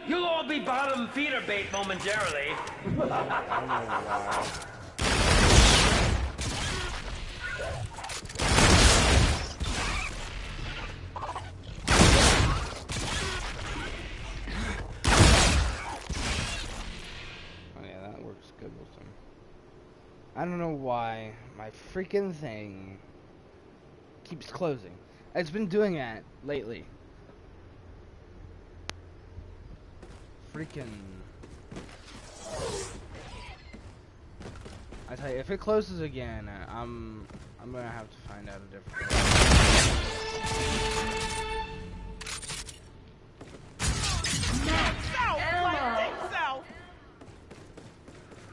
You'll all be bottom feeder bait momentarily. I don't know why my freaking thing keeps closing. It's been doing that lately. Freaking. I tell you, if it closes again, I'm gonna have to find out a different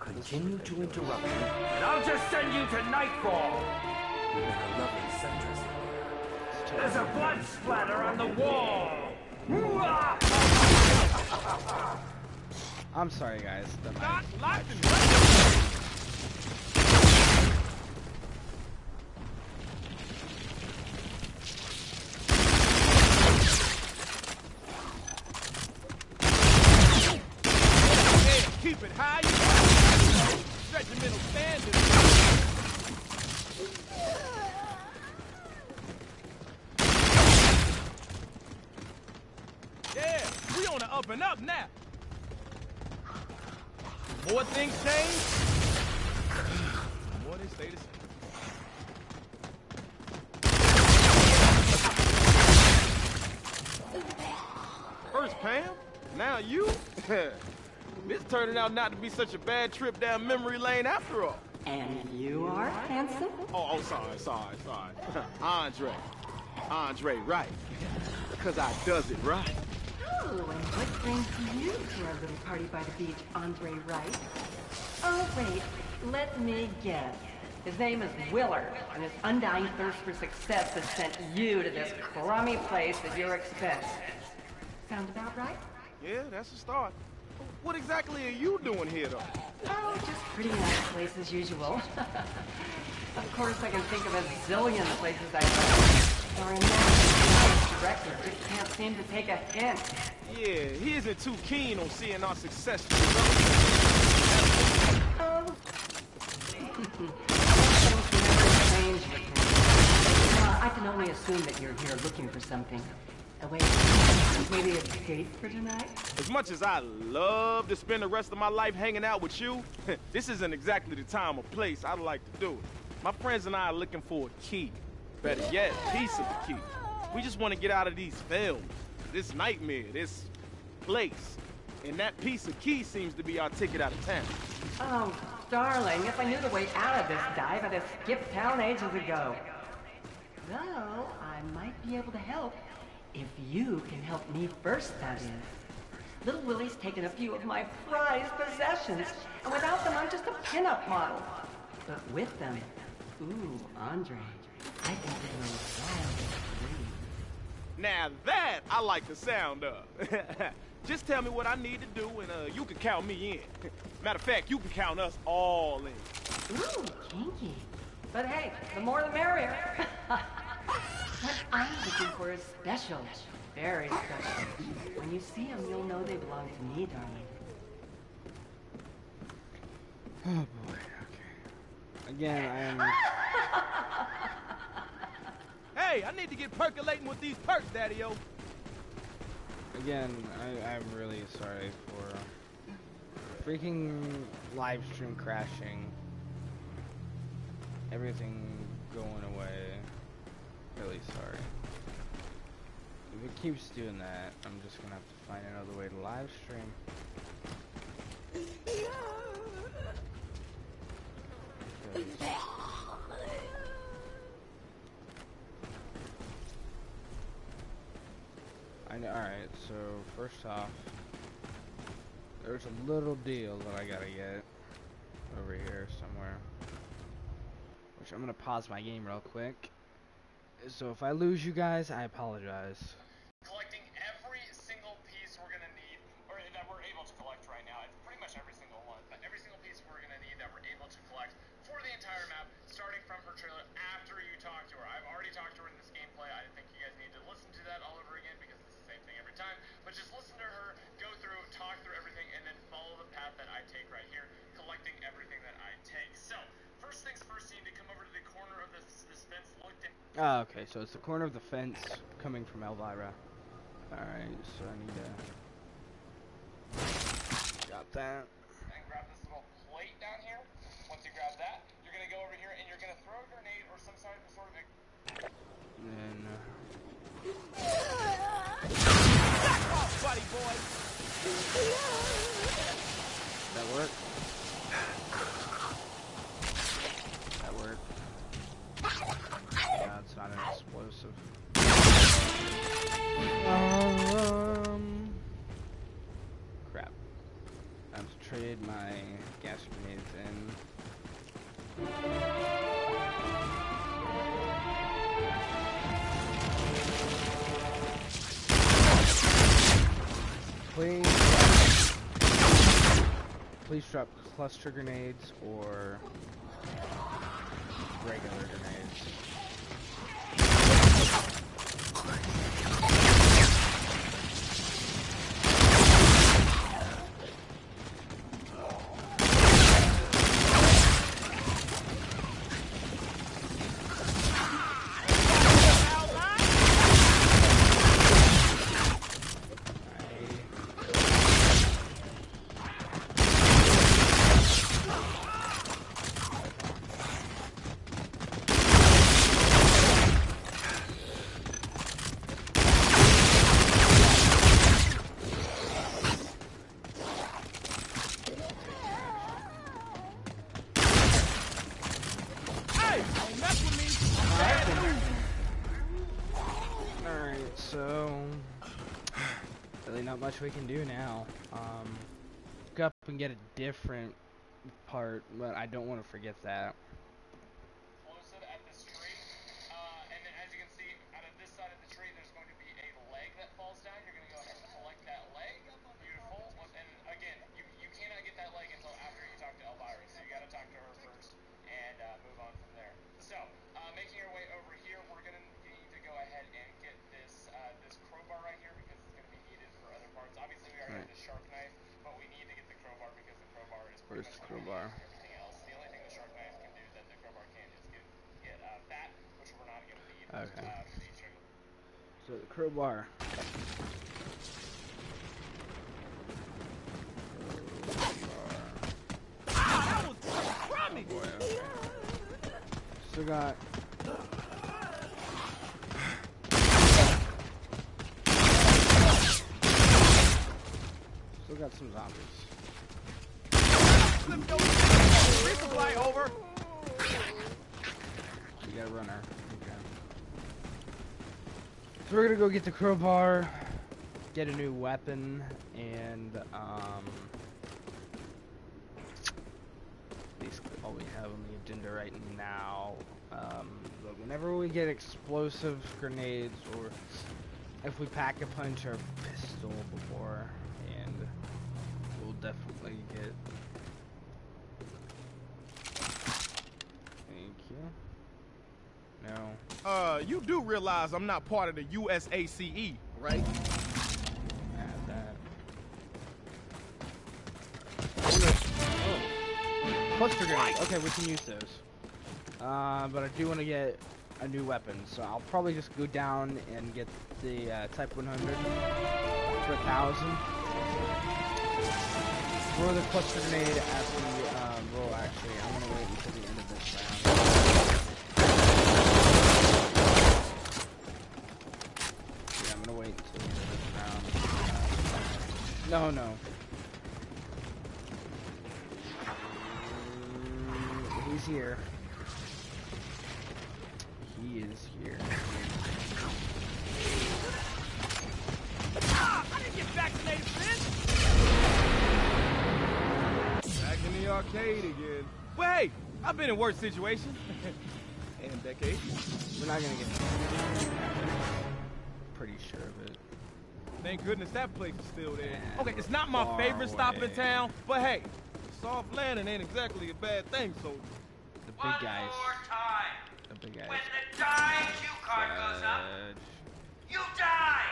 Continue to interrupt me, and I'll just send you to Nightfall. You make a lovely sundress. There's a blood splatter on the wall. I'm sorry, guys. Keep it high. Regimental standards. Yeah, we on the up and up now. More things change, the more they stay the same. First Pam, now you? This turning out not to be such a bad trip down memory lane after all. And you are handsome? Oh, sorry. Andre Wright. Because I does it right. Oh, and what brings you to our little party by the beach, Andre Wright? Oh, wait, let me guess. His name is Willard, and his undying thirst for success has sent you to this crummy place at your expense. Sound about right? Yeah, that's a start. What exactly are you doing here, though? Oh, just pretty nice place as usual. Of course, I can think of a zillion places I go. Our imaginary director just can't seem to take a hint. Yeah, he isn't too keen on seeing our success. Oh. Things never change with him. I can only assume that you're here looking for something. Wait, maybe a date for tonight? As much as I love to spend the rest of my life hanging out with you, this isn't exactly the time or place I'd like to do it. My friends and I are looking for a key. Better yet, a piece of the key. We just want to get out of these films, this nightmare, this place. And that piece of key seems to be our ticket out of town. Oh, darling, if I knew the way out of this dive, I'd have skipped town ages ago. Though, I might be able to help. If you can help me first, that is. Little Willie's taken a few of my prized possessions, and without them, I'm just a pinup model. But with them, ooh, Andre, I can give you a wild dream. Now that I like the sound of. Just tell me what I need to do, and you can count me in. Matter of fact, you can count us all in. Ooh, kinky. But hey, the more the merrier. What I'm looking for is special. Very special. When you see them, you'll know they belong to me, darling. Oh boy, okay. Again, I am... Hey, I need to get percolating with these perks, Daddy-o. Again, I'm really sorry for freaking live stream crashing. Everything going away. Really sorry. If it keeps doing that, I'm just gonna have to find another way to live stream. I know. All right. So first off, there's a little deal that I gotta get over here somewhere, which I'm gonna pause my game real quick. So if I lose you guys, I apologize. Collecting every single piece we're gonna need, or that we're able to collect right now. It's pretty much every single one, but every single piece we're gonna need that we're able to collect for the entire map, starting from her trailer after you talk to her. I've already talked to her in this gameplay. I think you guys need to listen to that all over again because it's the same thing every time. But just listen to her go through Oh, okay, so it's the corner of the fence coming from Elvira. Alright, so I need to... Got that. And grab this little plate down here. Once you grab that, you're gonna go over here and you're gonna throw a grenade or some sort of And then... Back off, buddy boy! That work? That worked. Yeah, it's not an explosive. Crap. I have to trade my gas grenades in. Please drop cluster grenades or regular grenades. We can do now. Go up and get a different part, but I don't want to forget that. Explosive at this tree, and then as you can see, out of this side of the tree, there's going to be a leg that falls down. You're going to go ahead and collect that leg. Beautiful. And again, you cannot get that leg until after you talk to Elvira, so you got to talk to her first and move on from there. So, making your way over here, we're going to need to go ahead and get this this crowbar right here because it's going to be needed for other parts. Obviously, we already have the sharp knife, but we need to get the crowbar because the crowbar is pretty much crowbar? everything else. The only thing the sharp knife can do that the crowbar can't is get fat, which we're not going to need Okay. for the trigger. So the crowbar. That was crummy! Oh boy, okay. Still got... Still got some zombies. Resupply over! You got a runner. Okay. So we're gonna go get the crowbar, get a new weapon, and basically all we have on the agenda right now. But whenever we get explosive grenades, or if we pack a punch our pistol before, and we'll definitely get. Thank you. No. You do realize I'm not part of the USACE, right? Add that. Cluster grenades. Okay, we can use those. But I do want to get a new weapon, so I'll probably just go down and get the Type 100 for 1,000. Throw the cluster grenade at the, well, actually, I'm going to wait until the end of this round. Yeah, I'm going to wait until the end of this round. No. He's here. He is here. I didn't get vaccinated for this! Back in the arcade again. Well, hey, I've been in worse situations. And decades. We're not gonna get pretty sure of it. Thank goodness that place is still there. Man, Okay, it's not my far favorite stop in away. town, but hey, soft landing ain't exactly a bad thing, so... The big guys. One more time. The big guys. When the dying cue card goes up, you die!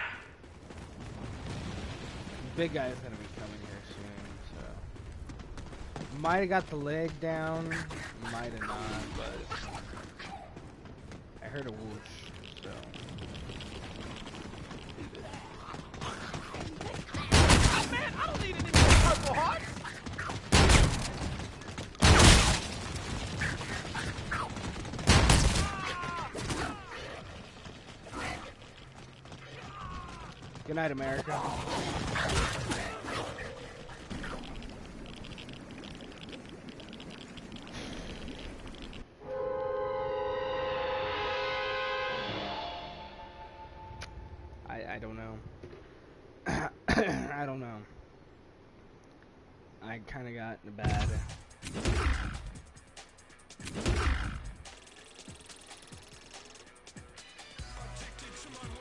The big guy's gonna be coming here soon, so. Might have got the leg down, might have not, but. heard a whoosh, so. Oh man, I don't need any more purple hearts. Good night, America. I don't know. I don't know. I kind of got in a bad.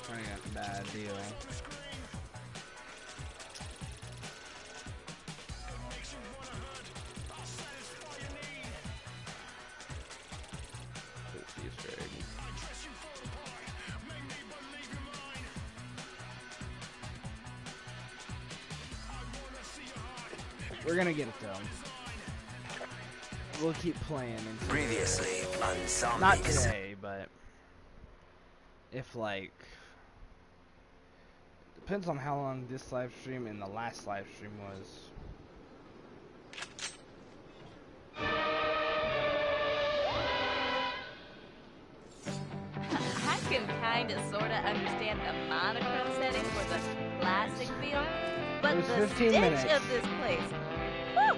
Kind of got a bad deal. We're gonna get it though. We'll keep playing. Previously on Zombies. Not today, but if like depends on how long this live stream and the last live stream was. I can kinda sorta understand the monochrome setting for the classic feel, but It was the 15 stench minutes. of this place. Whew!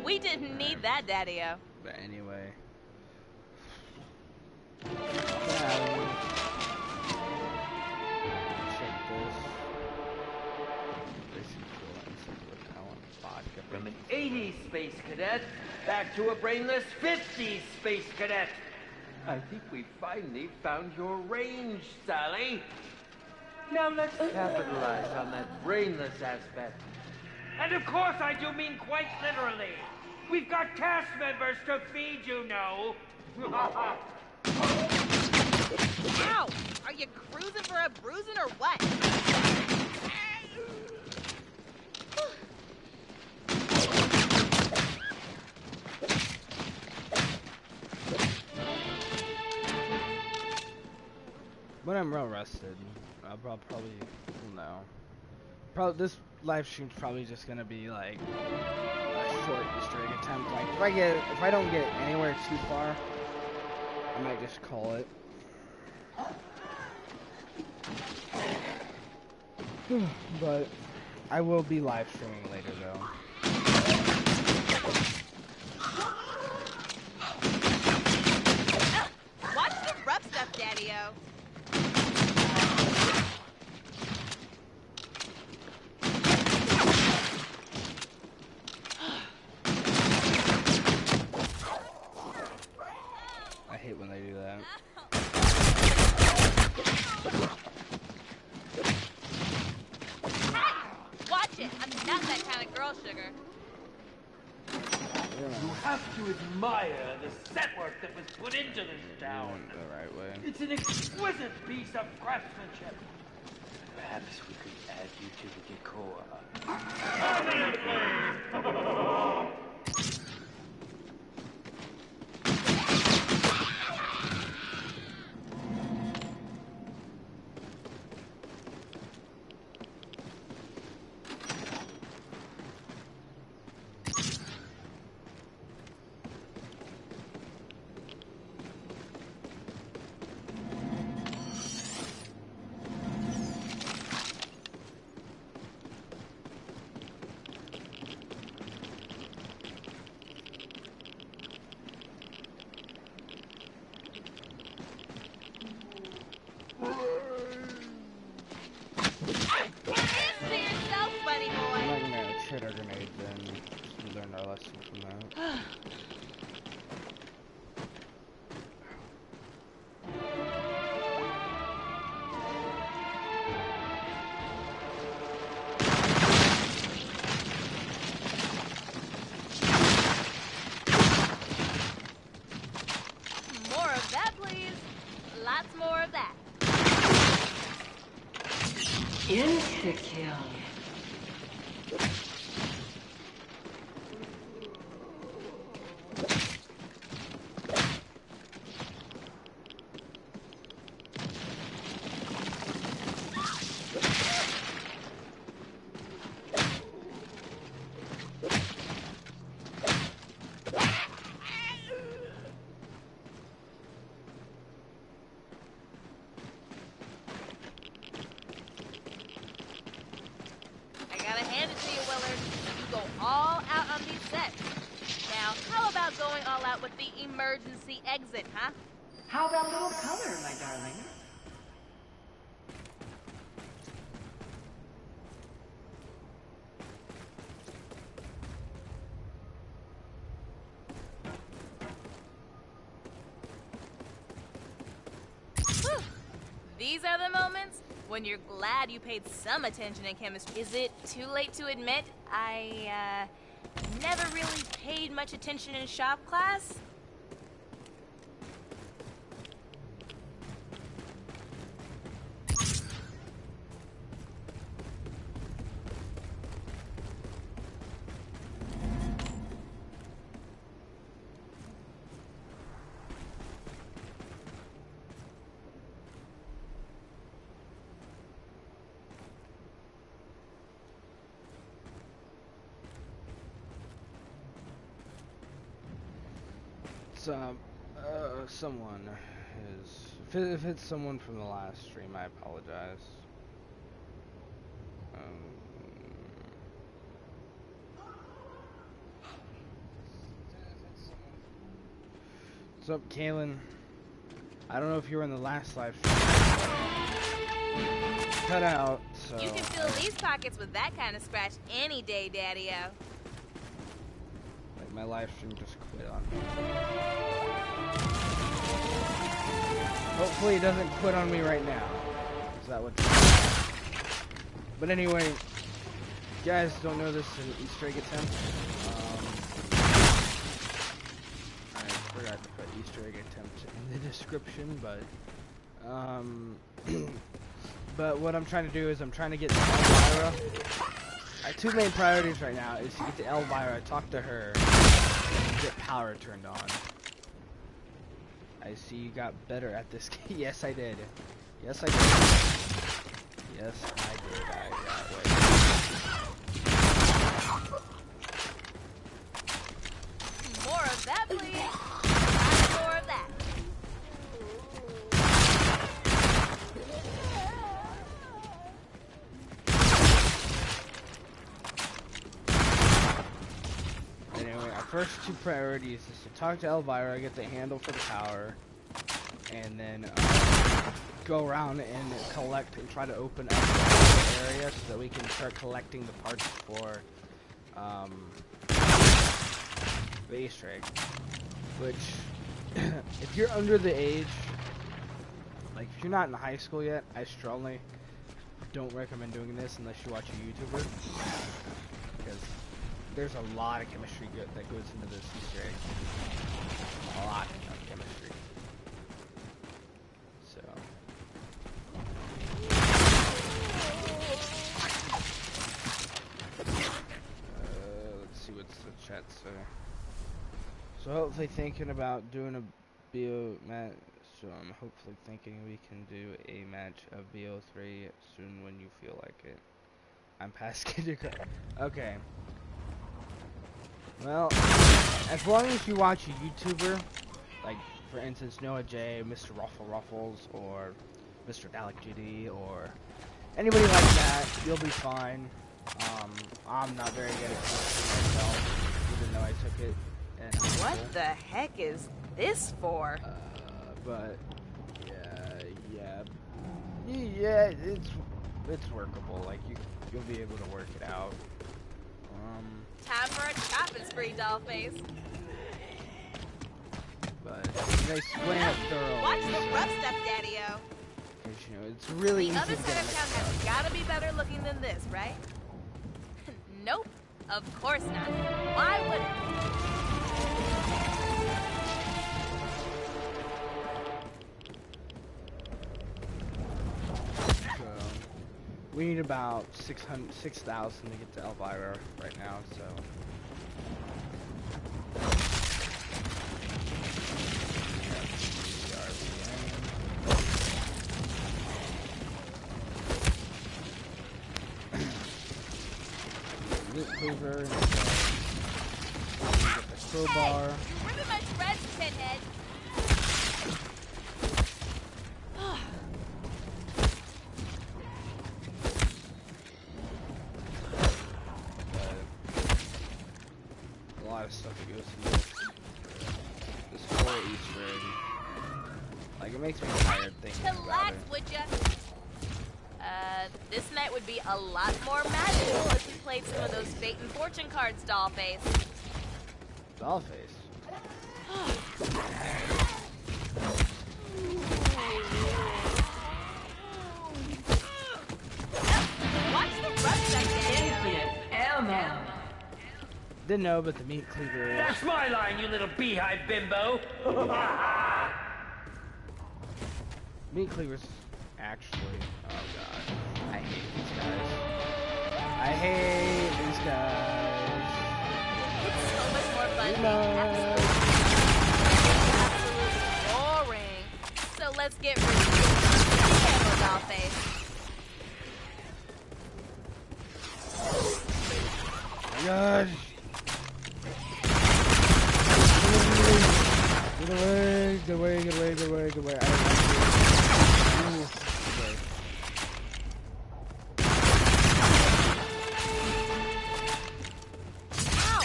We didn't need that, Daddy-O. But anyway. Check this. From an 80s space cadet back to a brainless 50s space cadet. I think we finally found your range, Sally. Now let's capitalize on that brainless aspect. And of course I do mean quite literally. We've got cast members to feed, you know. Ow! Are you cruising for a bruising or what? When I'm real rested, I'll probably no. Probably this live stream's probably just gonna be like a short Easter egg attempt. Like if I don't get anywhere too far, I might just call it. But I will be live streaming later though. Watch the rough stuff, Daddy-O. I hate when they do that. Watch it. I'm not that kind of girl, sugar. You have to admire the set work that was put into this town. The right way. It's an exquisite piece of craftsmanship. Perhaps we could add you to the decor. Traitor grenade, then we learned our lesson from that. More of that, please. Lots more of that. Insta-kill. crawl out with the emergency exit, huh? How about a little color, my darling? Whew. These are the moments when you're glad you paid some attention in chemistry. Is it too late to admit I, never really paid much attention in shop class? Someone is. If it's someone from the last stream, I apologize. What's up, Kalen? I don't know if you were in the last live stream. Cut out, so. You can fill these pockets with that kind of scratch any day, Daddy-O. Like, my live stream just quit on me. Hopefully it doesn't quit on me right now. Is that what? But anyway, if you guys don't know this is an Easter egg attempt. I forgot to put Easter egg attempt in the description, but but what I'm trying to do is I'm trying to get to Elvira. My two main priorities right now is to get to Elvira, talk to her, and get power turned on. I see you got better at this game. Yes, I did. Yes, I did. Yes, I did. I got way. More of that, please. More of that. Anyway, our first two priorities is to talk to Elvira, get the handle for the power, and then go around and collect and try to open up the area so that we can start collecting the parts for the Easter egg. Which, if you're under the age, like if you're not in high school yet, I strongly don't recommend doing this unless you watch a YouTuber, because there's a lot of chemistry that goes into this Easter egg. A lot of chemistry. So. Let's see what's the chat say. So hopefully thinking about doing a BO match. So I'm hopefully thinking we can do a match of BO3 soon when you feel like it. I'm past kindergarten. Okay. Well, as long as you watch a YouTuber, like for instance Noah J, Mr. Ruffles, or Mr. Dalek GD, or anybody like that, you'll be fine. I'm not very good at chemistry myself, even though I took it in high school. What the heck is this for? But yeah, it's workable. Like you'll be able to work it out. Time for a chopping spree, Dollface. But they explain it thoroughly. Watch the rough stuff, Daddy-O. Because, you know, it's really easy The other to side get of town has gotta be better looking than this, right? Nope. Of course not. Why would it? We need about 6,000 to get to Elvira right now, so. Loot cleaver, and get the crowbar. Hey, you're ripping my threads, pinhead. A lot of stuff that goes into this. Easter egg. Like, it makes me tired thinking about Relax, it. would ya? This night would be a lot more magical if you played some of those fate and fortune cards, Dollface. Dollface. Watch the rucksack, Daddy. Infinite ammo. Didn't know, but the meat cleaver is. That's my line, you little beehive bimbo. Meat cleavers actually. Oh god. I hate these guys. I hate these guys. It's so much more fun being No. absolutely boring. So let's get rid of the ammo, Dollface. Oh my god. Get away, get away, get away, get away, get away. I don't like this. Ooh, okay. Ow!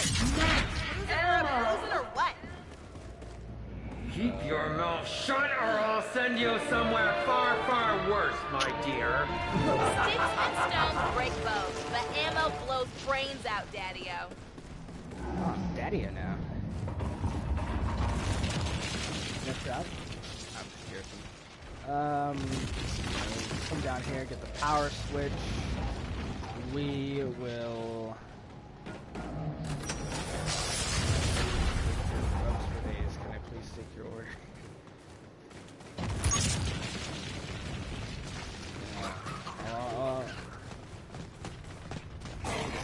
Frozen or what? Keep your mouth shut or I'll send you somewhere far, far worse, my dear. Sticks and stones break bones, but ammo blows brains out, Daddy-O. Oh, Daddy-O now. Next job. I'm scared. Come down here, get the power switch. We will. Rubs for days. Can I please take your order?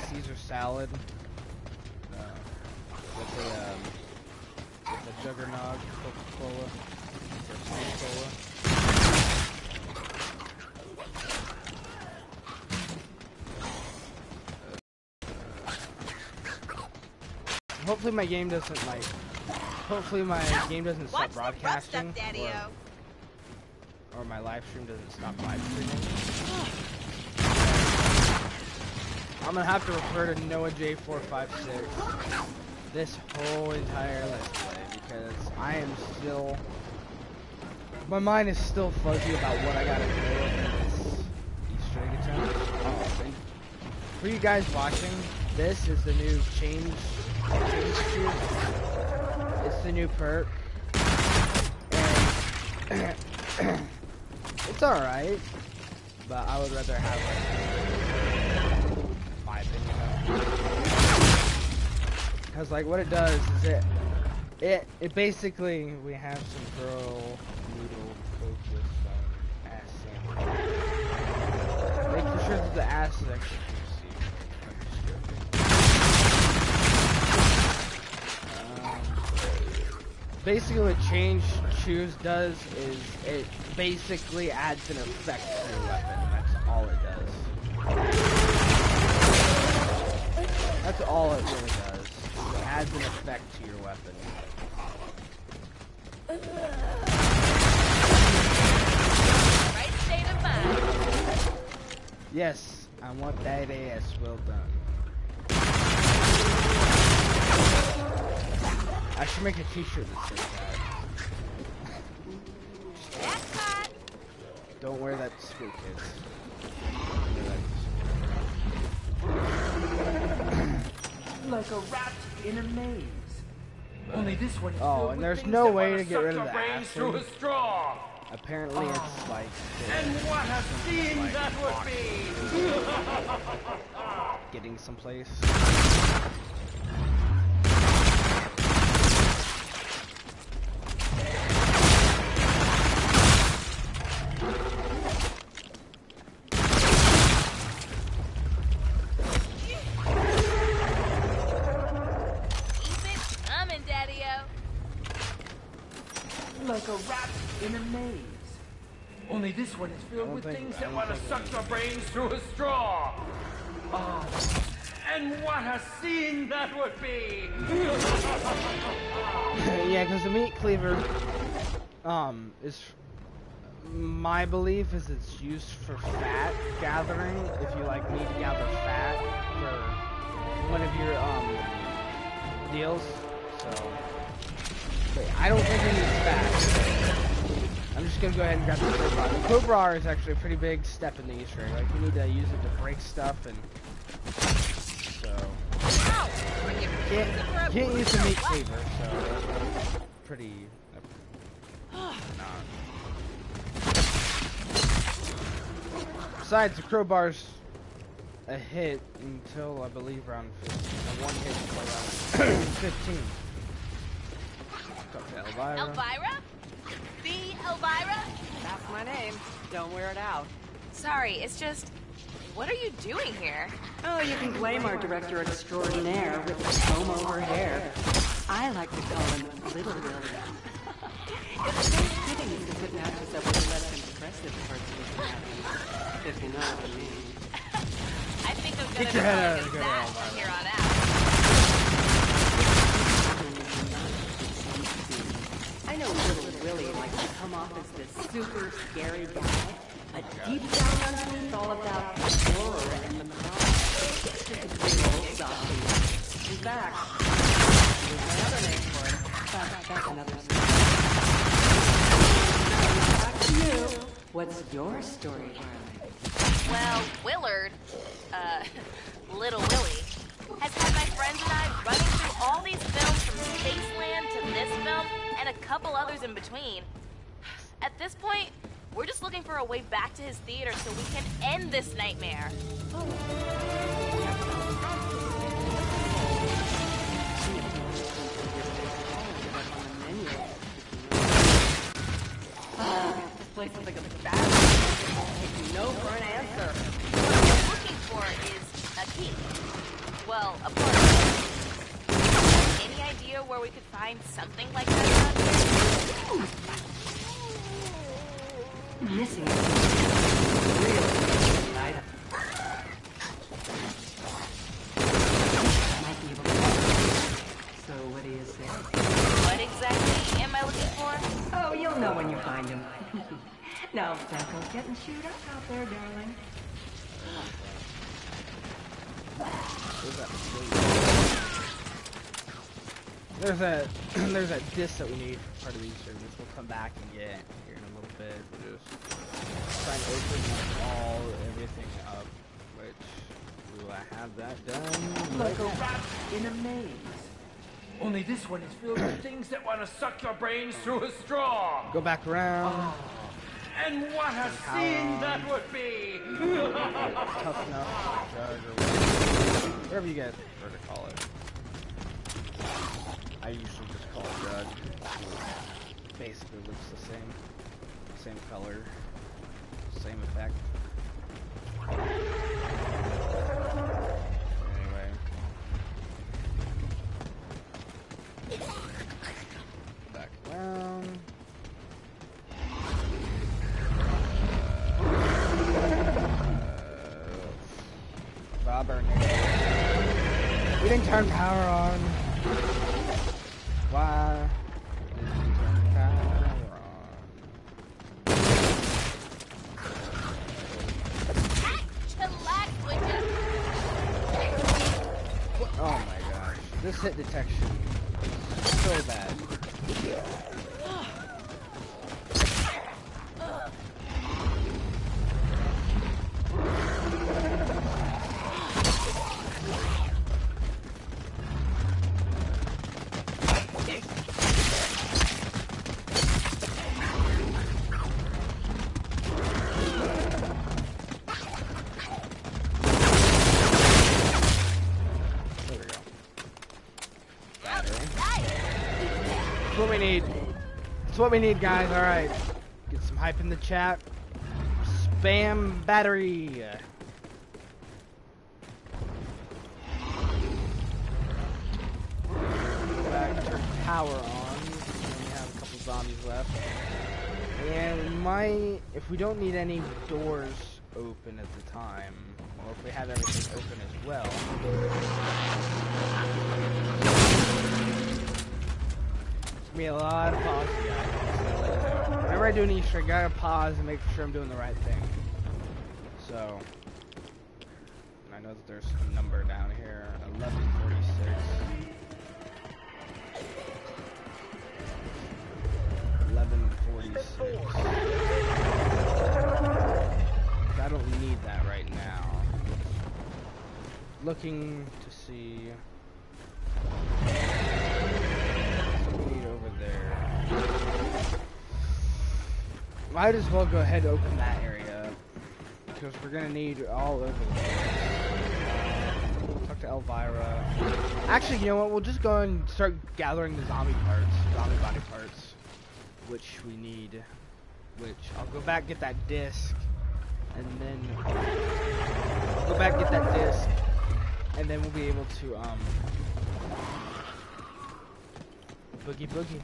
Caesar salad. With the Juggernog Coca-Cola or Sweet Cola. Hopefully my game doesn't hopefully my game doesn't stop broadcasting or my live stream doesn't stop live streaming. I'm gonna have to refer to Noah J456 this whole entire Let's Play because I am still, my mind is still fuzzy about what I gotta do in this Easter egg attempt. Oh, and for you guys watching, this is the new change shoot. It's the new perk, and it's alright, but I would rather have my opinion. Because like what it does is it basically, we have some girl noodle coke with some ass sandwich. Making sure that the ass is actually juicy. Basically what change choose does is it basically adds an effect to your weapon. That's all it does. That's all it really does. It adds an effect to your weapon. Right state of mind. Yes, I want that ass well done. I should make a t-shirt that says that. That's hot. Don't wear that to school, kids. Like a rat in a maze. Only this one is Oh, filled and with there's things no that way wanna to get suck rid of your the brains acid. through a straw. Apparently it's like... And what a scene that would be! getting someplace. Like a rat in a maze. Only this one is filled with things that want to suck your brains through a straw. Oh, and what a scene that would be! Yeah, because the meat cleaver, is, my belief is it's used for fat gathering. If you like need to gather fat for one of your deals, so Wait, I don't think we need stacks. I'm just gonna go ahead and grab the crowbar. The crowbar is actually a pretty big step in the Easter egg. Like, you need to use it to break stuff, and so can't use the meat cleaver, so that's pretty not. Besides, the crowbar's a hit until I believe round 15. One hit until round 15. Talk to Elvira. Elvira? The Elvira? That's my name. Don't wear it out. Sorry, it's just... What are you doing here? Oh, you can blame our director extraordinaire with the comb-over hair. I like to call him Little Willie. It's so fitting he's a good match with the less impressive parts of his anatomy, if you know what I mean. I think I'm Get gonna your head out be of the calling him gutter, that from here on out. I know Little Willie likes to come off as this super scary guy, but deep down underneath all of that horror and the just a big old softie. In fact, there's another name for it, but that's another story. Back to you. What's your story, darling? Well, Willard, Little Willie, has had my friends and I running through all these films from Spaceland to this film and a couple others in between. At this point, we're just looking for a way back to his theater so we can end this nightmare. This place is like a bad. No for an answer. What we're looking for is a key. Well, a part of it. Any idea where we could find something like that around here? Missing really item. Might be able to help. So what do you say? What exactly am I looking for? Oh, you'll know when you find him. Now, Franco's getting chewed up out there, darling. There's that disc that we need for part of the Easter, which we'll come back and get here in a little bit. We're just trying to open everything up, which we will have that done. Like a rat in a maze. Only this one is filled with things that want to suck your brains through a straw. Go back around. And what a scene that would be! Tough enough, judge, or whatever you guys prefer to call it. I usually just call it judge. Basically looks the same color, same effect. Anyway. Back around. We didn't turn power on. Why didn't we turn power on? Chillax, would you? Oh my gosh. This hit detection is so bad. That's what we need, guys. All right, get some hype in the chat. Spam battery. Go back, turn power on. We only have a couple zombies left, and we might, if we don't need any doors open at the time, or if we have everything open as well. Be a lot of pauses, guys. Whenever I do an Easter egg, I gotta pause and make sure I'm doing the right thing. So, I know that there's a number down here, 1146. looking to see what we need over there. Might as well go ahead and open that area because we're gonna need all over the place. Talk to Elvira. Actually, you know what? We'll just go and start gathering the zombie body parts, which we need. Which I'll go back get that disc, and then I'll go back get that disc, and then we'll be able to boogie boogie.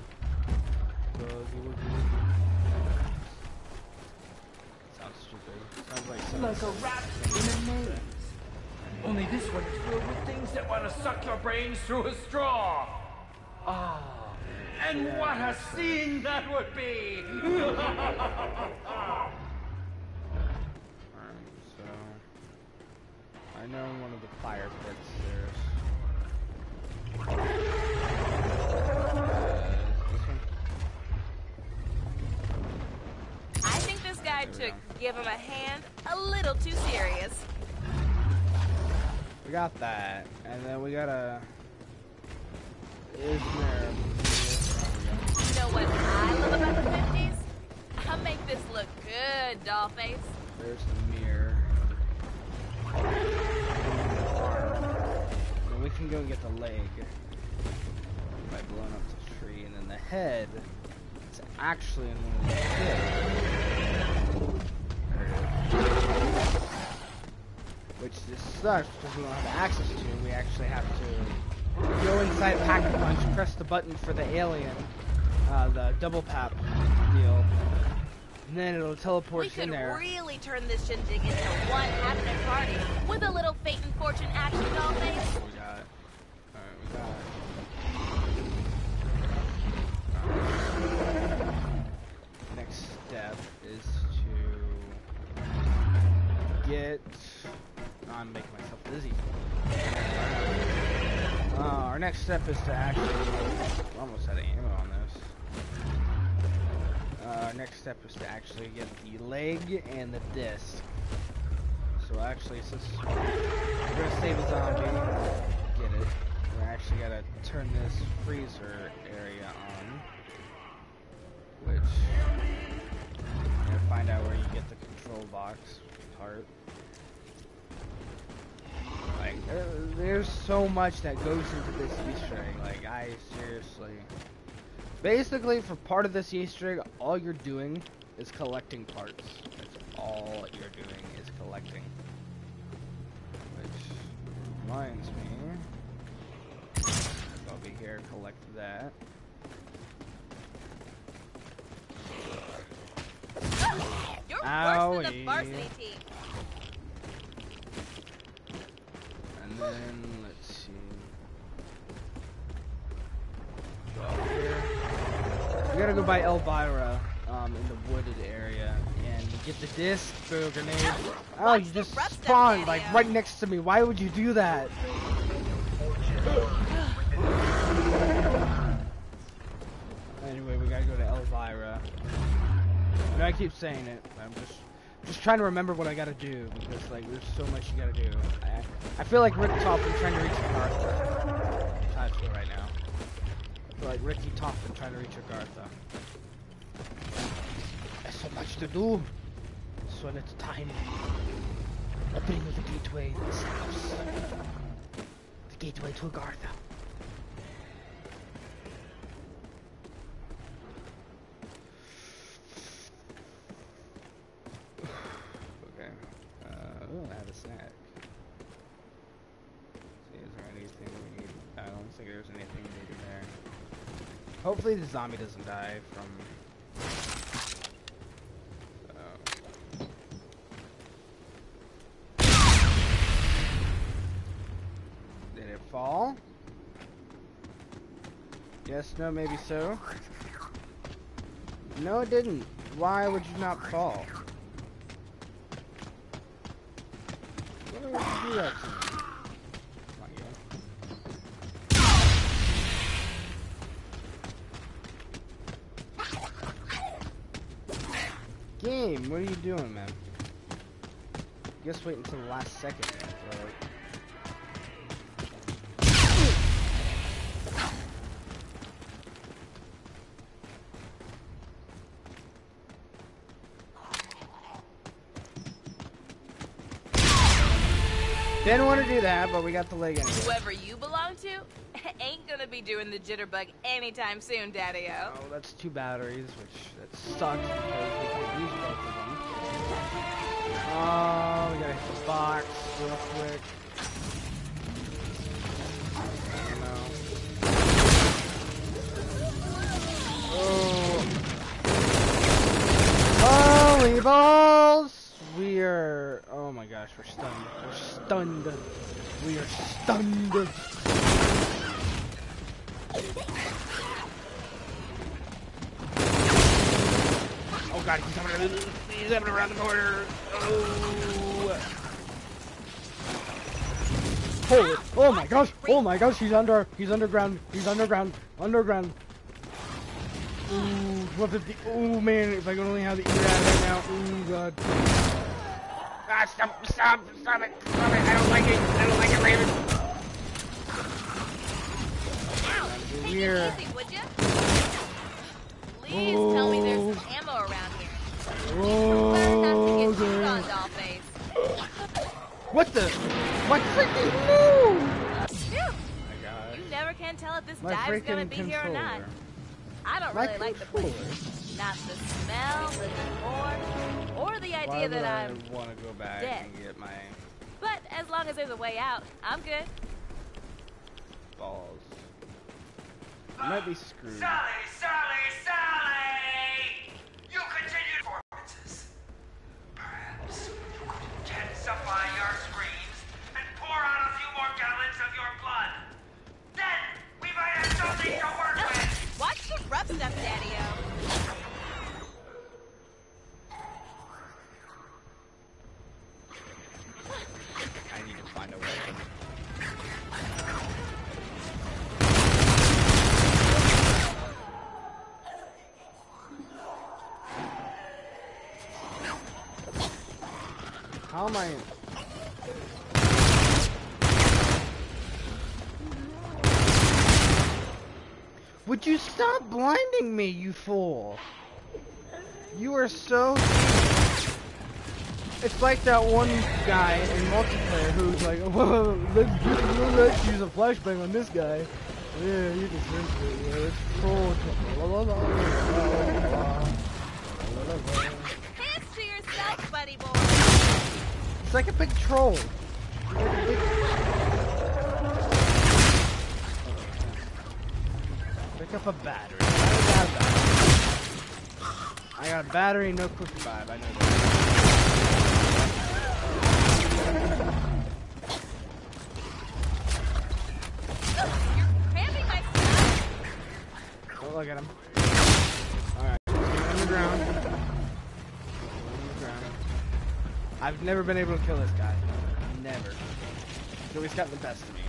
Sounds stupid. Sounds like Like a rat in a maze. Only this one is filled with things that want to suck your brains through a straw. Ah, and what a scene that would be! Alright, so I know one of the fire pits there's this one. I think this guy took give him a hand a little too serious. We got that, and then we gotta. Is there? You know what I love about the 50s? I'll make this look good, Dollface. There's the mirror. Then we can go get the leg by blowing up the tree, and then the head. It's actually in one of the kids. Which this sucks because we don't have access to. We actually have to go inside Pack-a-Punch, press the button for the alien, the double pap deal, and then it'll teleport We in there. could really turn this shindig into one happening party with a little fate and fortune action, Dollface. We got. Alright, we got. Next step is to get. I'm making myself dizzy. Our next step is to actually. We're almost out of ammo on this. Our next step is to actually get the leg and the disc. So actually, since we're gonna save a zombie, get it. We actually gotta turn this freezer area on, which I'm gonna find out where you get the control box part. Like, there's so much that goes into this Easter egg. Like, I seriously. Basically, for part of this Easter egg, all you're doing is collecting parts. That's all you're doing is collecting. Which reminds me, I'll be here, collect that. You're worse than the Owie. varsity team. And then, let's see. Go up here. We gotta go by Elvira, in the wooded area, and get the disc, throw a grenade. Oh, you just spawned, like, right next to me. Why would you do that? Anyway, we gotta go to Elvira. I know I keep saying it, but I'm just trying to remember what I gotta do, because, like, there's so much you gotta do. I feel like Rick Toppin trying to reach Agartha. Time to go right now. I feel like Ricky Toppin trying to reach Agartha. There's so much to do. So it's time. I bring you the gateway to this house. The gateway to Agartha. Okay. Oh, I have a snack. See, is there anything we need? I don't think there's anything we need in there. Hopefully the zombie doesn't die from... Did it fall? Yes, no, maybe so. No, it didn't. Why would you not fall? Why would you do that to me? Come on, game, what are you doing, man? Just wait until the last second. So, Didn't want to do that, but we got the leg anyway. Whoever you belong to ain't gonna be doing the jitterbug anytime soon, Daddy-O. Oh, that's 2 batteries, which that sucks because we can use both of them. Oh, we gotta hit the box real quick. Oh. Holy balls! We are... Oh my gosh, we're stunned. We're stunned. We are stunned. Oh god, he's coming around the corner. Oh. Holy, oh my gosh, he's underground. Underground. Ooh, 150. Oh man, if I can only have the ear out right now. Oh god. Ah, stop it. I don't like it, Raven. Here. Would ya? Please tell me there's some ammo around here. Oh, Learn not to get on Dollface. What the? What freaking move? Phew. Oh my gosh. You never can tell if this My dive's gonna freaking be here or not. controller. I don't really like the place. Not the smell, the decor, or the idea that I'm I want to go back dead. and get my But as long as there's a way out, I'm good. balls. I might be screwed. Sally! You continue performances. Perhaps you could intensify your screams and pour out a few more gallons of your blood. Then we might have something to work with. Watch the rough stuff, Daddy-O. I need to find a weapon. How am I in? Would you stop blinding me, you fool? You are so... It's like that one guy in multiplayer who's like, whoa, let's use a flashbang on this guy. Yeah, you can sense it. Yeah, it's troll. Hands to yourself, buddy boy. It's like a big troll. Pick up a battery. I got a battery, no quick revive. I know that. You're cramping my stuff. Don't look at him. Alright, underground. I've never been able to kill this guy. Never. He's always gotten the best of me.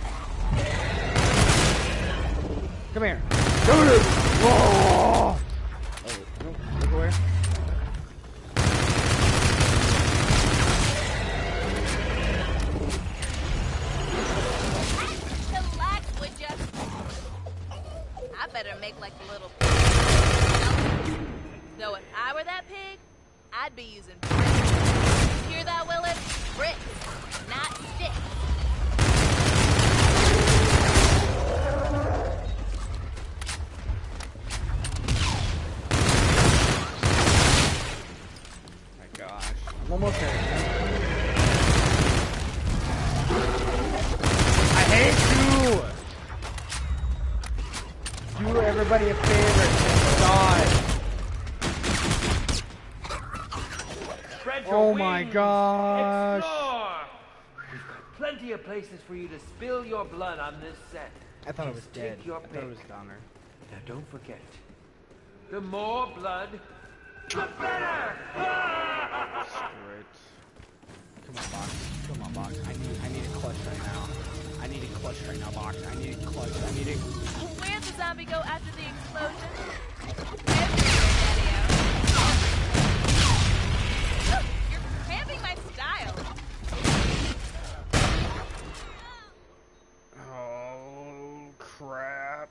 Come here. Go to Whoa! Oh, no, look away. Relax, would ya? I better make like a little pig. Though if I were that pig, I'd be using bricks. Hear that, Willis? Bricks, not sticks. My gosh. I'm almost there. I hate you! Do everybody a favor and die. Spread your Oh my wings. gosh. Explore. We've got plenty of places for you to spill your blood on this set. I thought it was Just dead. take your I thought pick. it was Donner. Now don't forget, the more blood, the better! Great. Come on, Box. Come on, Box. I need a clutch right now. I need a clutch right now, Box. I need a clutch. I need a... Where'd the zombie go after the explosion? You're cramping my style. Oh, crap.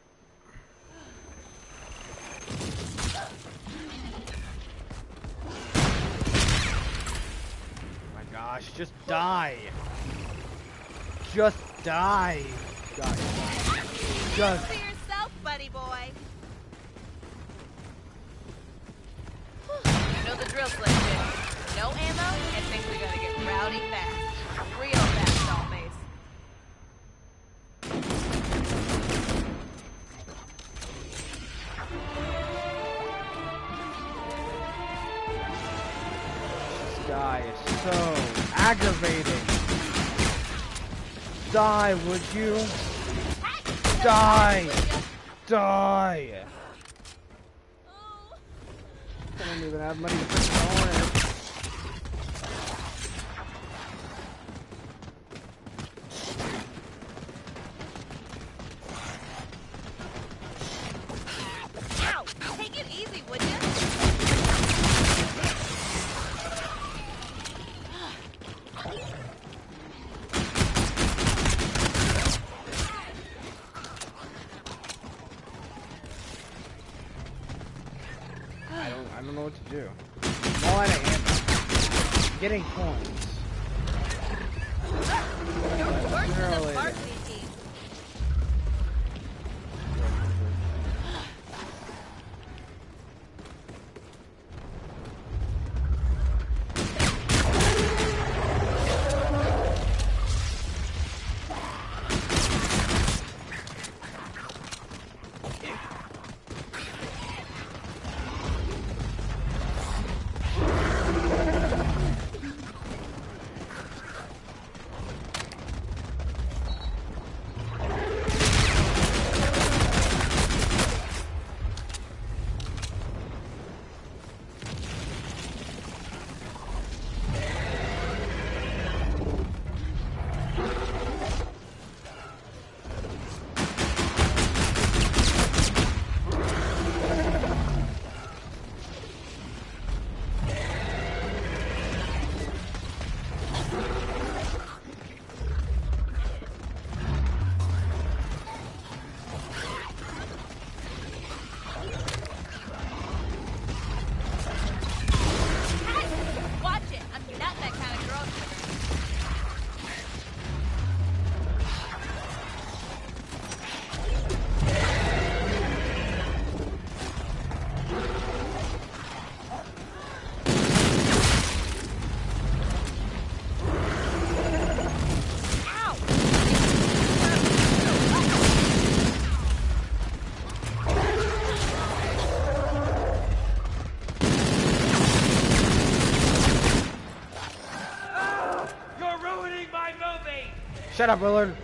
Oh my gosh, just die. Just die. Die. Just. To yourself, buddy boy. You know the drill, Slick Kid. No ammo, and things are gonna get rowdy fast. Real fast, Dollface. This guy is so aggravating. Die, would you? Die! Die! I don't even have money to put it on. Ow! Take it easy, would you? I don't know what to do. I'm all out of ammo. I'm getting coins. You're worse than Really? the varsity team. Watch it. I'm not that kind of girl. You're ruining my movie! Shut up, Willard.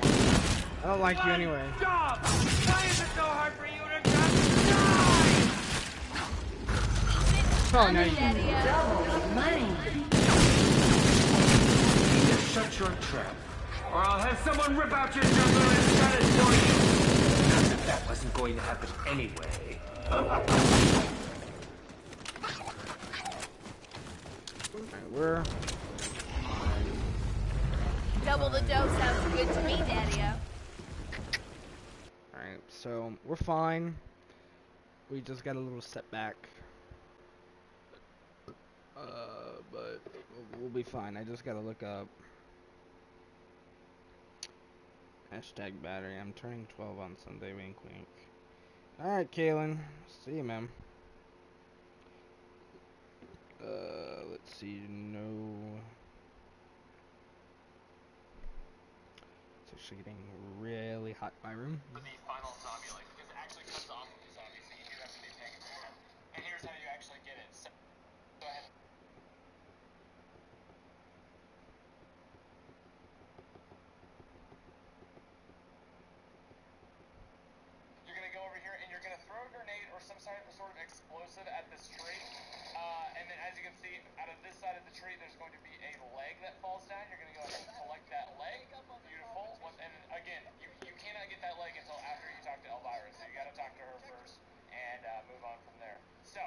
I don't like you anyway. Stop! Why is it so hard for you to just die? Oh, no, you can. Double money. Shut your trap, or I'll have someone rip out your jugular and cut it for you. Not that that wasn't going to happen anyway. Alright, we're... Double the dough sounds good to me, Daddy-o. Alright, so we're fine. We just got a little setback. But we'll be fine. I just gotta look up hashtag battery. I'm turning 12 on Sunday, wink wink. Alright, Kaylin. See you, man. Let's see, no... It's actually getting really hot in my room. For the final zombie, like, because it actually comes off of the zombie, so you do have to be paying attention. And here's how you actually get it. So, go ahead. You're gonna go over here and you're gonna throw a grenade or some sort of explosive at this tree. And then as you can see, out of this side of the tree, there's going to be a leg that falls down. You're gonna go ahead and collect that leg. Beautiful. And again, you cannot get that leg until after you talk to Elvira, so you gotta talk to her first and move on from there. So,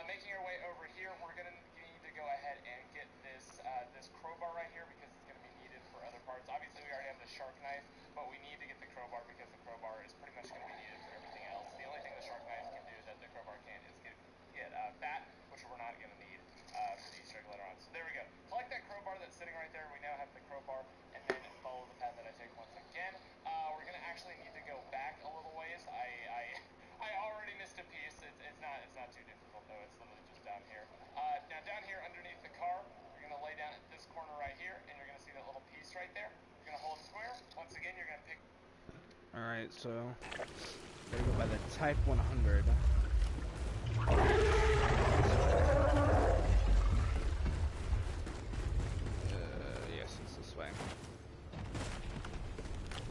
making your way over here, we're gonna need to go ahead and get this this crowbar right here because it's gonna be needed for other parts. Obviously, we already have the shark knife, but we need to get the crowbar because the crowbar is pretty much gonna be needed for everything else. The only thing the shark knife can do that the crowbar can't is get fat, which we're not gonna need for the Easter egg later on. So there we go. Collect that crowbar that's sitting right there. We now have the crowbar, and then follow the path that I take once Alright, so gotta go by the Type 100. Yes, it's this way.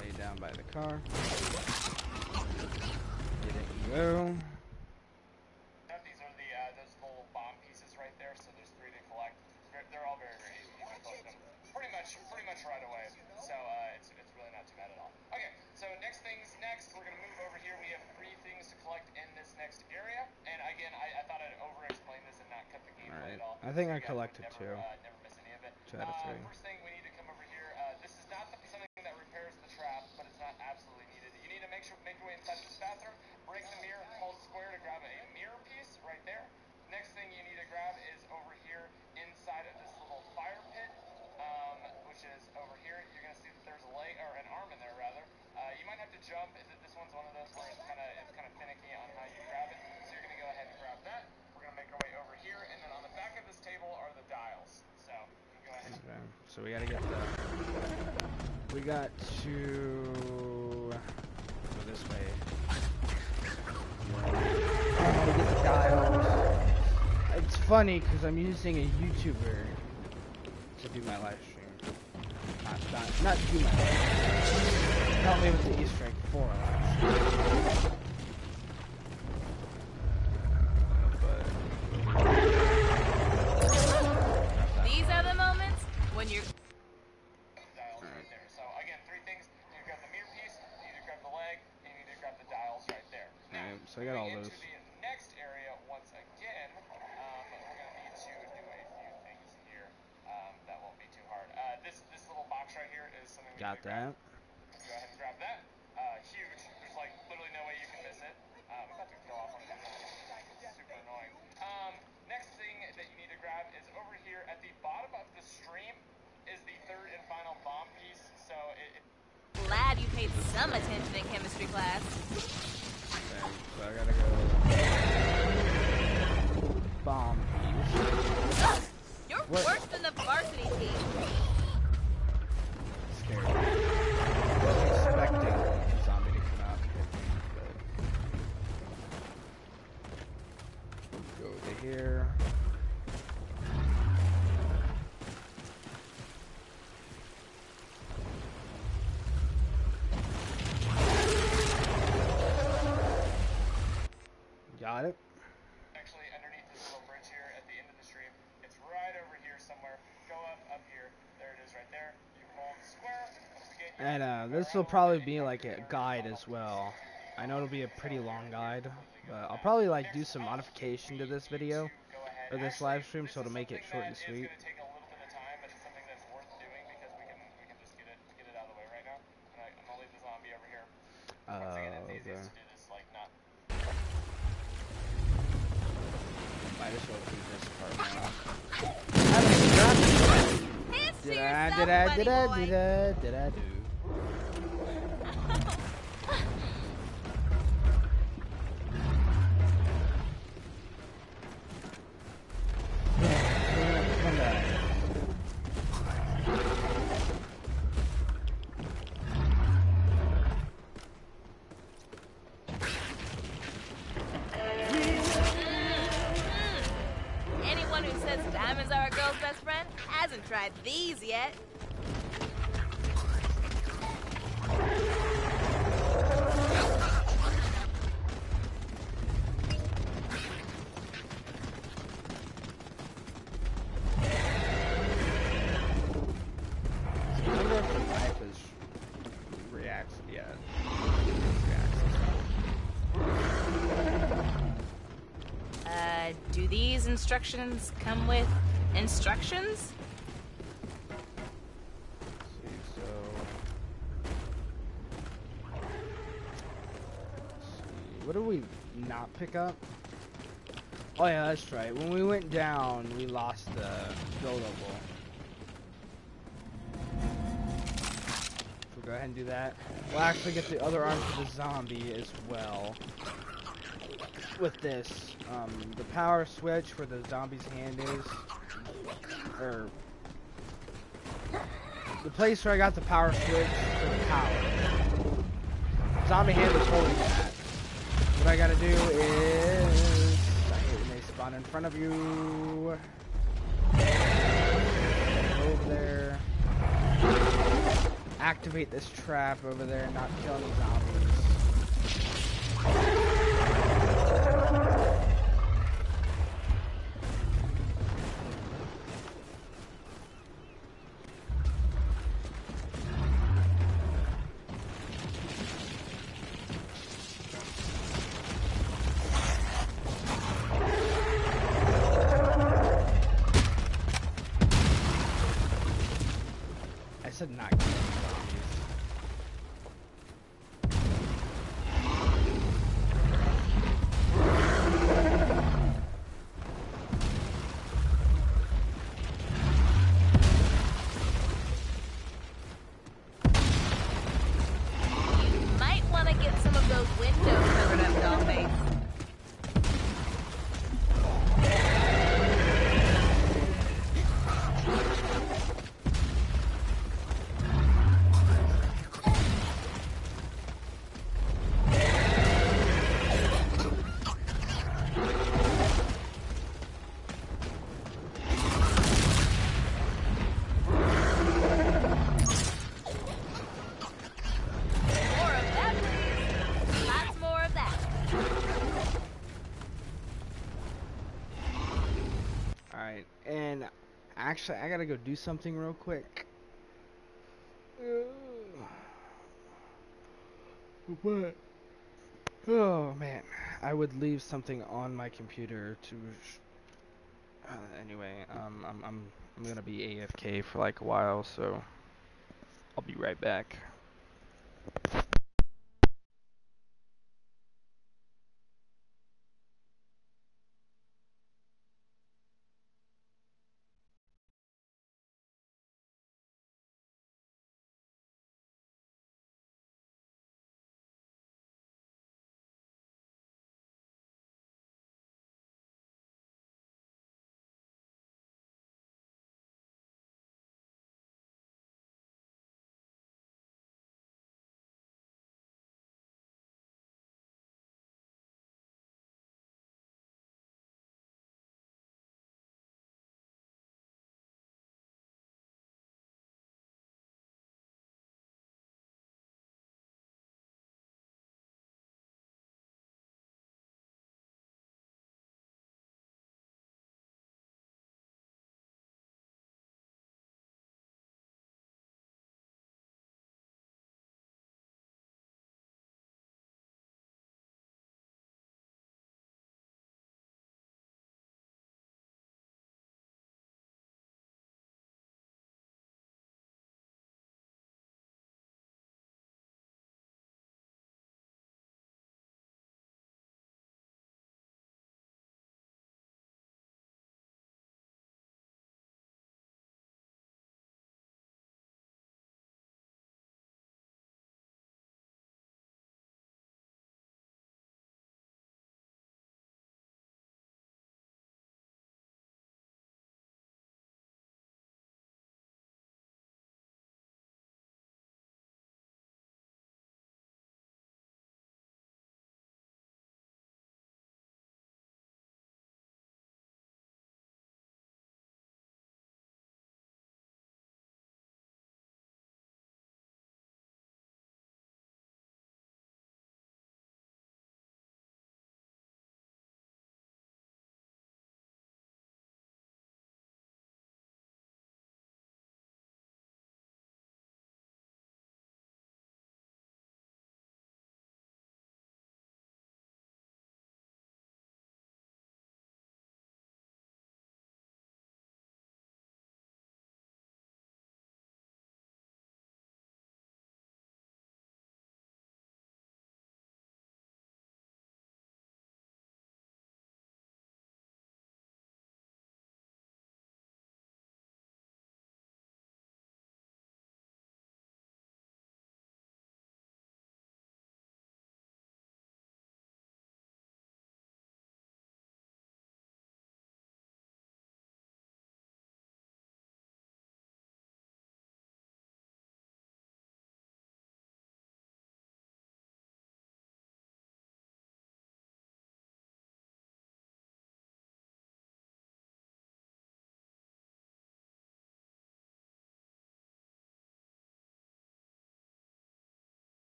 Lay down by the car. Get it, go. These are those little bomb pieces right there. So there's 3 to collect. They're all very, very easy. You can collect them pretty much right away. So it's really not too bad at all. Okay, so next, we're gonna move over here. We have 3 things to collect in this next area. And again, I thought I'd over-explain this and not cut the gameplay at all. I think so I collected never, 2. never miss any of it. 2 out of 3. First thing, we need to come over here. This is not something that repairs the trap, but it's not absolutely needed. You need to make your way inside this bathroom, break the mirror, hold square to grab a mirror piece right there. Next thing you need to grab is over here inside of this little fire pit, which is over here. You're gonna see that there's a leg or an arm in there rather. You might have to jump. This one's one of those where it's kind of finicky on how you grab it. So you're gonna go ahead and grab that. We're gonna make our way over here, and then on the back of this table are the dials. So you can go ahead. Okay, so we gotta get the. We got to go this way. Get the dials. It's funny because I'm using a YouTuber to do my live stream. Not to do my live stream. Help me with the Easter egg for a live stream. These are the moments when you're... Dials right there. So again, 3 things. You need to grab the mirror piece, you need to grab the leg, and you need to grab the dials right there. Now, Alright, so I got all those. into the next area once again, we're going to need to do a few things here that won't be too hard. This little box right here is something we Got need to grab. that. Go ahead and grab that. Huge. There's like literally no way you can miss it. I'm about to go off on a super annoying. Next thing that you need to grab is over here at the bottom of the stream is the 3rd and final bomb piece. So Glad you paid some attention in chemistry class. Okay, so I gotta go. Bomb piece. You're What? worse than the varsity team. Scared. I wasn't expecting a zombie to come out and hit me, but go over here. Got it. actually underneath this little bridge here at the end of the stream, it's right over here somewhere. Go up here. There it is right there. You hold square. And this will probably be like a guide as well. I know it'll be a pretty long guide, but I'll probably like do some modification to this video or this live stream so it'll make it short and sweet. It's going to take a little bit of time, but it's something that's worth doing because we can just get it out of the way right now. And I'm gonna leave the zombie over here. Once again, it's easiest to do this like not. Might as well do this part now. Hands to Did yourself, buddy boy. I do? Anyone who says diamonds are a girl's best friend hasn't tried these yet. I wonder if the knife is reacts. Yeah. Do these instructions come with instructions? Let's see, so. Let's see. What did we not pick up? Oh yeah, that's right. When we went down, we lost the buildable. So go ahead and do that. We'll actually get the other arm for the zombie as well. With this, the power switch where the zombie's hand is, or the place where I got the power switch for the power. zombie hand is holding that. What I gotta do is... I hate when they spawn in front of you. Go over there. Activate this trap over there and not kill any zombies. I said not kill any zombies. You might want to get some of those windows covered up, Dollface. More of that, please. Lots more of that. Alright, and actually I gotta go do something real quick. What? Oh man, I would leave something on my computer to. Anyway, I'm gonna be AFK for like a while, so I'll be right back.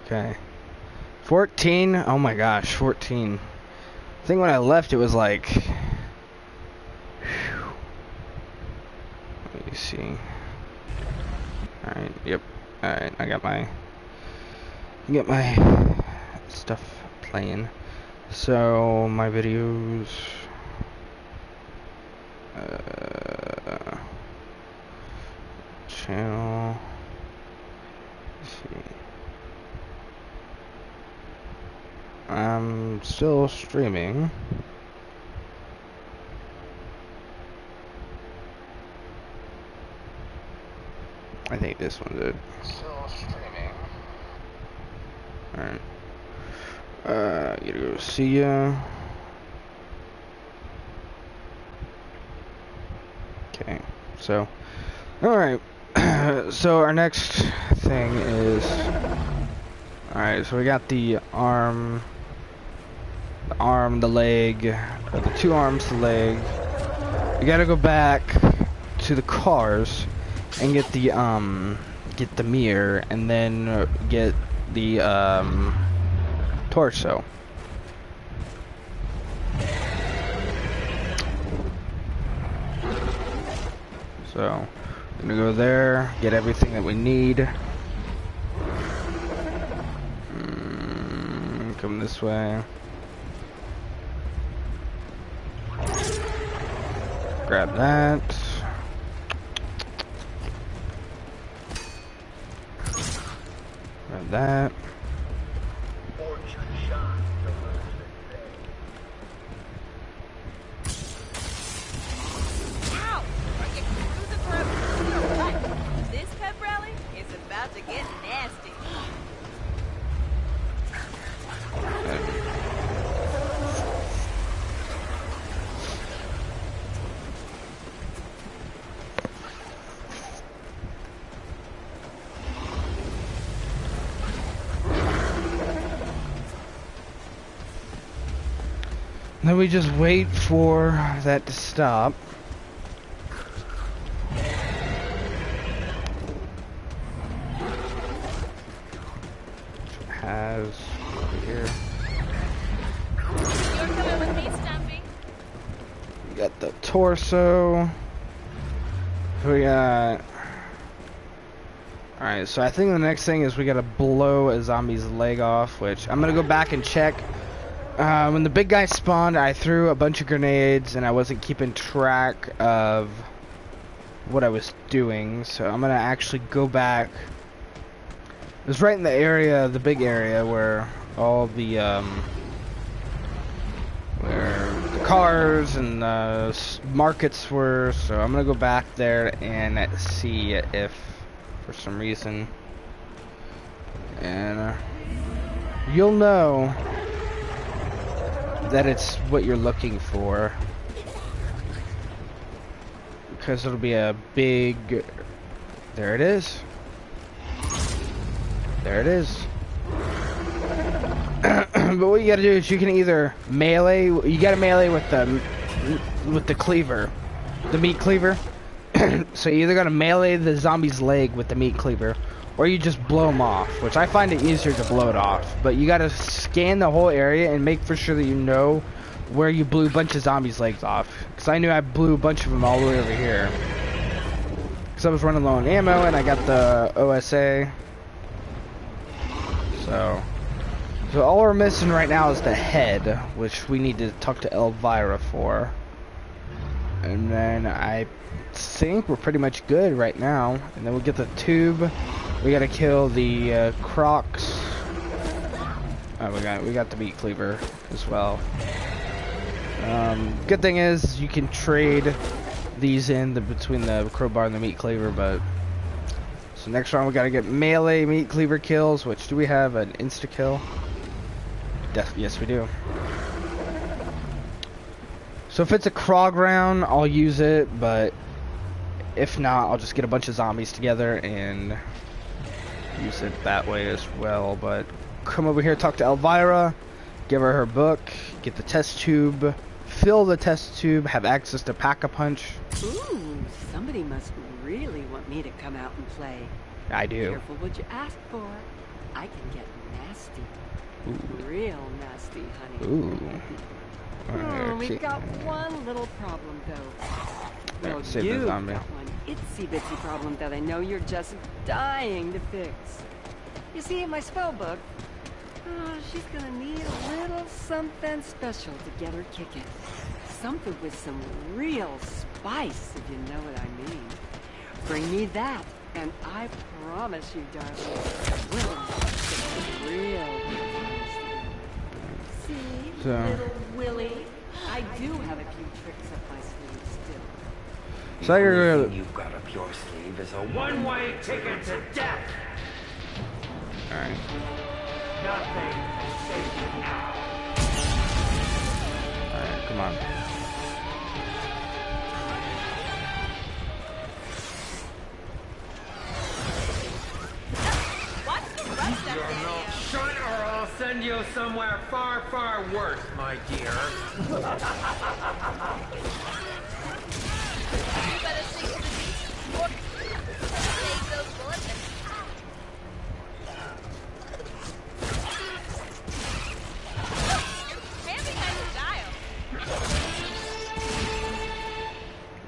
Okay. 14? Oh my gosh, 14. I think when I left it was like... Whew. Let me see. Alright, yep. Alright, I got my stuff playing. So, my videos... channel... Let's see. I'm still streaming. I think this one did. Still streaming. Alright. Gotta go see ya. Okay, so. Alright. So our next thing is. Alright, so we got the arm, the leg, the two arms, the leg. We gotta go back to the cars and get the mirror, and then get the torso. So, I'm gonna go there, get everything that we need. Come this way. Grab that. Grab that. Ow! Are you cruising for a what? This pep rally is about to get nasty. Then we just wait for that to stop. Has over here. You're coming with me, Stumpy. We got the torso. We got. Alright, so I think the next thing is we gotta blow a zombie's leg off, which I'm gonna go back and check. When the big guy spawned, I threw a bunch of grenades and I wasn't keeping track of what I was doing, so I'm gonna actually go back. It was right in the area, the big area where all the where the cars and the markets were, so I'm gonna go back there and see if for some reason, and you'll know that it's what you're looking for, because it'll be a big, there it is, there it is. But what you gotta do is you can either melee, you gotta melee with the cleaver, the meat cleaver. So you either gotta melee the zombie's leg with the meat cleaver, or you just blow them off, which I find it easier to blow it off. But you gotta scan the whole area and make for sure that you know where you blew a bunch of zombies' legs off. Because I knew I blew a bunch of them all the way over here. Because I was running low on ammo and I got the OSA. So all we're missing right now is the head, which we need to talk to Elvira for. And then I think we're pretty much good right now. And then we'll get the tube. We gotta kill the crocs. Oh, we got the meat cleaver as well. Good thing is you can trade these in between the crowbar and the meat cleaver. But so next round we gotta get melee meat cleaver kills. Which do we have an insta kill? Yes, we do. So if it's a Krog round, I'll use it, but if not, I'll just get a bunch of zombies together and use it that way as well. But come over here, talk to Elvira, give her book, get the test tube, fill the test tube, have access to Pack-a-Punch. Ooh, somebody must really want me to come out and play. I do. Careful what you ask for. I can get nasty. Ooh. Real nasty, honey. Ooh. We've got one little problem, though. Well, Save the you've zombie. got one itsy-bitsy problem that I know you're just dying to fix. You see, in my spell book, she's gonna need a little something special to get her kicking. Something with some real spice, if you know what I mean. Bring me that, and I promise you, darling, we'll have real good times together. See, So- little Willie, I do have a few tricks up my sleeve still. So The you're only gonna... thing you've got up your sleeve is a one-way ticket to death. Alright. Nothing can save you now. Alright, come on. Watch the rust up there. Shut or I'll send you somewhere far, far worse, my dear. You better stick to the beach or save those bullets. You're cramping my style.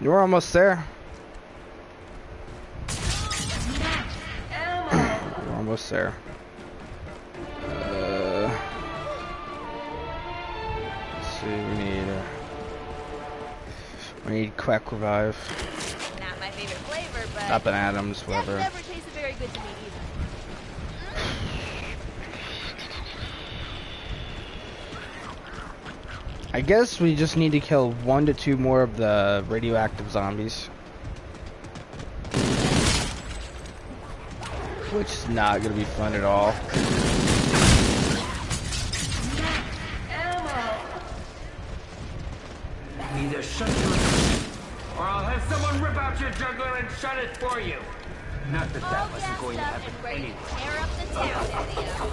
You're almost there. We're almost there. Let's see, we need Quack Revive. Not my favorite flavor, but Up and Adams, that whatever. never tasted very good to me either. I guess we just need to kill 1 to 2 more of the radioactive zombies. Which is not going to be fun at all. Either shut your mouth, or I'll have someone rip out your jugular and shut it for you. Not that All that wasn't gassed going to up happen and ready anyway. to tear up the town, Daddy-o.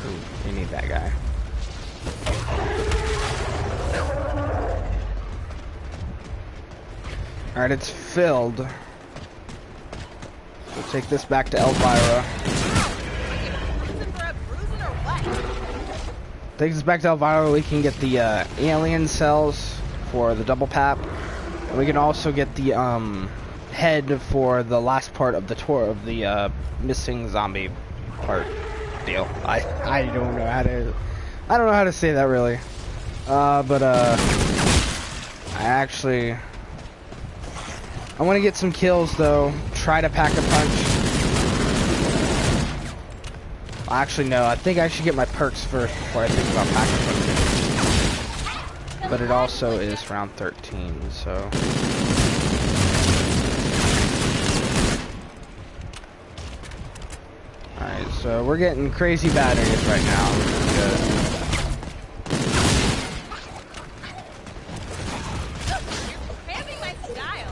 Ooh, we need that guy. Alright, it's filled. We'll take this back to Elvira. Looking for a bruising or what? Takes us back to Elvira. We can get the alien cells for the double pap. And we can also get the head for the last part of the tour of the missing zombie part deal. I don't know how to say that really. But I want to get some kills though. Try to pack a punch. Actually, no. I think I should get my perks first before I think about pack a punch. But it also is round 13, so. Alright, so we're getting crazy batteries right now. Which is good. Cramping my style.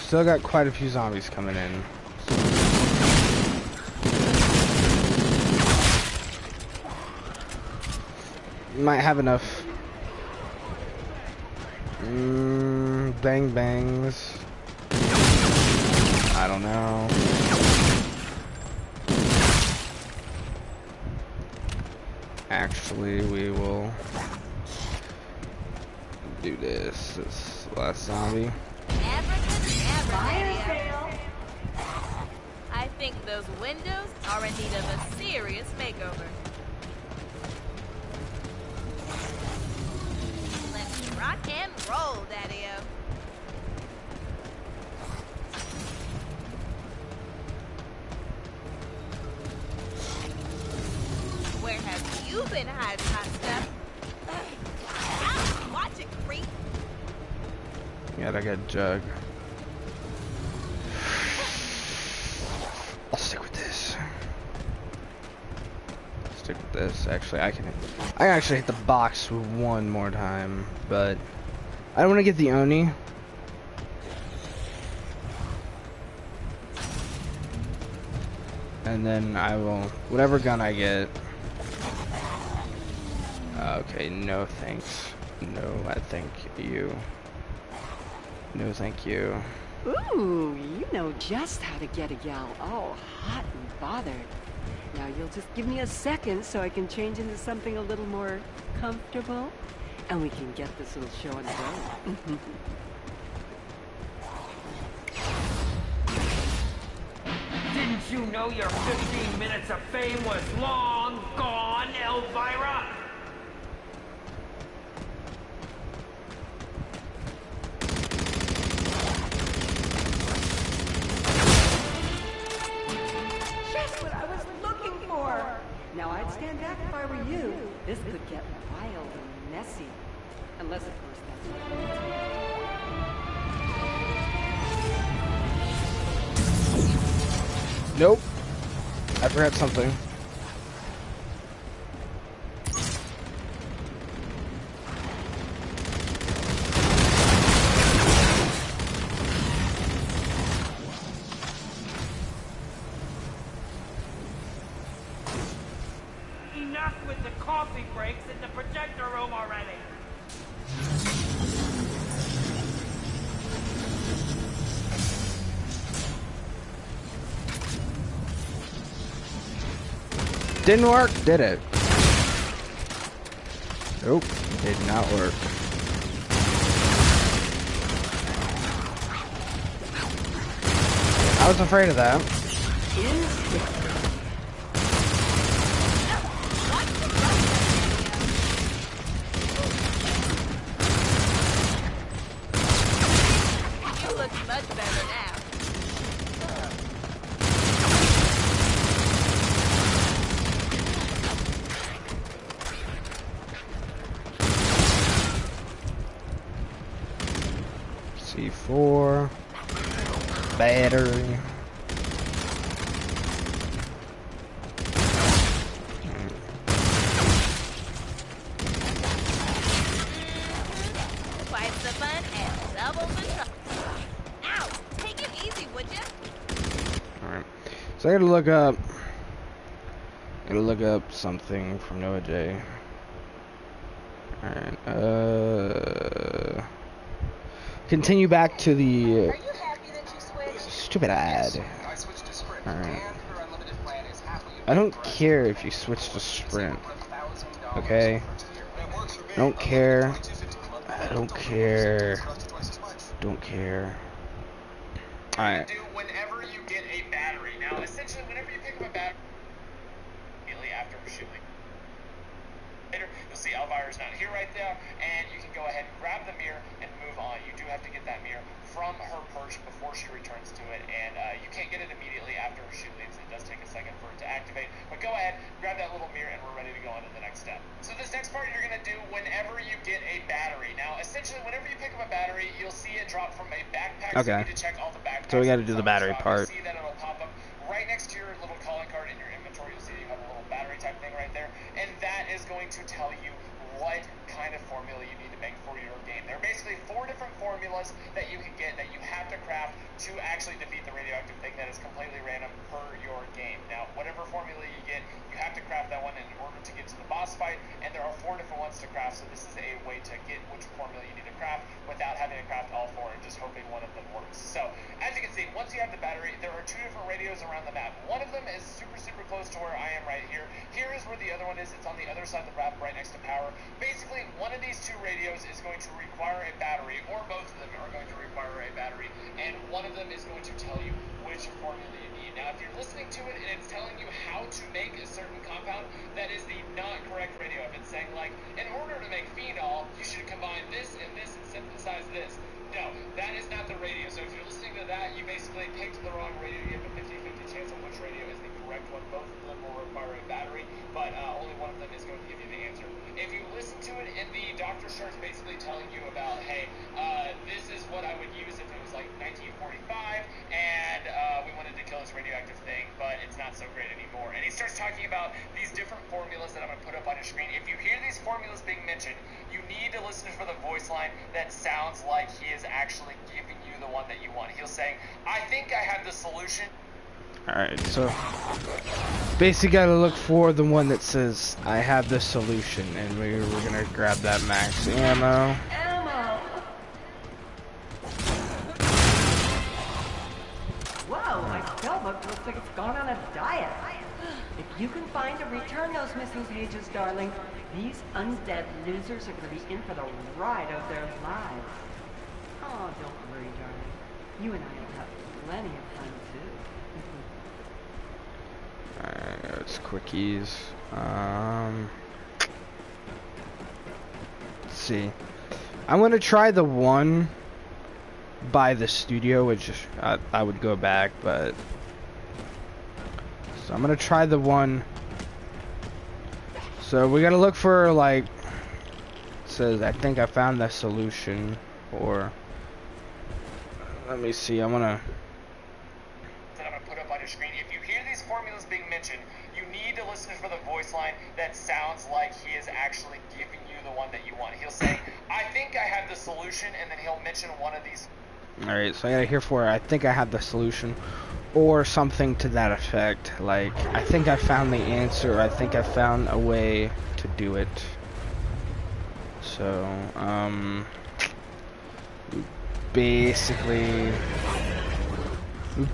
Still got quite a few zombies coming in. Might have enough. Bang bangs. I don't know. Actually, we will do this. This last zombie. I think those windows are in need of a serious makeover. Let's rock and roll, Daddy-o. Where have you been hiding hot stuff? Watch it, creep. Yeah, I got jug. I'll stick with this. Stick with this. Actually, I can actually hit the box this one more time, but I don't want to get the Oni. And then I will, whatever gun I get. Okay, no thanks. No, I thank you. No, thank you. Ooh, you know just how to get a gal all hot and bothered. Now you'll just give me a second so I can change into something a little more comfortable, and we can get this little show on the road. Didn't you know your 15 minutes of fame was long gone, Elvira? Just what I was looking for! Now I'd stand back if I were you. This could get wild and messy. Unless, of course, that's what you do. Nope. I forgot something. Enough with the coffee breaks in the projector room already. Didn't work, did it? Nope, did not work. I was afraid of that. You look much better now. C4 battery. Twice the fun and double the trouble. Ow! Take it easy, would ya? Alright. So I gotta look up something from Noah J. Alright, continue back to the stupid ad. Alright. I don't care if you switch to Sprint. Okay? I don't care. I don't care. Don't care. Alright. Do whenever you get a battery. Now, essentially, whenever you pick up a battery, immediately after shooting. Later, you'll see Elvira's not here right there, and you can go ahead and grab the mirror and move on. You do have to get that mirror from her perch before she returns to it, and you can't get it immediately after she leaves. It does take a second for it to activate, but go ahead, grab that little mirror, and we're ready to go on to the next step. So this next part you're going to do whenever you get a battery. Now, essentially, whenever you pick up a battery, you'll see it drop from a backpack, so Okay. you need to check all the backpacks. So we gotta do the that's battery on part. You'll see that it'll pop up right next to your little calling card in your inventory. You'll see you have a little battery type thing right there, and that is going to tell you what kind of formula you need to make for your game. There are basically 4 different formulas that you can get that you have to craft to actually defeat the radioactive thing that is completely random per your game. Now, whatever formula you get, you have to craft that one in order to get to the boss fight, and there are 4 different ones to craft, so this is a way to get which formula you need to craft without having to craft all 4 and just hoping one of them works. So, as you can see, once you have the battery, there are 2 different radios around the map. One of them is super close to where I am right here. Here is where the other one is. It's on the other side of the map, right next to power. Basically, one of these 2 radios is going to require a battery, or both of them are going to require a battery, and one of them is going to tell you which formula you need. Now, if you're listening to it and it's telling you how to make a certain compound, that is the not correct radio. If it's saying, like, in order to make phenol, you should combine this and synthesize this. No, that is not the radio. So if you're listening to that, you basically picked the wrong radio. You have a 50-50 chance of which radio is the correct one. Both of them will require a battery, but only one of them is going to give you the answer. If you listen to it and the doctor starts basically telling you about, hey, this is what I would use if it was like 1945, and we wanted to kill this radioactive thing, but it's not so great anymore. And he starts talking about these different formulas that I'm going to put up on your screen. If you hear these formulas being mentioned, you need to listen for the voice line that sounds like he is actually giving you the one that you want. He'll say, I think I have the solution. Alright, so basically gotta look for the one that says, I have the solution, and we're gonna grab that max ammo. Whoa, my spellbook looks like it's gone on a diet. If you can find or return those missing pages, darling, these undead losers are going to be in for the ride of their lives. Oh, don't worry, darling. You and I will have plenty of fun, too. Alright, it's quickies. Let's see. I'm gonna try the one by the studio, which I would go back, but so I'm gonna try the one. So we gotta look for, like, it says, I think I found the solution, or let me see, I'm gonna put up on your screen. If you hear these formulas being mentioned, you need to listen for the voice line that sounds like he is actually giving you the one that you want. He'll say, I think I have the solution, and then he'll mention one of these. Alright, so I gotta hear for I think I have the solution, or something to that effect, like, I think I found the answer, I think I found a way to do it. So, we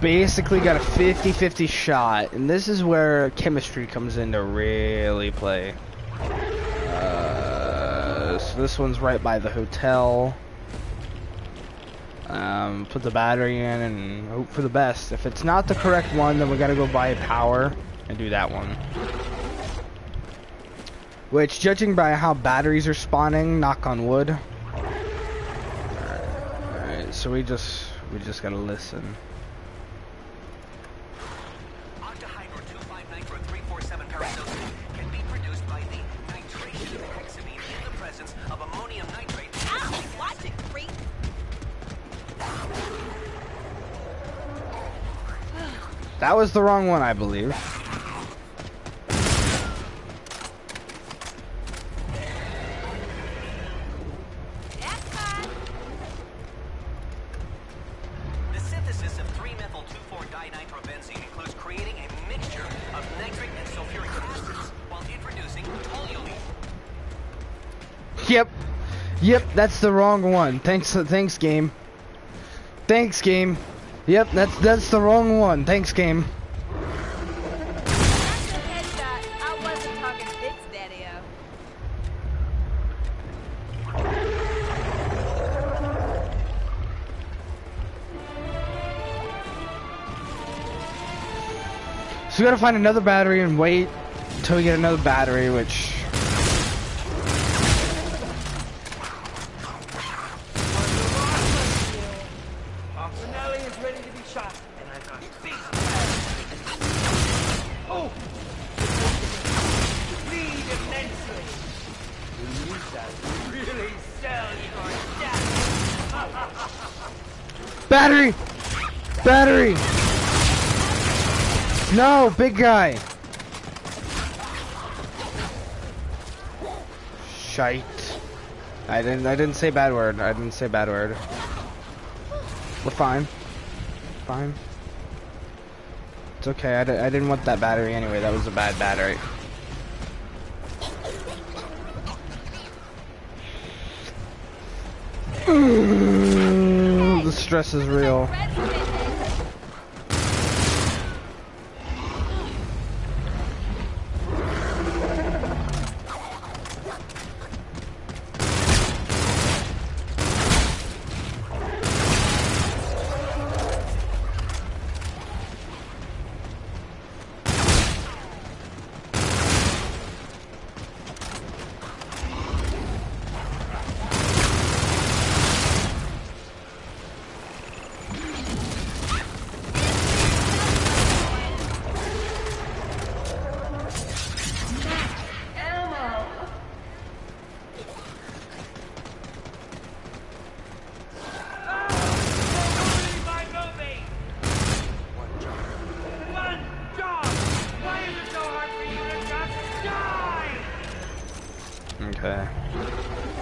basically got a 50-50 shot, and this is where chemistry comes into really play. So this one's right by the hotel. Put the battery in and hope for the best. If it's not the correct one, then we gotta go buy power and do that one. Which, judging by how batteries are spawning, knock on wood. Alright, so we just gotta listen. That was the wrong one, I believe. The synthesis of 3-methyl-2,4-dinitrobenzene includes creating a mixture of nitric and sulfuric acids while introducing toluene. Yep, that's the wrong one. Thanks game. Thanks game. Yep, that's the wrong one. Thanks, game. That's a headshot. I wasn't talking Big's daddy-o. So we gotta find another battery and wait until we get another battery, which... Battery! Battery! No, big guy! Shite. I didn't say bad word. I didn't say bad word. We're fine. Fine. It's okay. I didn't want that battery anyway. That was a bad battery. The stress is real.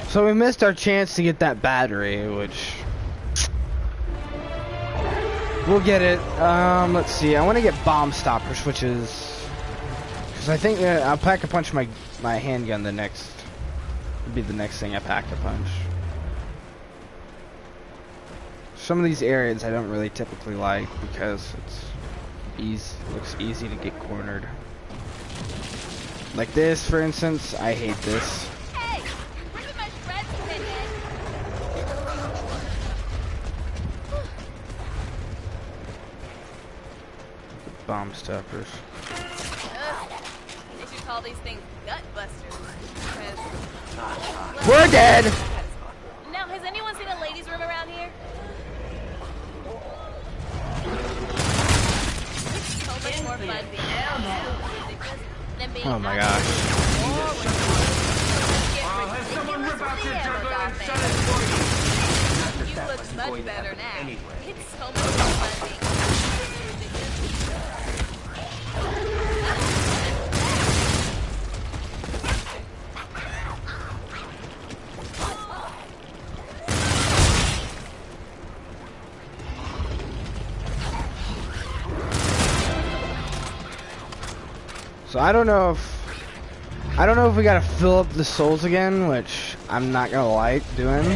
So we missed our chance to get that battery, which we'll get it. Let's see. I want to get bomb stoppers, which is because I think I'll pack a punch my handgun. The next would be the next thing I pack a punch. Some of these areas I don't really typically like because looks easy to get cornered. Like this, for instance, I hate this. Hey, look at my shreds, Pinhead. Bomb stoppers. They should call these things gut busters. We're dead! Now, has anyone seen a ladies' room around here? It's so much more fun being Oh my gosh. Has someone rip out your juggler and set it for you? You look much better now. It's so much more fun being So I don't know if we gotta fill up the souls again, which I'm not gonna like doing.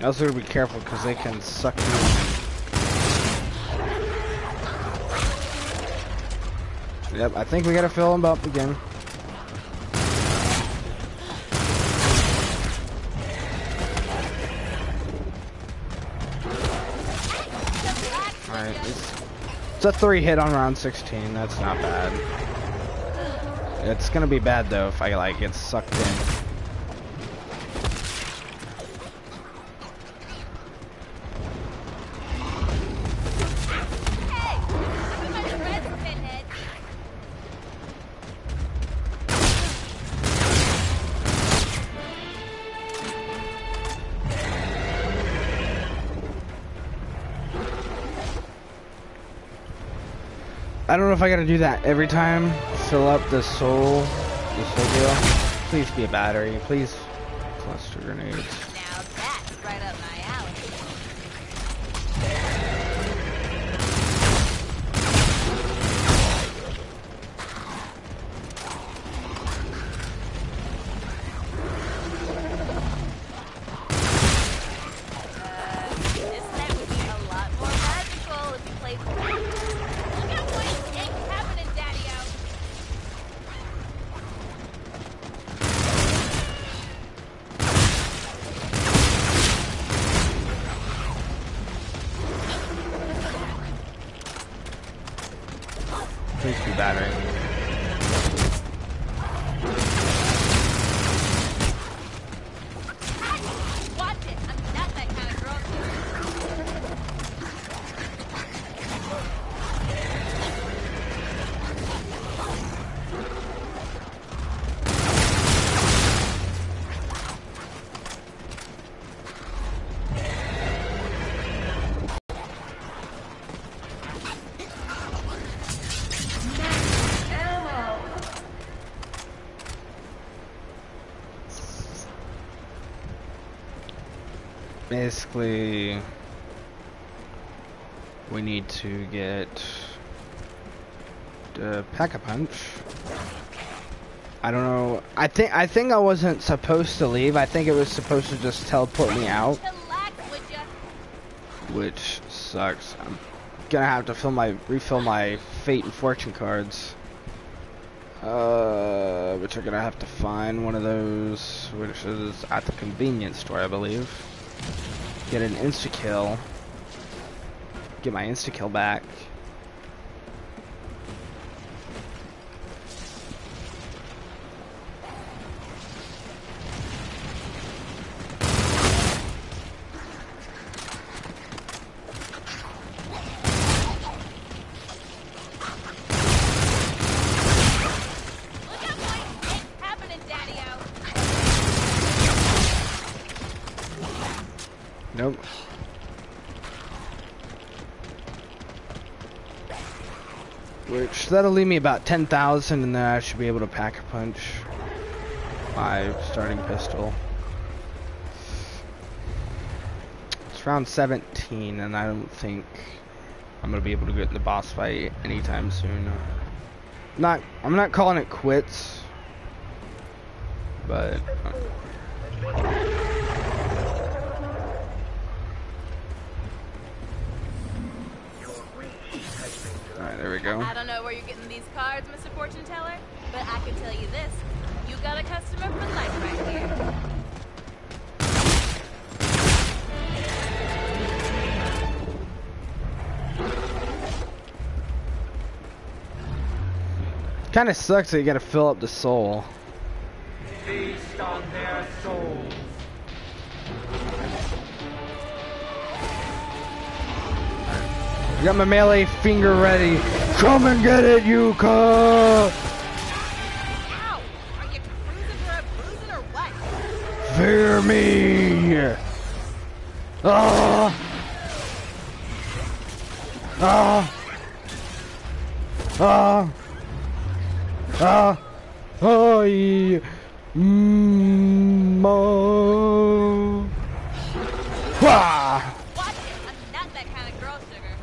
I also gotta be careful because they can suck you. Yep, I think we gotta fill them up again. It's a 3 hit on round 16. That's not bad. It's gonna be bad though if I like get sucked in. I don't know if I gotta do that every time. Fill up the soul deal. Please be a battery. Please cluster grenades. Now that's right up my alley. This set would be a lot more magical if you played. Look out, what ain't happening, Daddy-o. Please be battery. Watch it. I'm not that kind of girl. Basically, we need to get the Pack-a-Punch. I don't know. I think I wasn't supposed to leave. I think it was supposed to just teleport me out, which sucks. I'm gonna have to refill my fate and fortune cards, which are gonna have to find one of those, which is at the convenience store, I believe. Get an insta-kill. Get my insta-kill back. Nope. Which, that'll leave me about 10,000, and then I should be able to pack a punch my starting pistol. It's round 17, and I don't think I'm gonna be able to get in the boss fight anytime soon. I'm not calling it quits, but alright, there we go. I don't know where you're getting these cards, Mr. Fortune Teller, but I can tell you this. You got a customer for life right here. Kinda sucks that you gotta fill up the soul. Feast on their souls. I got my melee finger ready. Come and get it, Yuka! Ow! Are you cruising for a bruising or what? Fear me! Ah! Ah! Ah! Ah! Oh! Mo! Ah! Watch it. I'm not that kind of girl, sugar.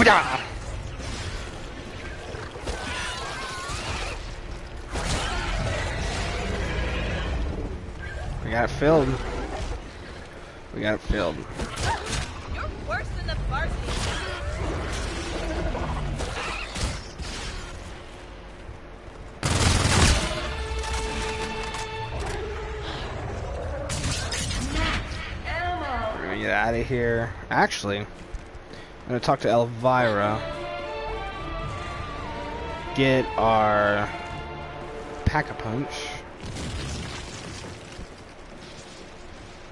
Ah! We got it filled. We got it filled. You're worse than the varsity. We're gonna get out of here. Actually, I'm gonna talk to Elvira. Get our Pack-a-Punch.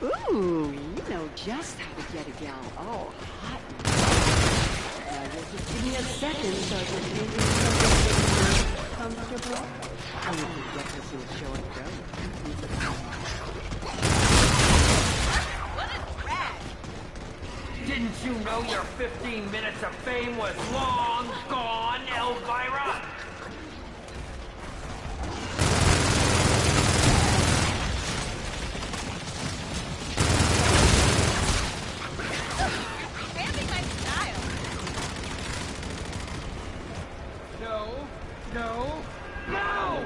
Ooh, you know just how to get a gal all hot. Now, just give me a second so I can make it comfortable. I need to get this little show and go. What a drag. Didn't you know your 15 minutes of fame was long gone, Elvira? Camping my style. No, no, no!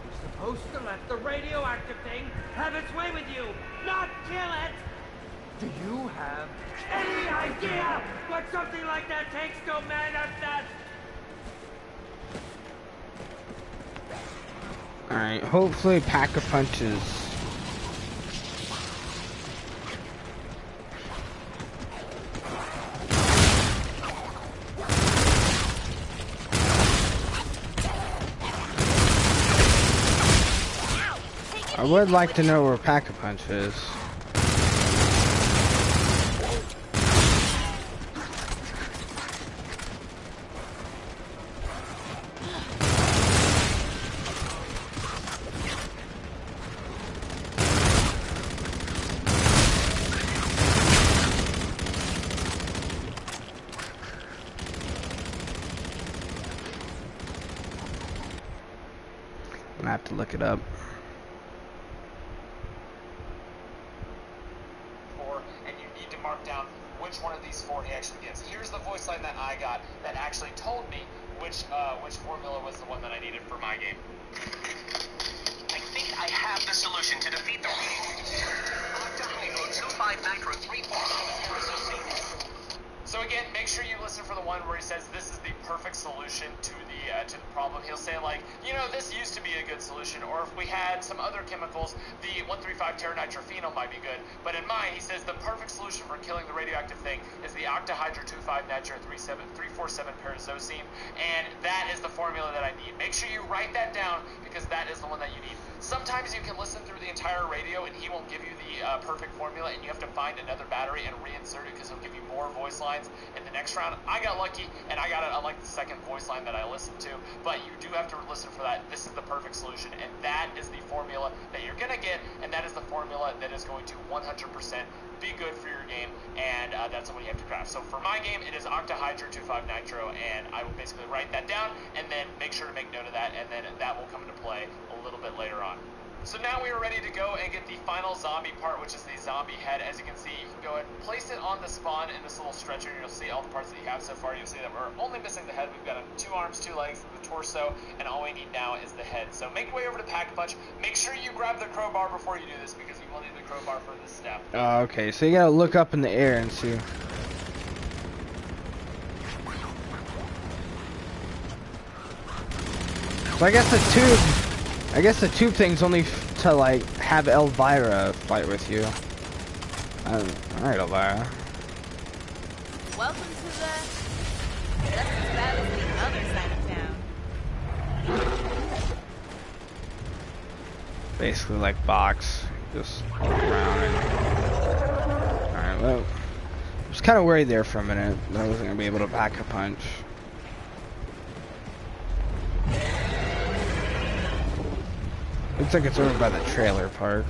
You're supposed to let the radioactive thing have its way with you, not kill it! Do you have any idea what something like that takes to manifest? Alright, hopefully Pack-a-Punch is... I would like to know where Pack-a-Punch is. I'm gonna have to look it up. And you need to mark down which one of these four he actually gets. Here's the voice line that I got that actually told me which formula was the one that I needed for my game. I think I have the solution to defeat the Octahydro 25 Nitro 347. So again, make sure you listen for the one where he says this is the perfect solution to the problem. He'll say like, you know, this used to be a good solution, or if we had some other chemicals, the 135 teranitrophenol might be good. But in mine, he says the perfect solution for killing the radioactive thing is the octahydro 25 nitro 347 parazosine, and that is the formula that I need. Make sure you write that down because that is the one that you need. Sometimes you can listen through the entire radio and he won't give you the perfect formula, and you have to find another battery and reinsert it because he'll give you more voice lines lines in the next round. I got lucky, and I like the second voice line that I listened to, but you do have to listen for that. This is the perfect solution, and that is the formula that you're going to get, and that is the formula that is going to 100% be good for your game, and that's what you have to craft. So for my game, it is Octahydra 25 Nitro, and I will basically write that down, and then make sure to make note of that, and then that will come into play a little bit later on. So now we are ready to go and get the final zombie part, which is the zombie head. As you can see, you can go ahead and place it on the spawn in this little stretcher, and you'll see all the parts that you have so far. You'll see that we're only missing the head. We've got 2 arms, 2 legs, the torso, and all we need now is the head. So make your way over to Pack-a-Punch. Make sure you grab the crowbar before you do this, because you will need the crowbar for this step. Okay, so you gotta look up in the air and see. So I guess the tube thing's only to like have Elvira fight with you. Alright, Elvira. Welcome to the... That's as bad as the other side of town. Basically like box. Just walk around and... Alright, well... I was kind of worried there for a minute that I wasn't going to be able to pack a punch. Looks like it's over by the trailer park.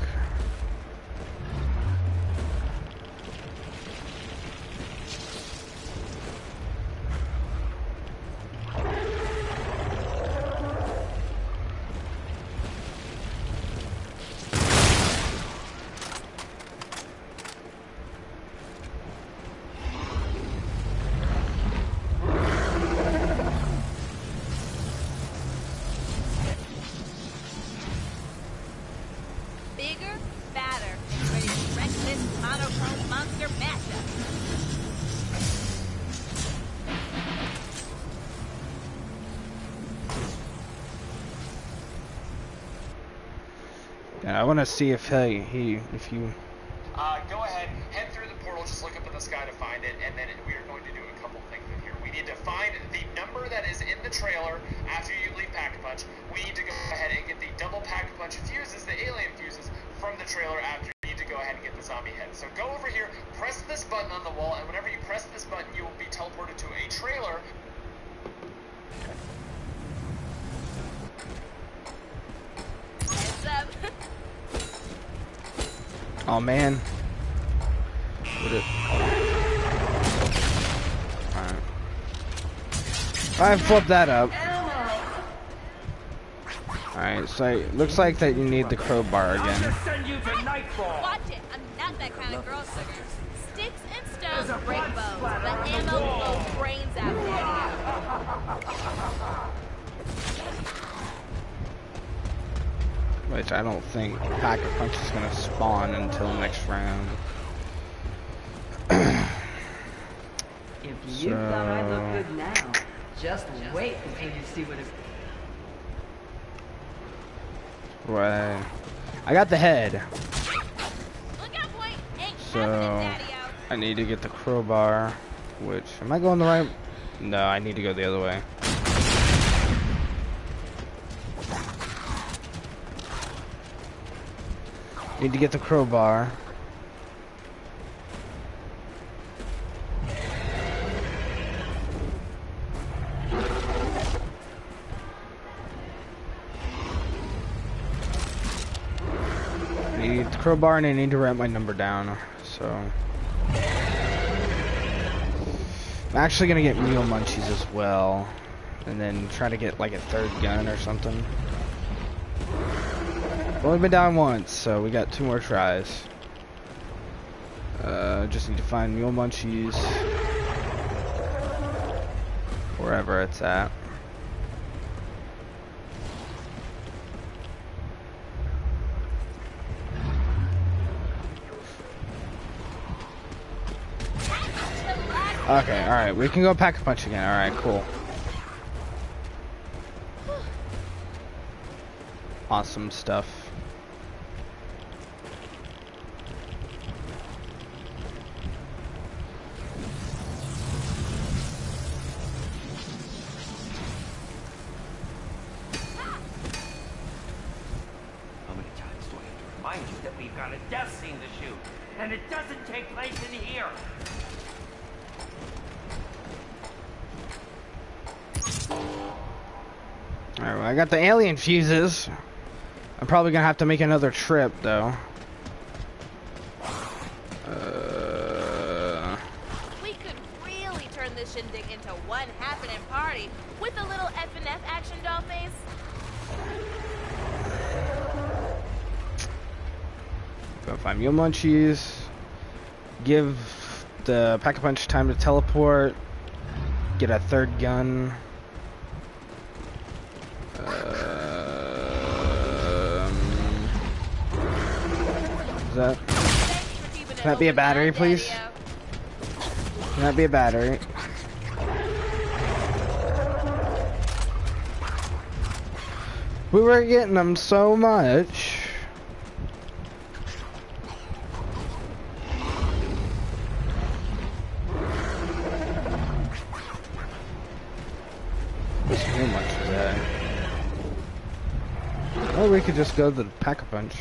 I want to see if you... Go ahead, head through the portal, just look up in the sky to find it, and then we are going to do a couple things in here. We need to find the number that is in the trailer after you leave Pack-a-Punch. We need to go ahead and get the double Pack-a-Punch fuses, the alien fuses, from the trailer after you need to go ahead and get the zombie head. So go over here, press this button on the wall, and whenever you press this button, you will be teleported to a trailer. Heads up. Oh man. Alright, flip that up. Alright, so it looks like that you need the crowbar again. Watch it, I'm not that kind of girl. Sticks and stones break bones, but ammo blows brains out there. Which I don't think Pack-a-Punch is going to spawn until next round. If you thought I look good now, just wait until you see what it's... Right. I got the head. Look out, boy. Ain't So Daddy out. I need to get the crowbar. Which, am I going the right? No, I need to go the other way. Need to get the crowbar. Need the crowbar and I need to write my number down. So I'm actually gonna get mule munchies as well, and then try to get like a third gun or something. Only been down once, so we got 2 more tries. Just need to find mule munchies wherever it's at. Okay, alright, we can go Pack-a-Punch again. Alright, cool. Awesome stuff. How many times do I have to remind you that we've got a death scene to shoot? And it doesn't take place in here! Alright, well, I got the alien fuses. I'm probably gonna have to make another trip, though. We could really turn this shindig into one happening party with a little F&F action doll face. Go find Mule Munchies. Give the Pack-a-Punch time to teleport. Get a third gun. Is that? Can that be a battery, please? Can that be a battery? We were getting them so much. How much is that? Or we could just go to the Pack-a-Punch.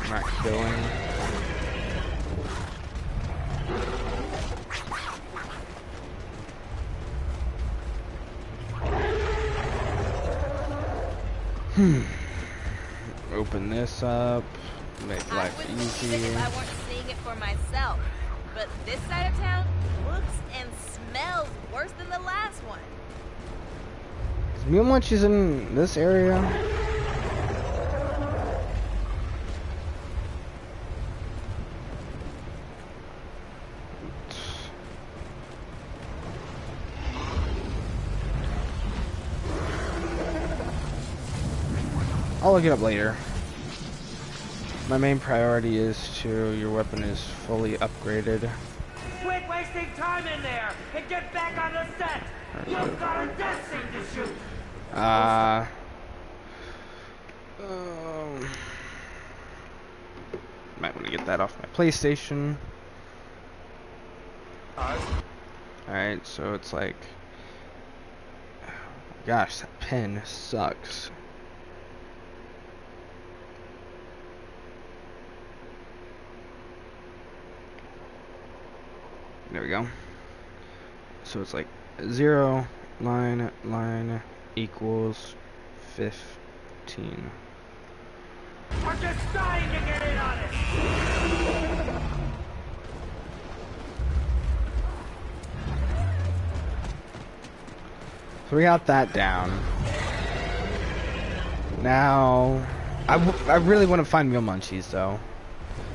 Not killing. Open this up. Make life easy. If I weren't seeing it for myself, but this side of town looks and smells worse than the last one. Is Mule Munchies in this area? I'll look it up later. My main priority is your weapon is fully upgraded. Quit wasting time in there and get back on the set. You've got a death scene to shoot. Might want to get that off my PlayStation. Alright, so it's like, gosh, that pen sucks. There we go. So it's like 0 line equals 15. I'm just dying to get in on it. So we got that down. Now, I really want to find Mule Munchies though.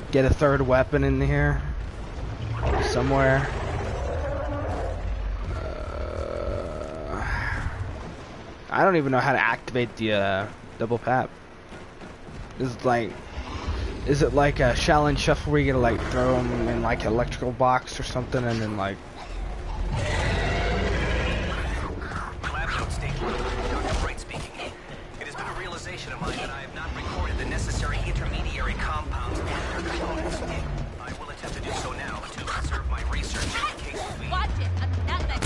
Get a third weapon in here. Somewhere. I don't even know how to activate the double pap. Is it like a Shaolin Shuffle where you gotta like throw them in like an electrical box or something and then like... Lab note statement. Dr. Wright speaking. It has been a realization of mine that I have not recorded the necessary intermediary compounds and their components. I will attempt to do so now to preserve my research in case we... Watch it. I'm not that.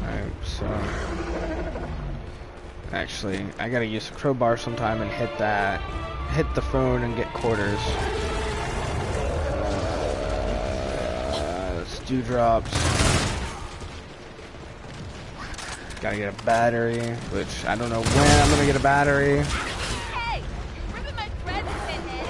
Alright, so... Actually, I gotta use a crowbar sometime and hit the phone and get quarters. Dewdrops. Gotta get a battery, which I don't know when I'm gonna get a battery. Hey, you're ripping my threads, Pinhead.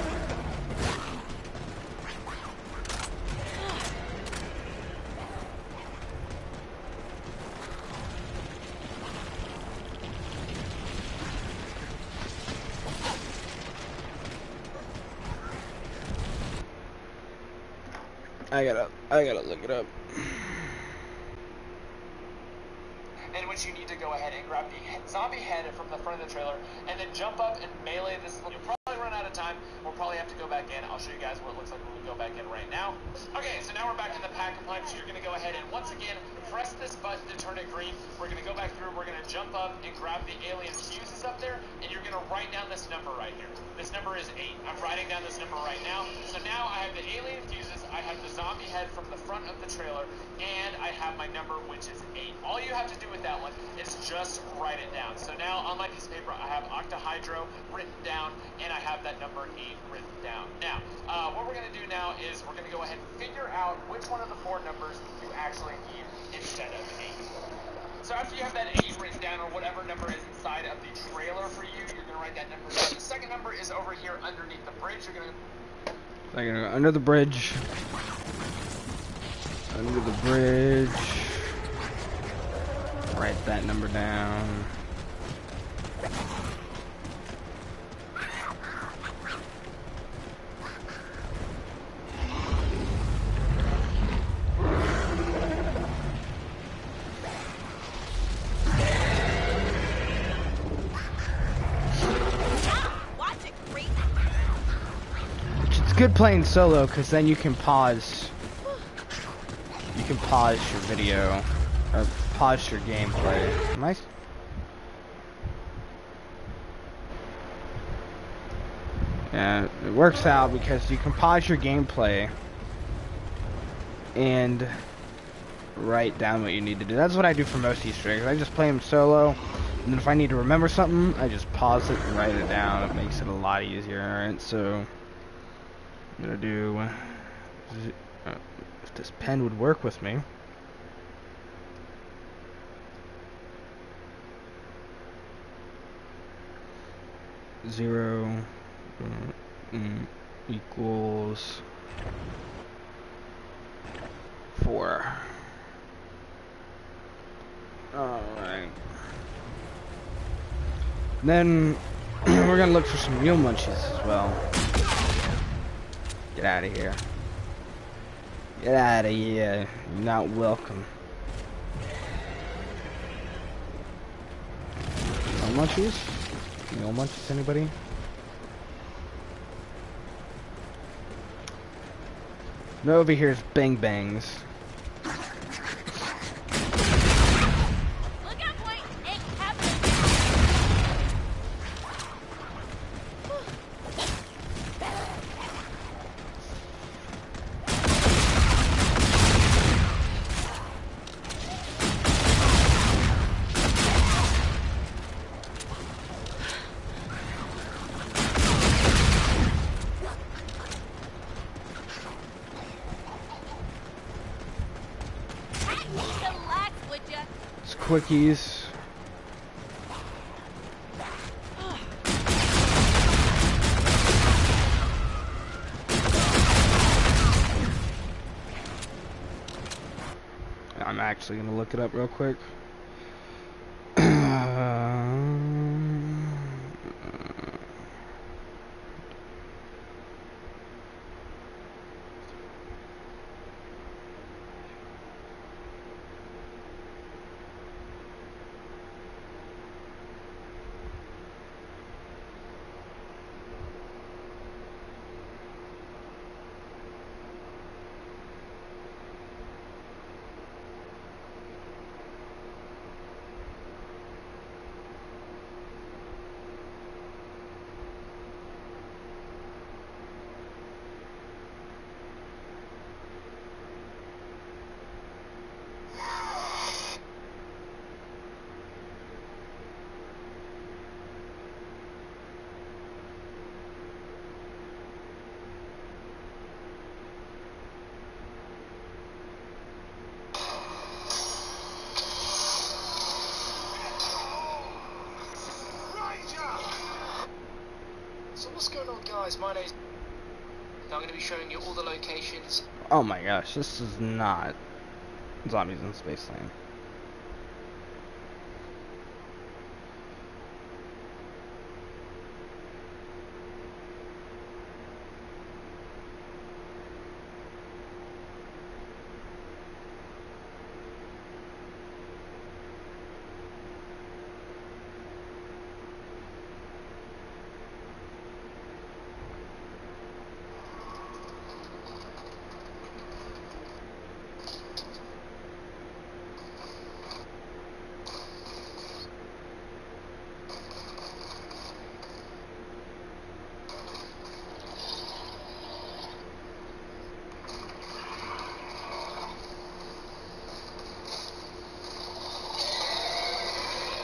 I gotta look it up. In which you need to go ahead and grab the zombie head from the front of the trailer and then jump up and melee this. You'll probably run out of time. We'll probably have to go back in. I'll show you guys what it looks like when we go back in right now. Okay, so now we're back in the Pack-a-Punch. You're gonna go ahead and once again press this button to turn it green. We're gonna go back through. We're gonna jump up and grab the alien fuses up there, and you're gonna write down this number right here. This number is 8. I'm writing down this number right now. So now I have the alien fuses. I have the zombie head from the front of the trailer, and I have my number, which is 8. All you have to do with that one is just write it down. So now on my piece of paper, I have octahydro written down, and I have that number 8 written down. Now, what we're going to do now is we're going to go ahead and figure out which one of the 4 numbers you actually need instead of 8. So after you have that 8 written down, or whatever number is inside of the trailer for you, you're going to write that number down. The second number is over here underneath the bridge. You're going to... So I'm gonna go under the bridge. Under the bridge. Write that number down. Good playing solo, because then you can pause. You can pause your video, or pause your gameplay. Nice. Yeah, it works out because you can pause your gameplay and write down what you need to do. That's what I do for most Easter eggs. I just play them solo, and then if I need to remember something, I just pause it and write it down. It makes it a lot easier. Alright, so I'm gonna do, if this pen would work with me. Zero equals 4. Alright. Then we're gonna look for some mule munchies as well. Get out of here. Get out of here. You're not welcome. No munchies? No munchies, anybody? No, over here is bang bangs. Quickies. I'm actually gonna look it up real quick. So what's going on, guys? My name's... I'm going to be showing you all the locations. Oh my gosh, this is not Zombies in Spaceland.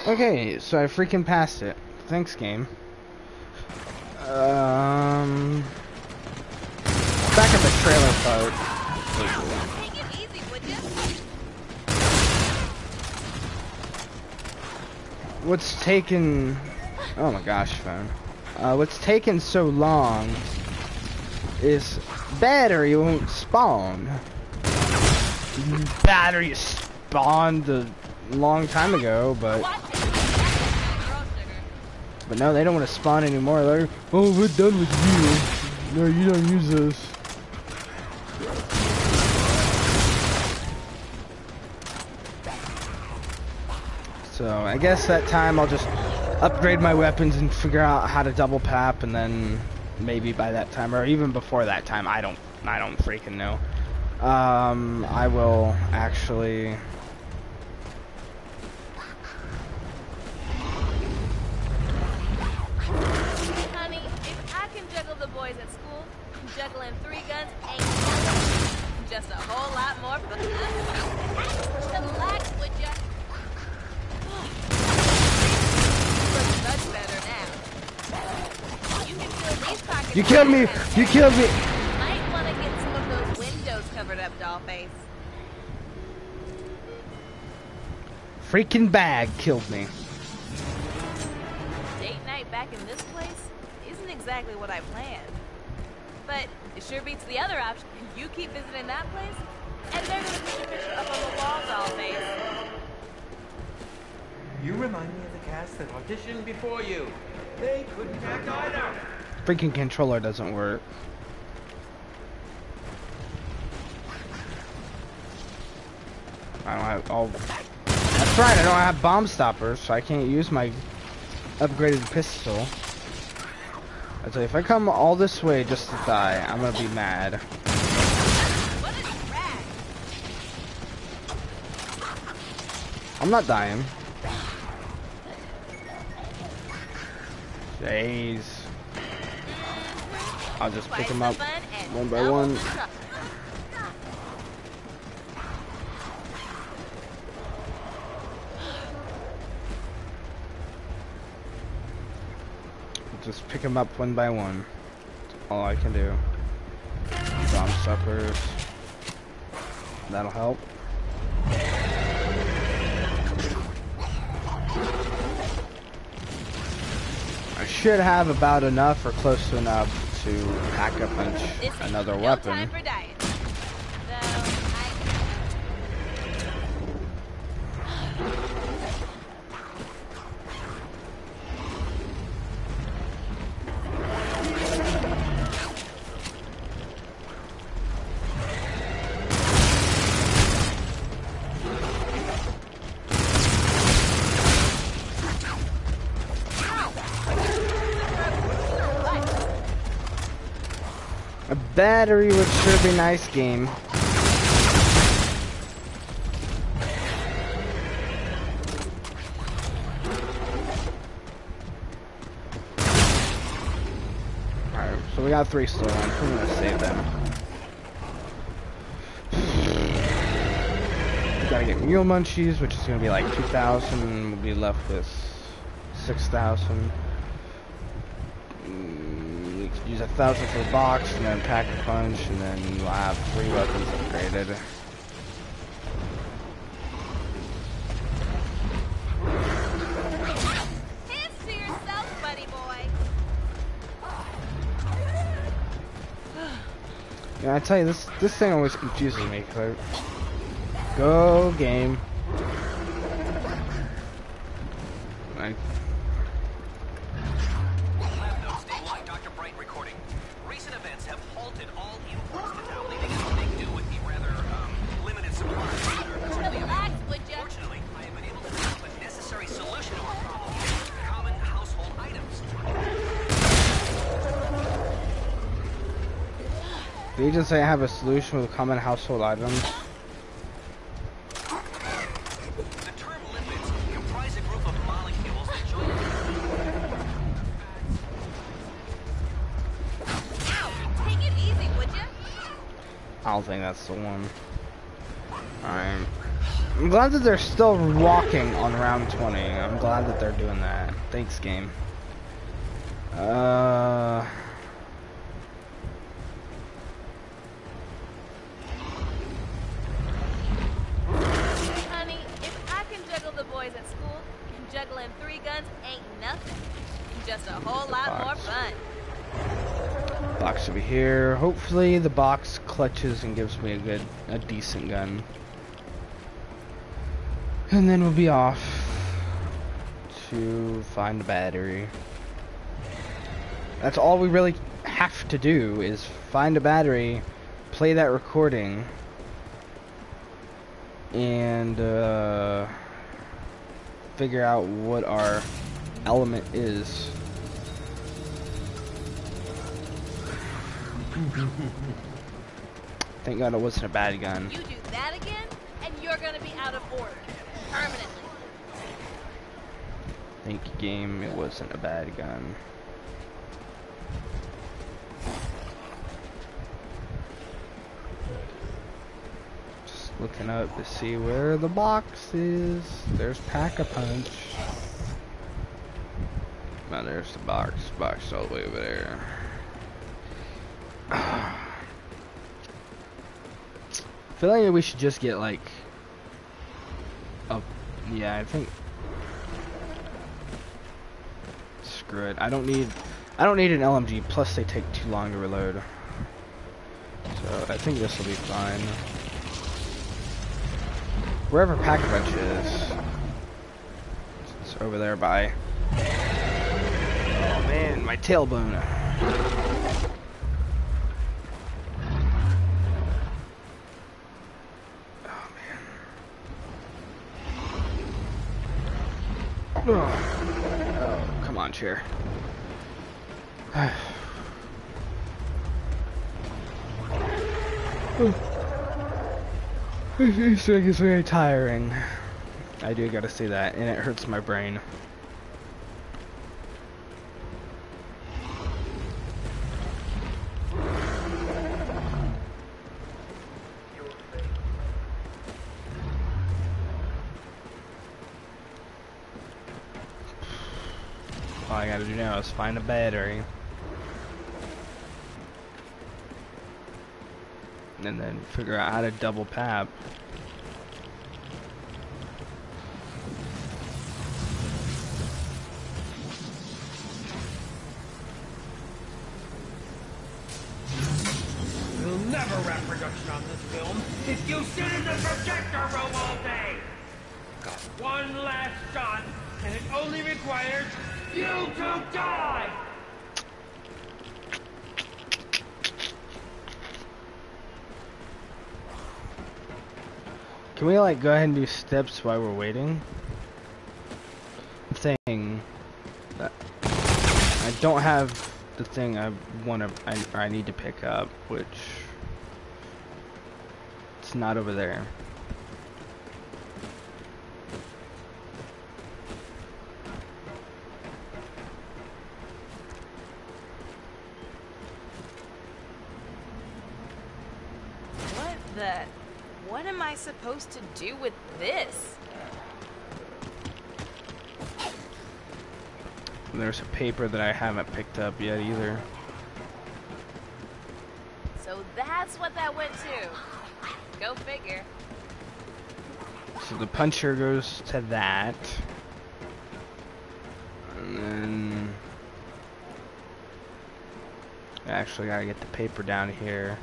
Okay, so I freaking passed it. Thanks, game. Back at the trailer part. Take it easy, would ya? What's taken... Oh my gosh, phone. What's taken so long is battery won't spawn. Battery spawned a long time ago, but no, they don't want to spawn anymore. They're like, oh, we're done with you. No, you don't use this. So I guess that time I'll just upgrade my weapons and figure out how to double tap, and then maybe by that time, or even before that time, I don't freaking know. I will actually. Honey, if I can juggle the boys at school, juggling 3 guns ain't nothing. Just a whole lot more fun. Relax, would ya? Looks much better now. You can fill these pockets. You killed me! You killed me! Might want to get some of those windows covered up, dollface. Freaking bag killed me. Date night back in this place isn't exactly what I planned. But it sure beats the other option. You keep visiting that place, and they're gonna put your picture up on the wall, dollface. You remind me of the cast that auditioned before you. They couldn't act either. Freaking controller doesn't work. I don't have all. That's right, I don't have bomb stoppers, so I can't use my upgraded pistol. I tell you, if I come all this way just to die, I'm gonna be mad. I'm not dying. Jeez. I'll just pick them up one by one. Just pick them up one by one. That's all I can do. Bomb suckers. That'll help. I should have about enough or close to enough to pack a punch another weapon. Time for diet. A battery would sure be nice, game. Alright, so we got 3 stolen. I'm gonna save them. We gotta get mule munchies, which is gonna be like 2,000, and we'll be left with 6,000. Use 1,000 for the box, and then pack a punch, and then we'll have 3 weapons upgraded. Hands to yourself, buddy boy. Yeah, I tell you, this thing always confuses me. Cause go game. Like, did you just say I have a solution with common household items? The term lipids comprise a group of molecules that join Ow! Take it easy, would ya? I don't think that's the one. Alright. I'm glad that they're still walking on round 20. I'm glad that they're doing that. Thanks, game. Honey, if I can juggle the boys at school, juggling 3 guns ain't nothing. Just a whole lot more fun. Box over here. Hopefully the box clutches and gives me a decent gun. And then we'll be off to find a battery. That's all we really have to do is find a battery, play that recording, and figure out what our element is. Thank God it wasn't a bad gun. You do that again, and you're gonna be out of order. Permanently. Thank you, game. It wasn't a bad gun. Just looking up to see where the box is. There's Pack-a-Punch. Now there's the box. Box all the way over there. I feel like we should just get like yeah, I think screw it. I don't need an LMG, plus they take too long to reload. So I think this will be fine. Wherever Pack-a-Punch is. It's over there by, oh man, my tailbone. Oh, come on, chair. This thing is very tiring. I do gotta say that, and it hurts my brain. All I gotta do now is find a battery. And then figure out how to double pap. We'll never wrap production on this film if you sit in the projector room all day. Got one last shot, and it only requires you to die! Can we like go ahead and do steps while we're waiting? Thing that I don't have the thing I need to pick up, which it's not over there. What am I supposed to do with this? There's a paper that I haven't picked up yet either. So that's what that went to. Go figure. So the puncher goes to that. And then I actually gotta get the paper down here.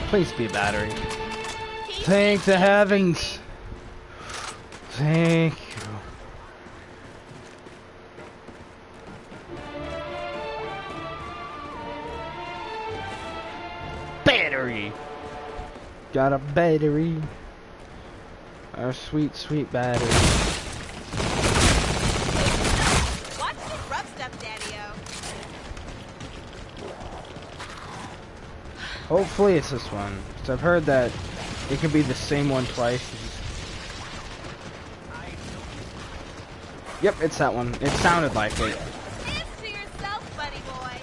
Please be a battery. Thank the heavens. Thank you. Battery. Got a battery. Our sweet, sweet battery. Watch the rough stuff, Daddy-o. Hopefully it's this one, because I've heard that it can be the same one twice. Yep, it's that one. It sounded like it. Dance to yourself, buddy boy.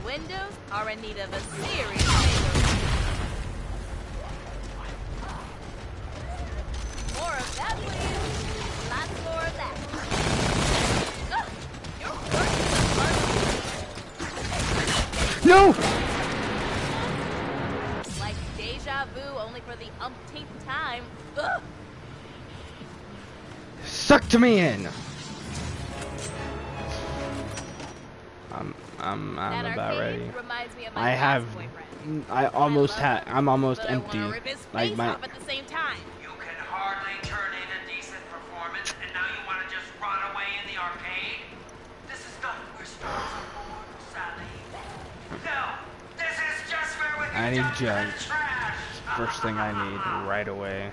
windows are in need of a serious makeover. More of that, please. Lots more of that. Ugh, you're worse than No! like deja vu, only for the umpteenth time. Ugh. Sucked me in. I'm That about arcade ready. reminds me of my I have, boyfriend. I'm almost But empty. I want to rip his Like face my, off at the same time. You can hardly turn in a decent performance, and now you want to just run away in the arcade? This is not where stars are born, Sally. No, this is just where we I need dump you in the jugs. trash. First thing I need right away.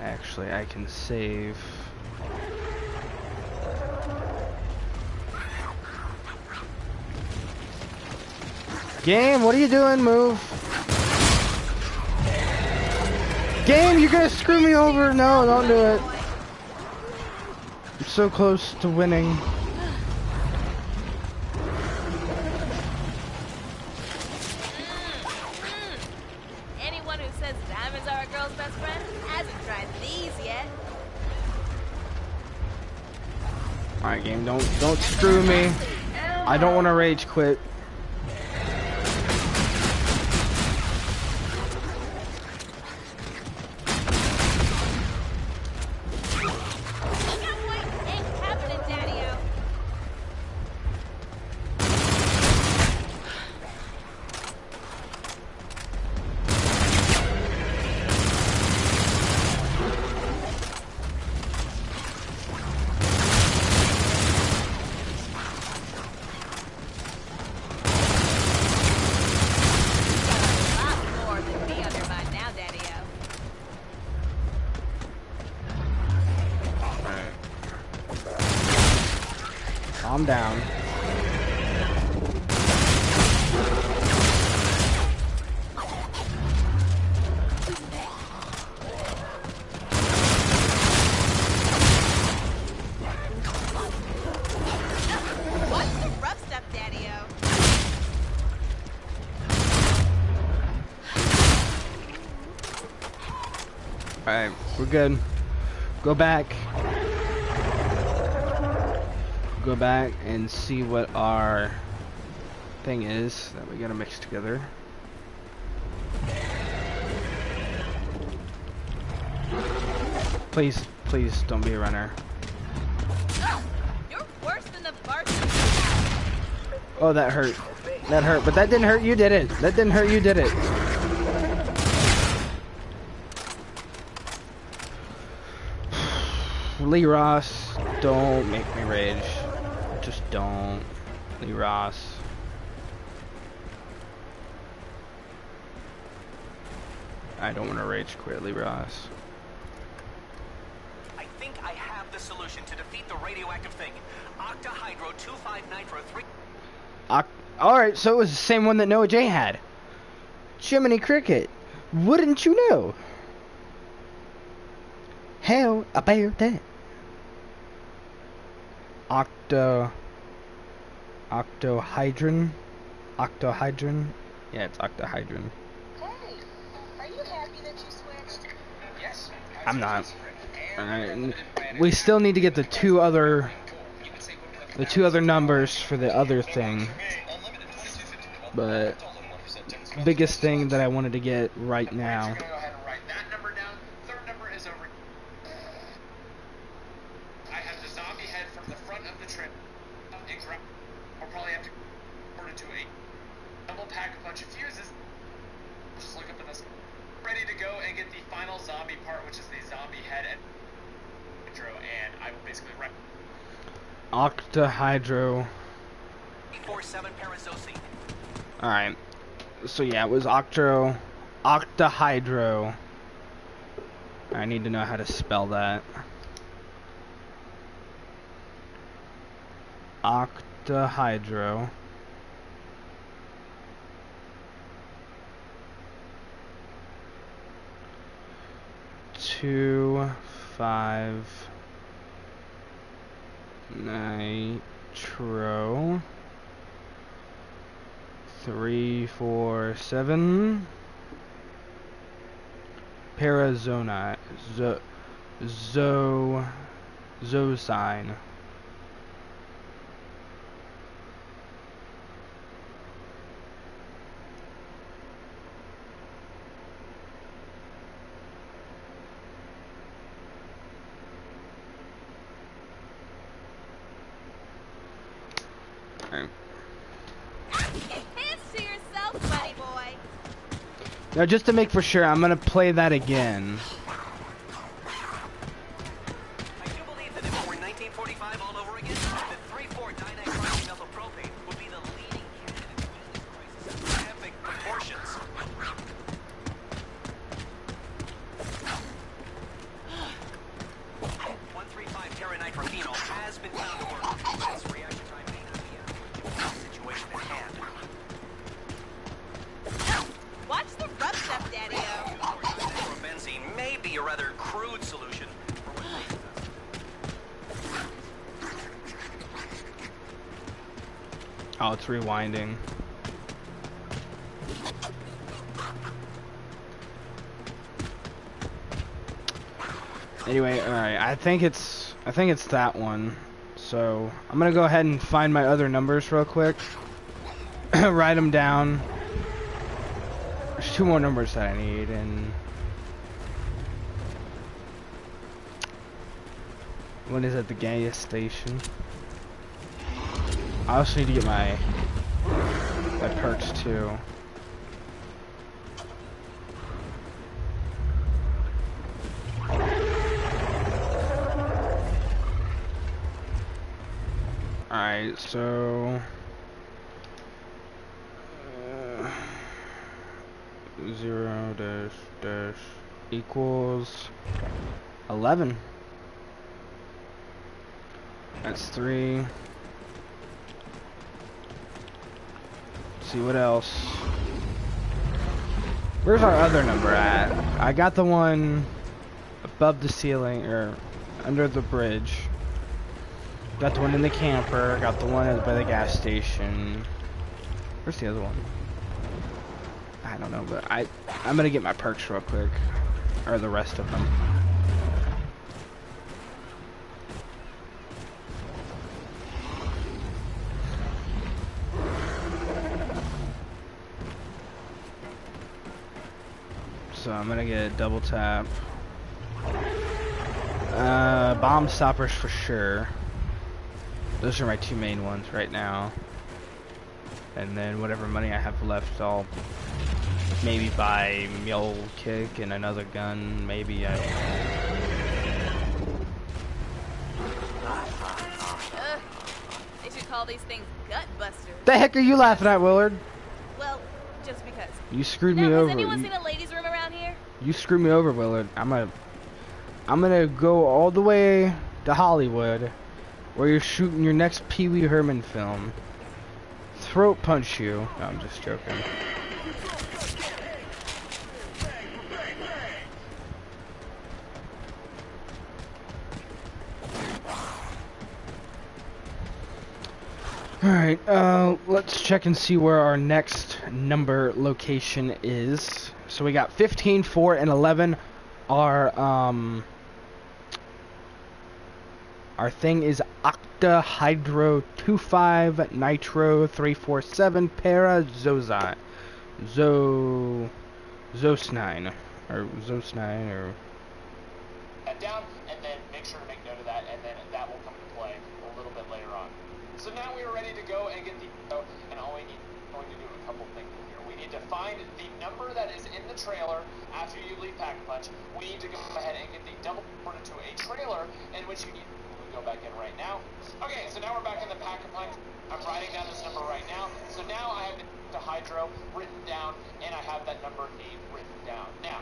Actually, I can save. Game, what are you doing? Move. Game, you're gonna screw me over. No, don't do it. I'm so close to winning. Anyone who says diamonds are a girl's best friend hasn't tried these yet. Alright, game, don't screw me. I don't want to rage quit. Calm down. What's the rough stuff, Daddy-O? Alright, we're good. Go back. Go back and see what our thing is that we gotta mix together. Please, please don't be a runner. You're worse than the varsity. Oh, that hurt. That hurt, but that didn't hurt. You did it. That didn't hurt. You did it. Lee Ross, don't make me rage. Just don't. Lee Ross. I don't want to rage quit, Lee Ross. I think I have the solution to defeat the radioactive thing. Octahydro 25943. Alright, so it was the same one that Noah J had. Jiminy Cricket. Wouldn't you know? How about that? Octohydron? Octohydron? Yeah, it's octohydron. Hey, are you happy that you switched? Yes. I'm not. Alright, we still need to get the two other numbers for the other thing. But biggest thing that I wanted to get right now. Go ahead and write that number down. Third number is over. I have the zombie head from the front of the trip. I'll probably have to convert it to a double pack a bunch of fuses. Just look up in this. Ready to go and get the final zombie part, which is the zombie head and intro, and I will basically write. Octahydro. 47 Parazosi. Alright. So yeah, it was octahydro. I need to know how to spell that. Octahydro. Two, 5, nitro. 347 Parazonite Zosine. Now, just to make for sure, I'm gonna play that again. I do believe that if it were 1945 all over again, the 3,4-dinitrile-methylpropane would be the leading candidate to win this crisis at epic proportions. $135-teranitrophenol has been found to work, but its reaction time may not be adequate to the situation at hand. Watch the rough stuff, Daddy-O. Benzene may be a rather crude solution for what Oh, it's rewinding. Anyway, alright, I think it's that one. So I'm gonna go ahead and find my other numbers real quick. Write them down. There's 2 more numbers that I need, and one is at the gas station. I also need to get my perks too. Alright, so 0 dash equals 11. That's 3. Let's see what else. Where's our other number at? I got the one above the ceiling, or under the bridge. Got the one in the camper. Got the one by the gas station. Where's the other one? I don't know, but I'm gonna get my perks real quick, or the rest of them. So I'm gonna get a double tap. Bomb stoppers for sure. Those are my 2 main ones right now. And then whatever money I have left, I'll maybe buy mule kick and another gun. Maybe I. They should call these things gut busters. The heck are you laughing at, Willard? Well, just because. You screwed now, me over. Has anyone seen a ladies' room around here? You screwed me over, Willard. I'm gonna go all the way to Hollywood, where you're shooting your next Pee Wee Herman film. Throat punch you. No, I'm just joking. Alright, let's check and see where our next number location is. So we got 15, 4, and 11. Our thing is octahydro 25 nitro 347 parazosine. Zosnine. Or Zosnine, or... That down, and then make sure to make note of that, and then that will come into play a little bit later on. So now we are ready to go and get the, and all we need, going to do a couple things here. We need to find the number that is in the trailer after you leave Pack-a-Punch. We need to go ahead and get the double ported to a trailer in which you need to go back in right now. Okay, so now we're back in the Pack-a-Punch. I'm writing down this number right now. So now I have the hydro written down, and I have that number 8 written down. Now,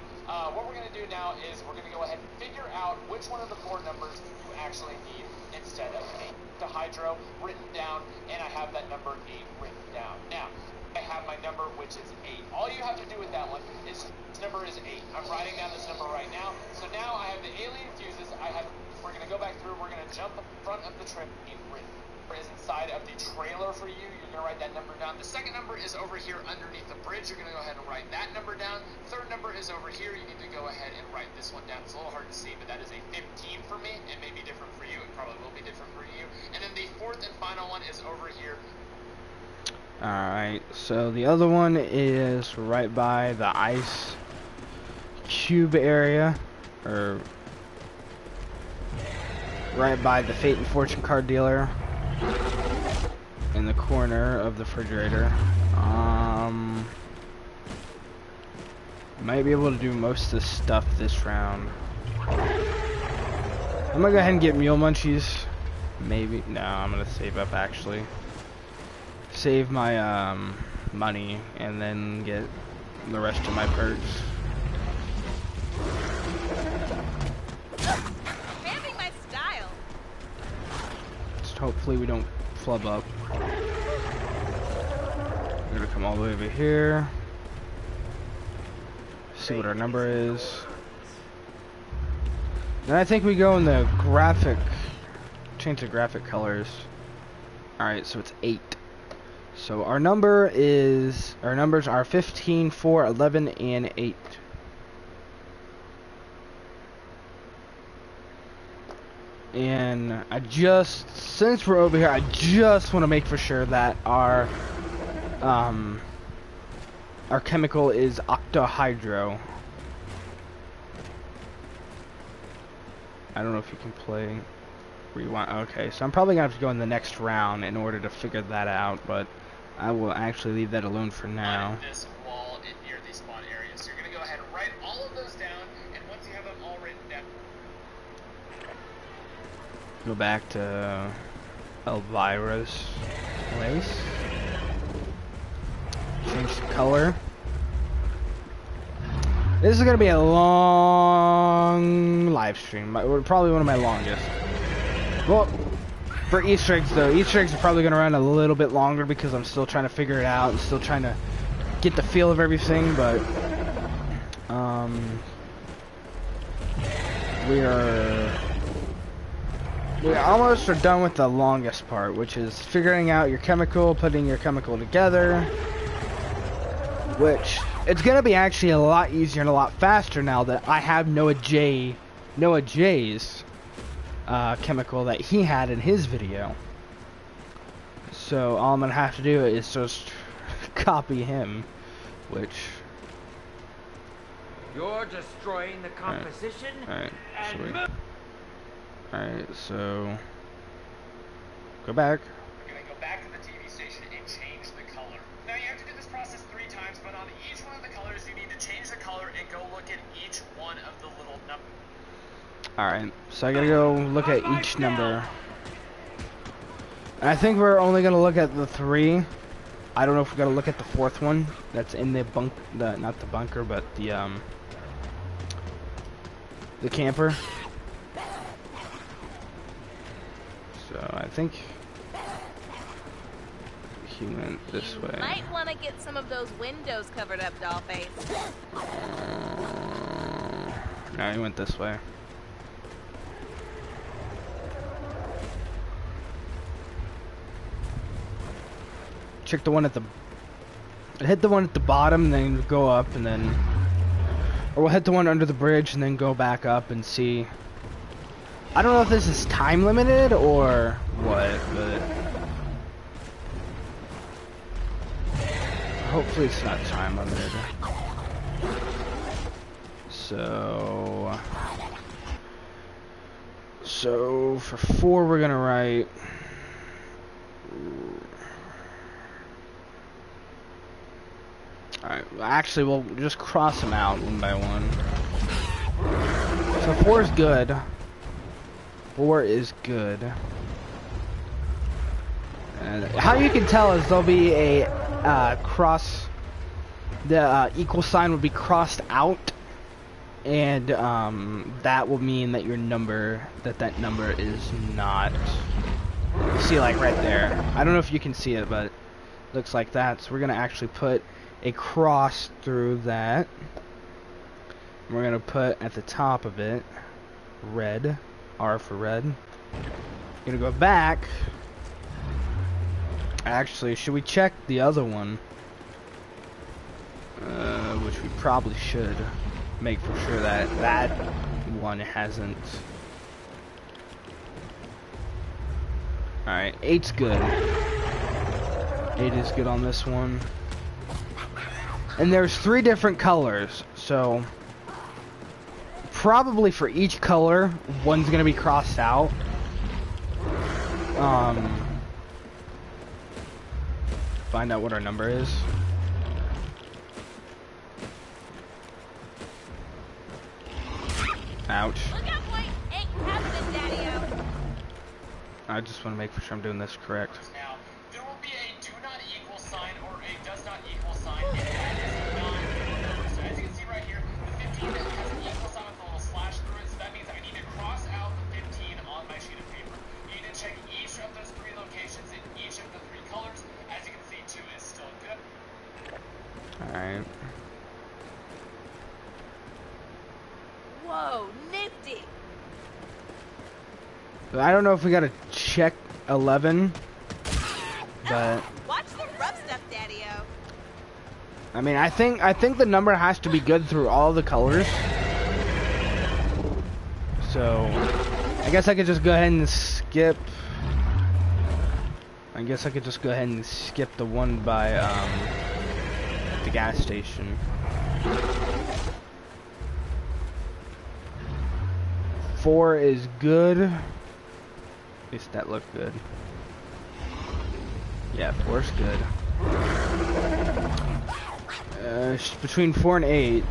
what we're going to do now is we're going to go ahead and figure out which one of the 4 numbers you actually need instead of 8. The hydro written down, and I have that number 8 written down. Now, I have my number, which is 8. All you have to do with that one is this number is 8. I'm writing down this number right now. So now I have the alien fuses. We're going to go back through. We're going to jump in front of the trip 8 written is inside of the trailer for you. You're going to write that number down. The second number is over here underneath the bridge. You're going to go ahead and write that number down. Third number is over here. You need to go ahead and write this one down. It's a little hard to see, but that is a 15 for me. It may be different for you. It probably will be different for you. And then the fourth and final one is over here. Alright, so the other one is right by the ice cube area, or right by the Fate and Fortune card dealer in the corner of the refrigerator. Might be able to do most of this stuff this round. I'm gonna go ahead and get Mule Munchies. Maybe. No, I'm gonna save up actually. Save my money and then get the rest of my perks. Having my style. Just hopefully we don't flub up. We're gonna come all the way over here. See what our number is. Then I think we go in the graphic, change the graphic colors. Alright, so it's 8. So our numbers are 15, 4, 11, and 8. And since we're over here, I just want to make for sure that our chemical is octahydro. I don't know if you can play rewind. Okay, so I'm probably gonna have to go in the next round in order to figure that out, but I will actually leave that alone for now. This wall near the spawn area. So you're going to go ahead and write all of those down, and once you have them all written down, Go back to Elvira's place. Change the color. This is gonna be a long live stream, probably one of my longest. Well, for Easter eggs though, Easter eggs are probably gonna run a little bit longer because I'm still trying to figure it out and still trying to get the feel of everything, but we almost are done with the longest part, which is figuring out your chemical, putting your chemical together, which it's gonna be actually a lot easier and a lot faster now that I have Noah J's chemical that he had in his video. So all I'm gonna have to do is just copy him, which You're destroying the composition. Alright, so go back. you're going to go back to the TV station and change the color. Now you have to do this process 3 times, but on each one of the colors, you need to change the color and go look at each one of the little numbers. Alright, so I gotta go look at each number. And I think we're only gonna look at the 3. I don't know if we gotta look at the 4th one that's in the not the bunker, but the camper. So I think he went this way. Might want to get some of those windows covered up, Dollface. No, he went this way. Check the one at the... Hit the one at the bottom, and then go up, and then... Or we'll hit the one under the bridge, and then go back up and see... I don't know if this is time limited, or what, but... Hopefully it's not time limited. So for 4 we're gonna write... Alright, actually we'll just cross them out one by one. So 4 is good. 4 is good. And how you can tell is there'll be a cross, the equal sign will be crossed out, and that will mean that your number, that number is not, see, like right there. I don't know if you can see it, but it looks like that. So we're gonna actually put a cross through that. We're gonna put at the top of it red, R for red. You're gonna go back Actually, should we check the other one? Which we probably should. Make for sure that that one hasn't. Alright, 8's good. 8 is good on this one. And there's 3 different colors, so probably for each color, one's gonna be crossed out. Find out what our number is. Ouch. Look out, boy! Ain't happening, Daddy-o. I just want to make sure I'm doing this correct. Now, there will be a do not equal sign or a does not equal sign if that is not equal number. So as you can see right here, the 15 has an equal sign with a little slash through it, so that means I need to cross out the 15 on my sheet of paper. You need to check each of those 3 locations in each of the 3 colors. As you can see, 2 is still good. Alright. Whoa, nifty! I don't know if we gotta check 11, but Watch the rough stuff, Daddy-o. I mean, I think the number has to be good through all the colors. So I guess I could just go ahead and skip. I guess I could just go ahead and skip the one by the gas station. 4 is good. At least that looked good. Yeah, 4's good. Between 4 and 8.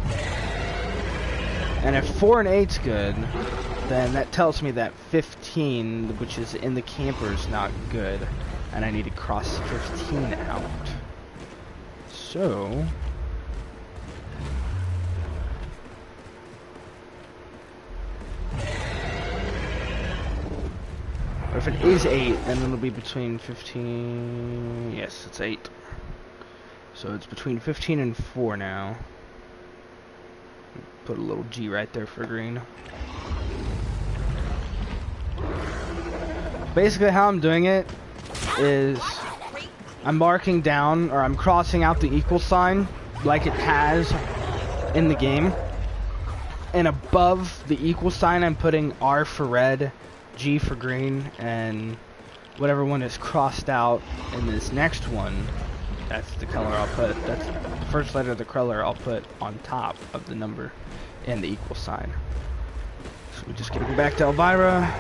And if 4 and 8's good, then that tells me that 15, which is in the camper, is not good. And I need to cross 15 out. So or if it is 8, then it'll be between 15... Yes, it's 8. So it's between 15 and 4 now. Put a little G right there for green. Basically how I'm doing it is I'm marking down, or I'm crossing out the equal sign like it has in the game. And above the equal sign I'm putting R for red, G for green, and whatever one is crossed out in this next one, that's the color I'll put. That's the first letter of the color I'll put on top of the number and the equal sign. So we just gotta go back to Elvira,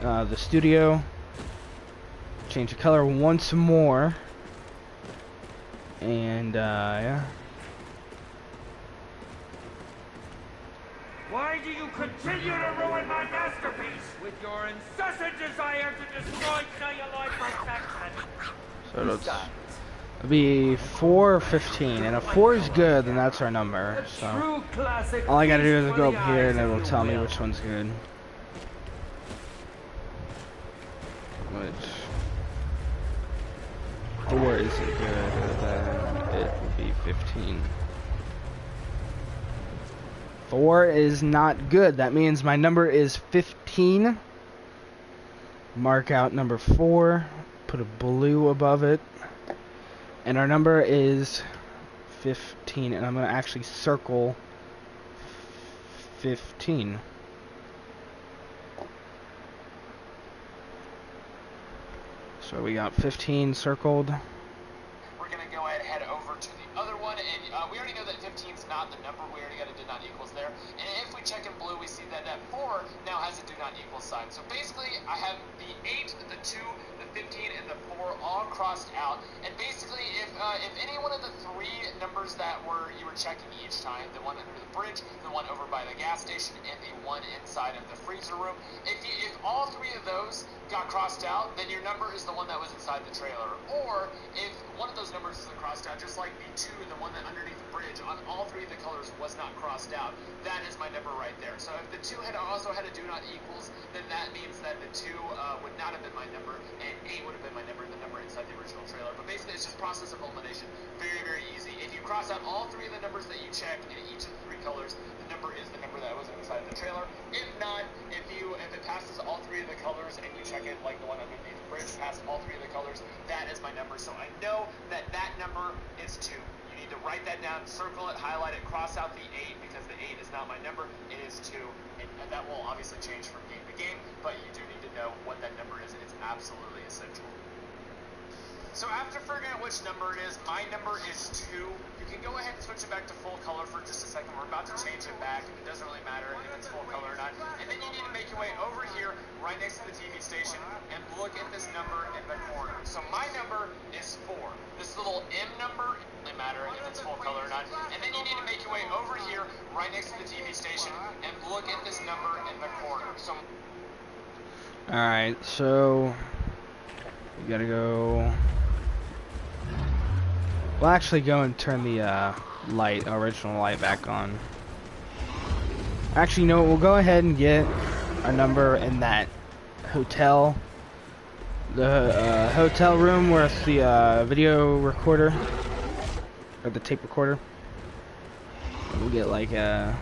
the studio, change the color once more, and yeah. Why do you continue to ruin my masterpiece with your incessant desire to destroy celluloid perfection? So it'll be 4 or 15, and if 4 is good, then that's our number. So all I gotta do is go up here, and it'll tell me which one's good. Which 4 isn't good, then it will be 15. 4 is not good. That means my number is 15. Mark out number 4. Put a blue above it. And our number is 15. And I'm going to actually circle 15. So we got 15 circled. We're going to go ahead and head over to the other one, and we already know that 15 is not the number. We already got a do not equals there. And if we check in blue, we see that that 4 now has a do not equal sign. So basically, I have the 8, the 2, the 15, and the 4 all crossed out. And basically, if any one of the 3 numbers that you were checking each time, the one under the bridge, the one over by the gas station, and the one inside of the freezer room, if all 3 of those got crossed out, then your number is the one that was inside the trailer. Or if one of those numbers is crossed out, just like the 2, the one that underneath the bridge on all 3 of the colors was not crossed out, that is my number right there. So if the 2 had also had a do not equals, then that means that the 2 would not have been my number, and 8 would have been my number, the number inside the original trailer. But basically, it's just process of elimination. Very, very easy. If you cross out all 3 of the numbers that you check in each of the 3 colors, the number is the number that was inside the trailer. If not, if it passes all 3 of the colors and you check it like the one underneath the bridge past all three of the colors, that is my number. So I know that that number is 2. You need to write that down, circle it, highlight it, cross out the 8 because the 8 is not my number. It is 2, and that will obviously change from game to game, but you do need to know what that number is. It's absolutely essential. So after figuring out which number it is, my number is 2. You can go ahead and switch it back to full color for just a second. We're about to change it back. It doesn't really matter if it's full color or not. And then you need to make your way over here, right next to the TV station, and look at this number in the corner. So my number is 4. This little M number, it doesn't really matter if it's full color or not. And then you need to make your way over here, right next to the TV station, and look at this number in the corner. So. Alright, so we gotta go. We'll actually go and turn the original light back on. Actually, you know what? We'll go ahead and get a number in that hotel. The hotel room where it's the video recorder. Or the tape recorder. We'll get like a...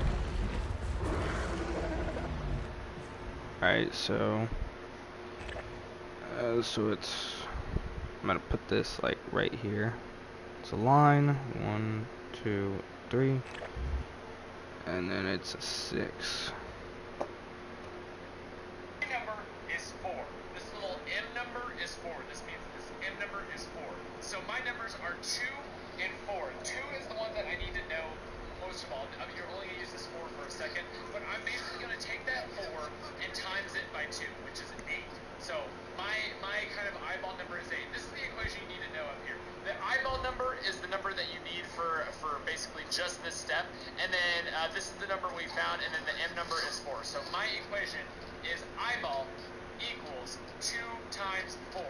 Alright, so... so it's... I'm gonna put this like right here. It's a line, 1, 2, 3, and then it's a 6. My number is 4. This little M number is 4. This means this M number is 4. So my numbers are 2 and 4. 2 is the one that I need to know most of all. I mean, you're only going to use this 4 for a second, but I'm basically going to take that 4 and times it by 2, which is 8. So my kind of eyeball number is 8. This is the equation you need to know up here. The eyeball number is the number that you need for basically just this step, and then this is the number we found, and then the M number is 4. So my equation is eyeball equals 2 times 4.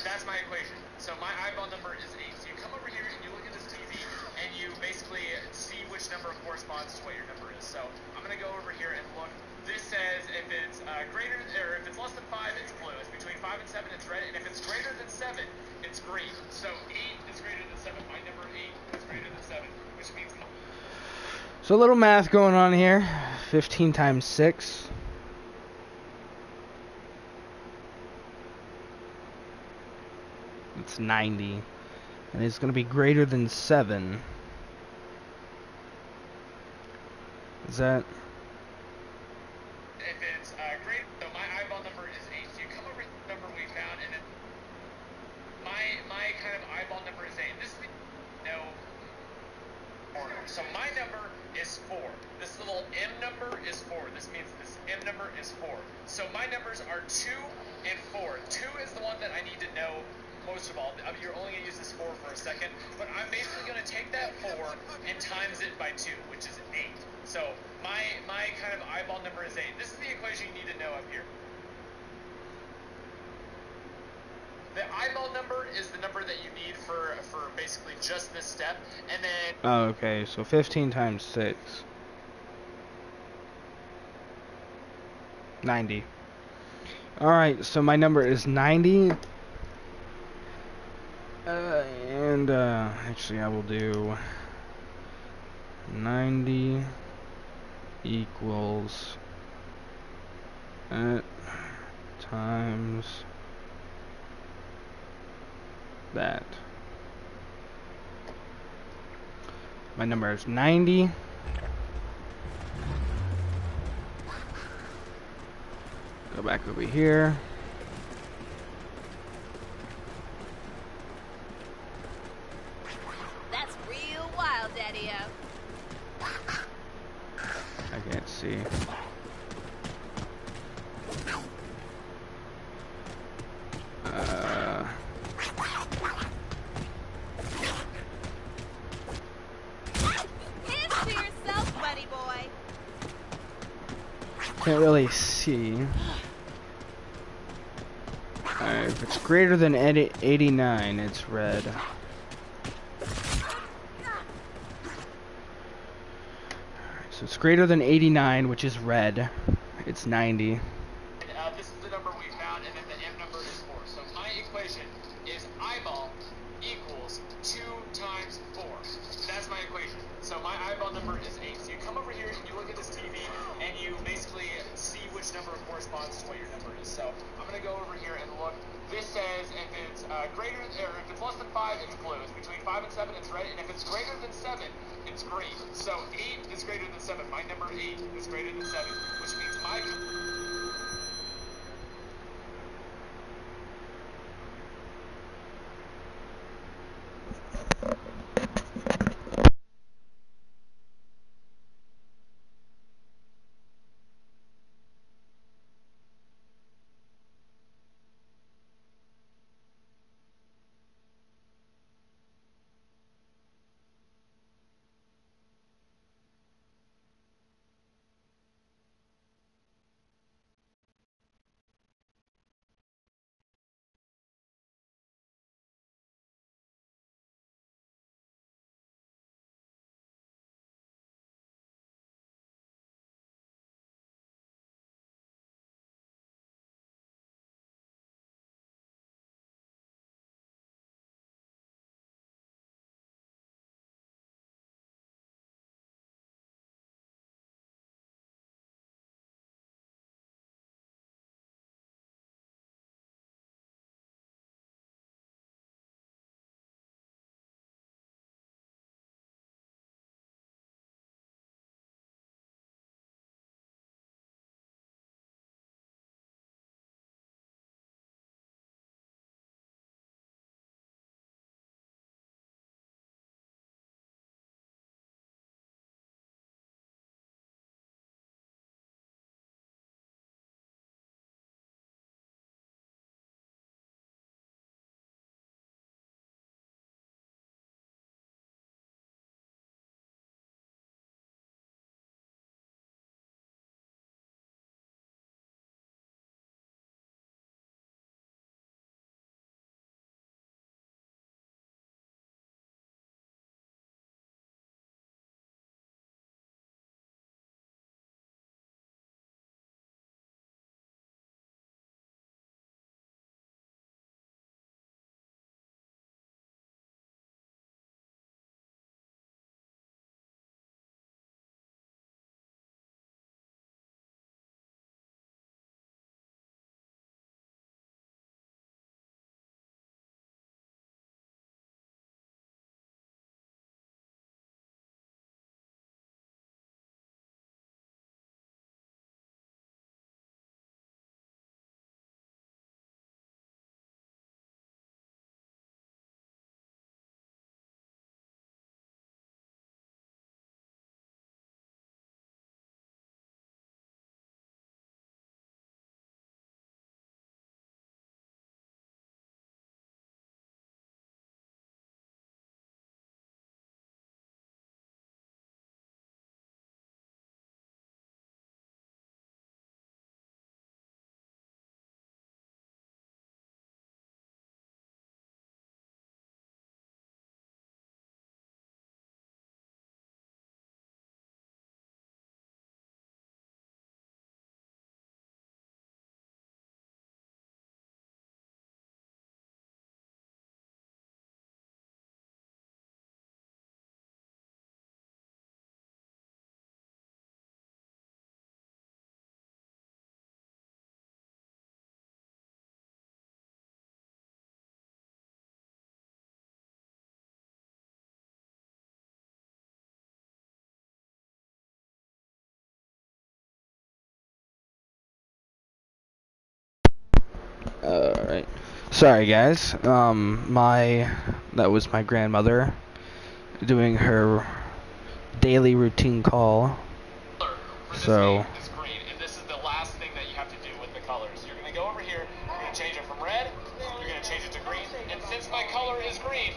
That's my equation. So my eyeball number is 8. So you come over here and you look at this TV, and you basically see which number corresponds to what your number is. So I'm going to go over here and look. This says if it's greater, or if it's less than 5, it's blue. If it's between 5 and 7, it's red. And if it's greater than 7, it's green. So 8 is greater than 7. My number 8 is greater than 7, which means... So a little math going on here. 15 times 6. It's 90. And it's going to be greater than 7. Is that... If it's great, so my eyeball number is 8. So you come over to the number we found, and then my kind of eyeball number is 8. This is no order. So my number is 4. This little M number is 4. This means this M number is 4. So my numbers are 2 and 4. 2 is the one that I need to know most of all. I mean, you're only going to use this 4 for a second, but I'm basically going to take that 4 and times it by 2, which is 8. So my kind of eyeball number is 8. This is the equation you need to know up here. The eyeball number is the number that you need for basically just this step, and then... Oh, okay, so 15 times 6. 90. Alright, so my number is 90. Actually I will do 90 equals that times that. My number is 90. Go back over here. That's real wild, Daddy-o. I can't see. Hands to yourself, buddy boy. Can't really see. Alright, if it's greater than 89, it's red. So it's greater than 89, which is red. It's 90. This is the number we found, and then the M number is 4. So my equation is eyeball equals 2 times 4. That's my equation. So my eyeball number is 8. So you come over here and you look at this TV, and you basically see which number corresponds to what your number is. So I'm going to go over here and look. This says greater, or if it's less than 5, it's blue. It's between 5 and 7, it's red. And if it's greater than 7, it's green. So 8 is greater than 7. My number 8 is greater than 7, which means my... Alright. Sorry guys. That was my grandmother doing her daily routine call. So Is green, and this is the last thing that you have to do with the colors. You're going to go over here, you're going to change it from red, you're going to change it to green, and since my color is green,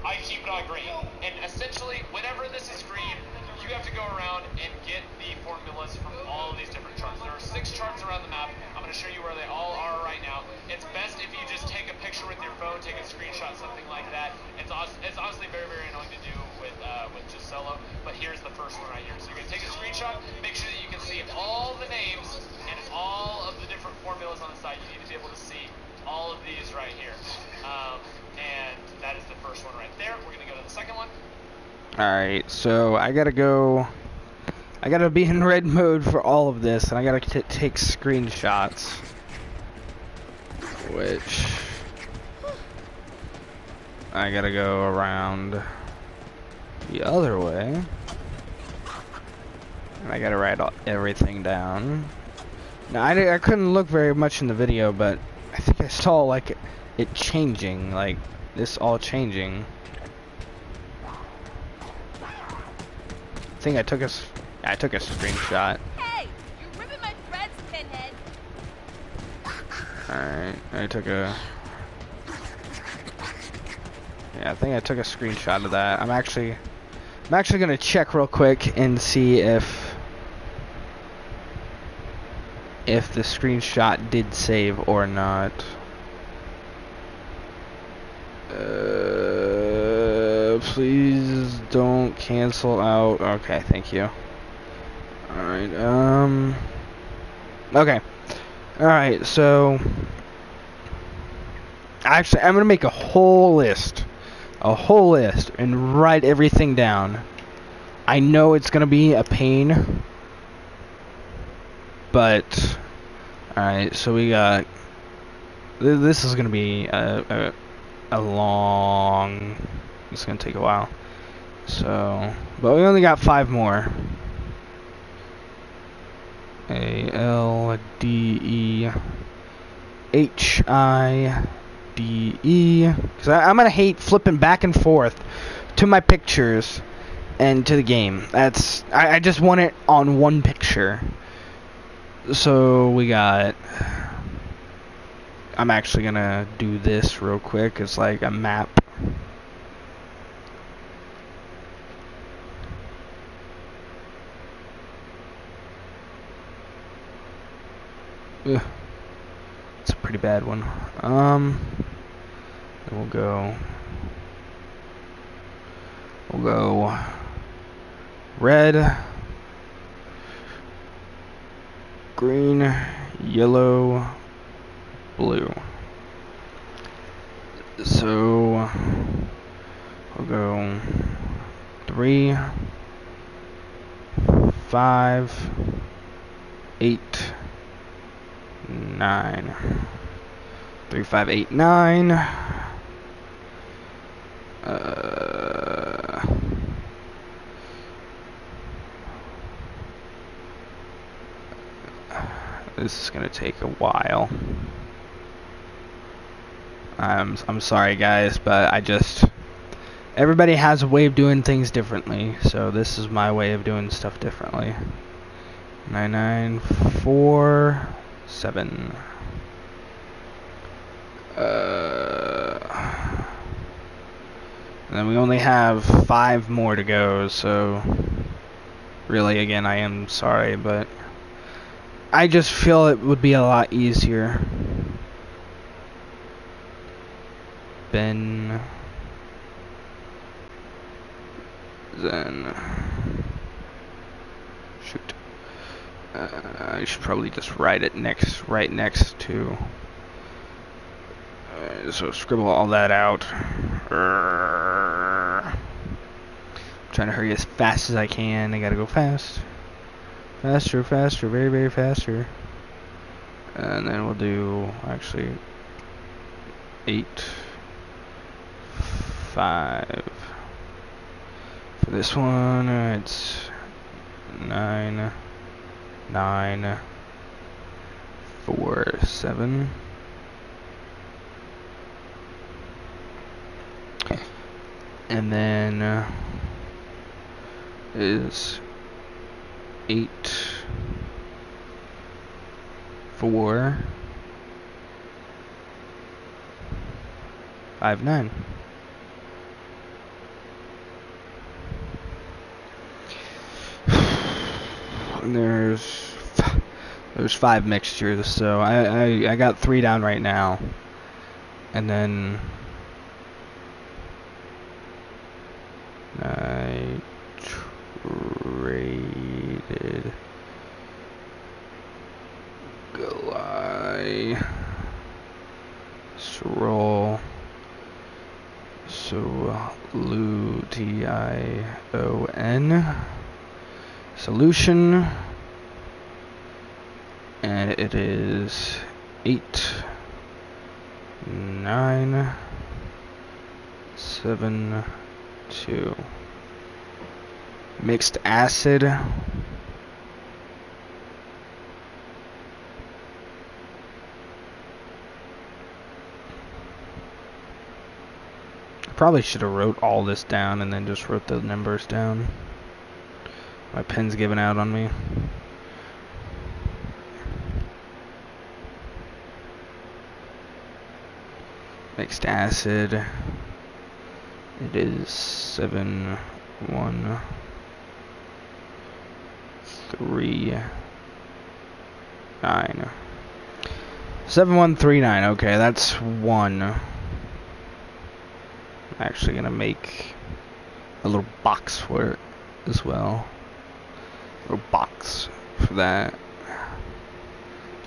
I keep it on green. And essentially, whenever this is green, you have to go around and get the formulas from all of these different charts. There are 6 charts around the map. I'm going to show you where they all are right now. It's best if you just take a picture with your phone, take a screenshot, something like that. It's honestly very, very annoying to do with just solo, but here's the first one right here. So you're going to take a screenshot, make sure that you can see all the names and all of the different formulas on the side. You need to be able to see all of these right here. And that is the first one right there. We're going to go to the second one. alright, so I gotta be in red mode for all of this, and I gotta take screenshots. Which I gotta go around the other way. And I gotta write everything down. Now, I couldn't look very much in the video, but I think I saw, like, it changing. Like, this all changing. I think I took a screenshot. Hey, you're ripping my threads, Pinhead. Alright, I took a... Yeah, I think I took a screenshot of that. I'm actually gonna check real quick and see if the screenshot did save or not. Please don't cancel out. Okay, thank you. Alright, okay. Alright, so actually I'm gonna make a whole list and write everything down. I know it's gonna be a pain, but alright, so we got this is gonna be a long, it's gonna take a while, so but we only got 5 more. ALDEHIDE, because I'm gonna hate flipping back and forth to my pictures and to the game. I just want it on one picture. So we got, I'm actually gonna do this real quick. It's like a map. Ugh. It's a pretty bad one. Then we'll go red, green, yellow, blue. So we'll go 3, 5, 8, 9. 3, 5, 8, 9. This is gonna take a while. I'm sorry guys, but everybody has a way of doing things differently, so this is my way of doing stuff differently. 9947. And then we only have 5 more to go, so really, again, I am sorry, but I just feel it would be a lot easier. Ben Zen. Shoot. I should probably just write it right next to. So scribble all that out. I'm trying to hurry as fast as I can. I gotta go fast. Faster, faster, very, very faster. And then we'll do, actually, 8, 5. For this one, it's 9, 9, 4, 7. And then is 8, 4, 5, 9. And there's 5 mixtures, so I got 3 down right now, and then nitrated glycerol solution solution, and it is 8, 9, 7, 2. Mixed acid. Probably should have wrote all this down and then just wrote the numbers down. My pen's giving out on me. Mixed acid. It is 7, 1, 3, 9. 7139. Okay, that's 1. I'm actually gonna make a little box for it as well. A little box for that.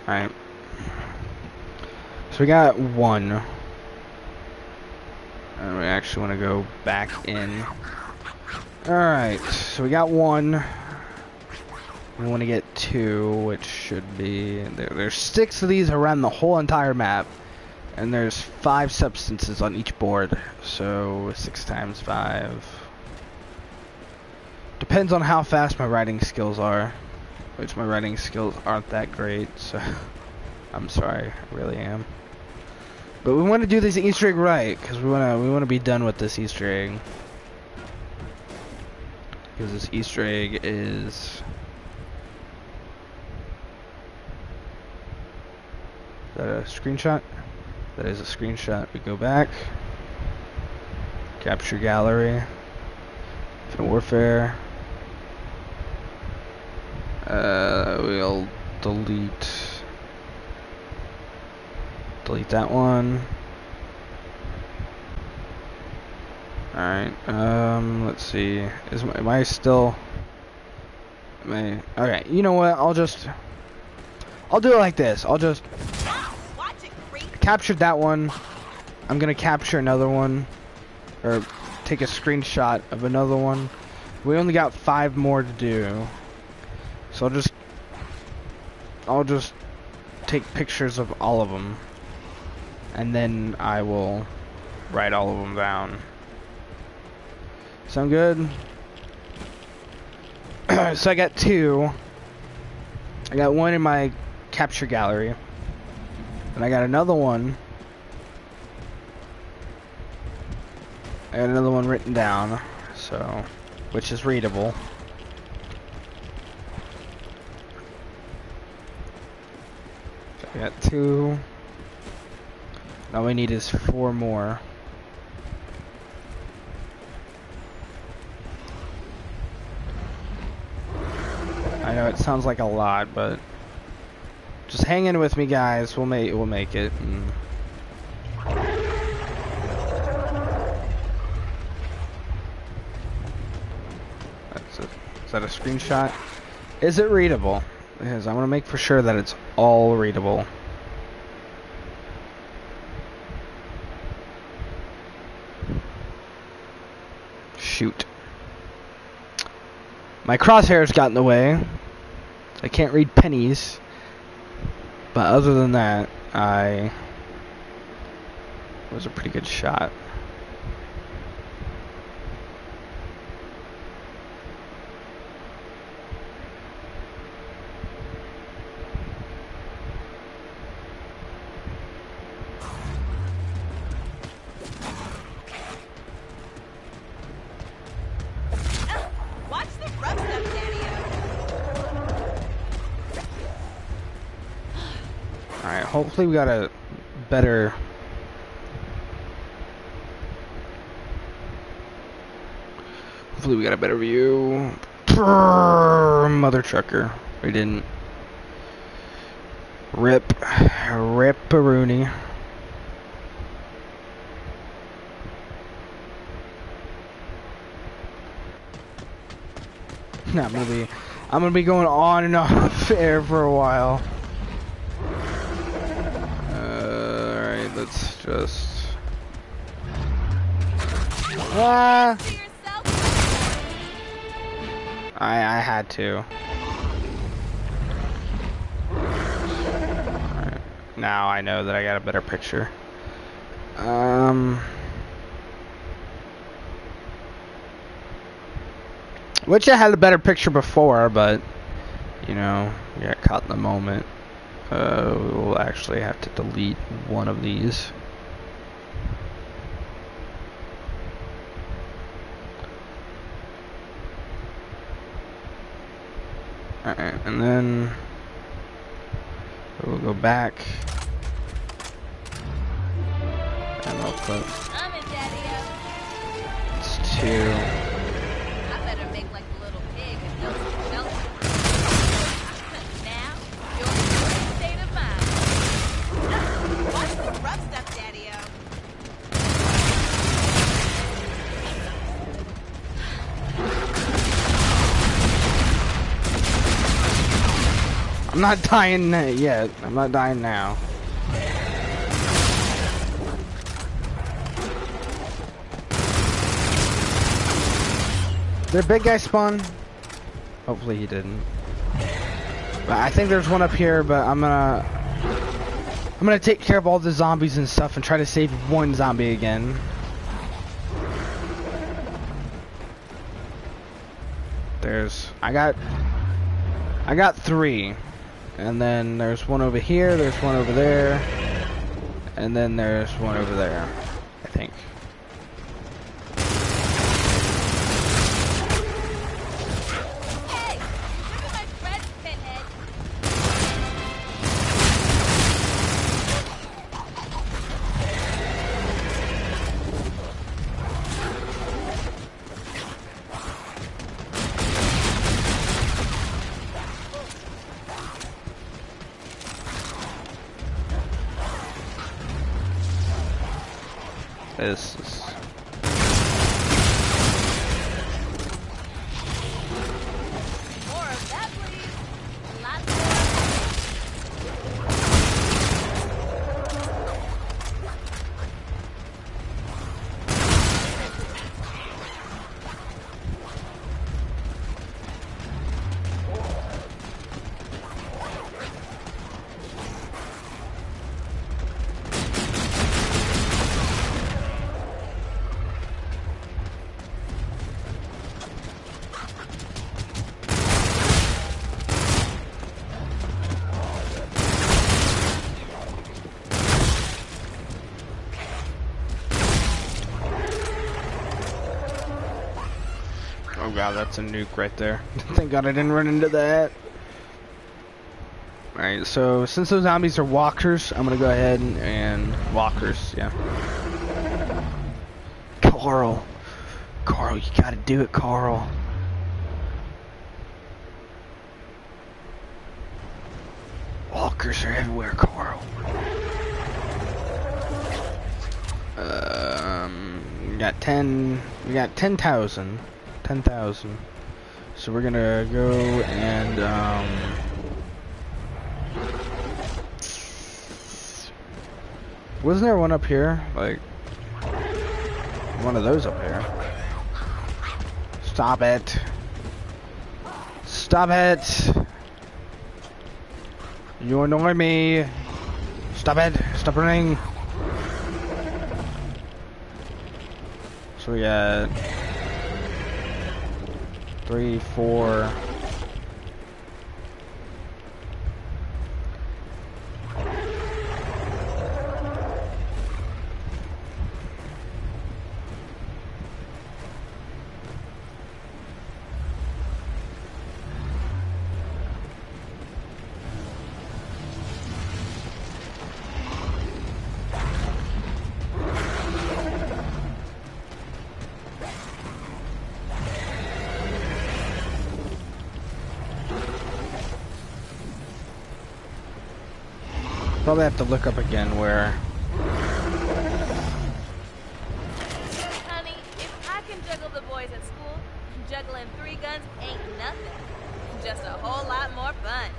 Alright. So we got 1. And we actually want to go back in. Alright, so we got 1. We want to get 2, which should be... There's 6 of these around the whole entire map. And there's 5 substances on each board. So 6 times 5. Depends on how fast my writing skills are. Which my writing skills aren't that great, so... I'm sorry, I really am. But we want to do this Easter egg right, because we want to be done with this Easter egg. Because this Easter egg is... Is that a screenshot? That is a screenshot. We go back. Capture gallery. Infinite Warfare. We'll delete that one. Alright, let's see. Am I still... Okay, you know what? I'll do it like this. I'll just... Captured that one. I'm gonna capture another one. Or take a screenshot of another one. We only got 5 more to do. So I'll just take pictures of all of them. And then I will write all of them down. Sound good? So I got 2. I got 1 in my capture gallery. And I got another one. I got another one written down. So, which is readable. So I got 2. All we need is 4 more. I know it sounds like a lot, but just hang in with me, guys. We'll make it. Is that a screenshot? Is it readable? Because I want to make for sure that it's all readable. Shoot. My crosshairs got in the way. I can't read pennies. But other than that, it was a pretty good shot. Hopefully we got a better... Hopefully we got a better view. Mother trucker. We didn't. Rip-a-rooney. I'm gonna be going on and off air for a while. Let's just... I had to. Right. Now I know that I got a better picture. Which I had a better picture before, but, you know, got caught in the moment. We'll actually have to delete one of these. Alright, and then we'll go back. And we'll put it's 2. I better make like the little pig and build some shelter. Now, you're in a great state of mind. Watch the rough stuff, Daddy-o. I'm not dying yet. I'm not dying now. Did a big guy spawn? Hopefully he didn't. But I think there's one up here, but I'm gonna take care of all the zombies and stuff and try to save one zombie again. I got 3. And then there's one over here, there's one over there, and then there's one over there, I think. Hey, remember my friend Pinhead? This is... More of that, please. Lots Oh god, that's a nuke right there. Thank god I didn't run into that. Alright, so since those zombies are walkers, I'm gonna go ahead and walkers, yeah. Carl, you gotta do it, Carl. Walkers are everywhere, Carl. We got 10,000. 10,000. So we're gonna go and wasn't there one up here? Like one of those up here. Stop it. Stop it. You annoy me. Stop it. Stop running. So we got 3, 4. Probably have to look up again where. honey, if I can juggle the boys at school, juggling 3 guns ain't nothing. Just a whole lot more fun.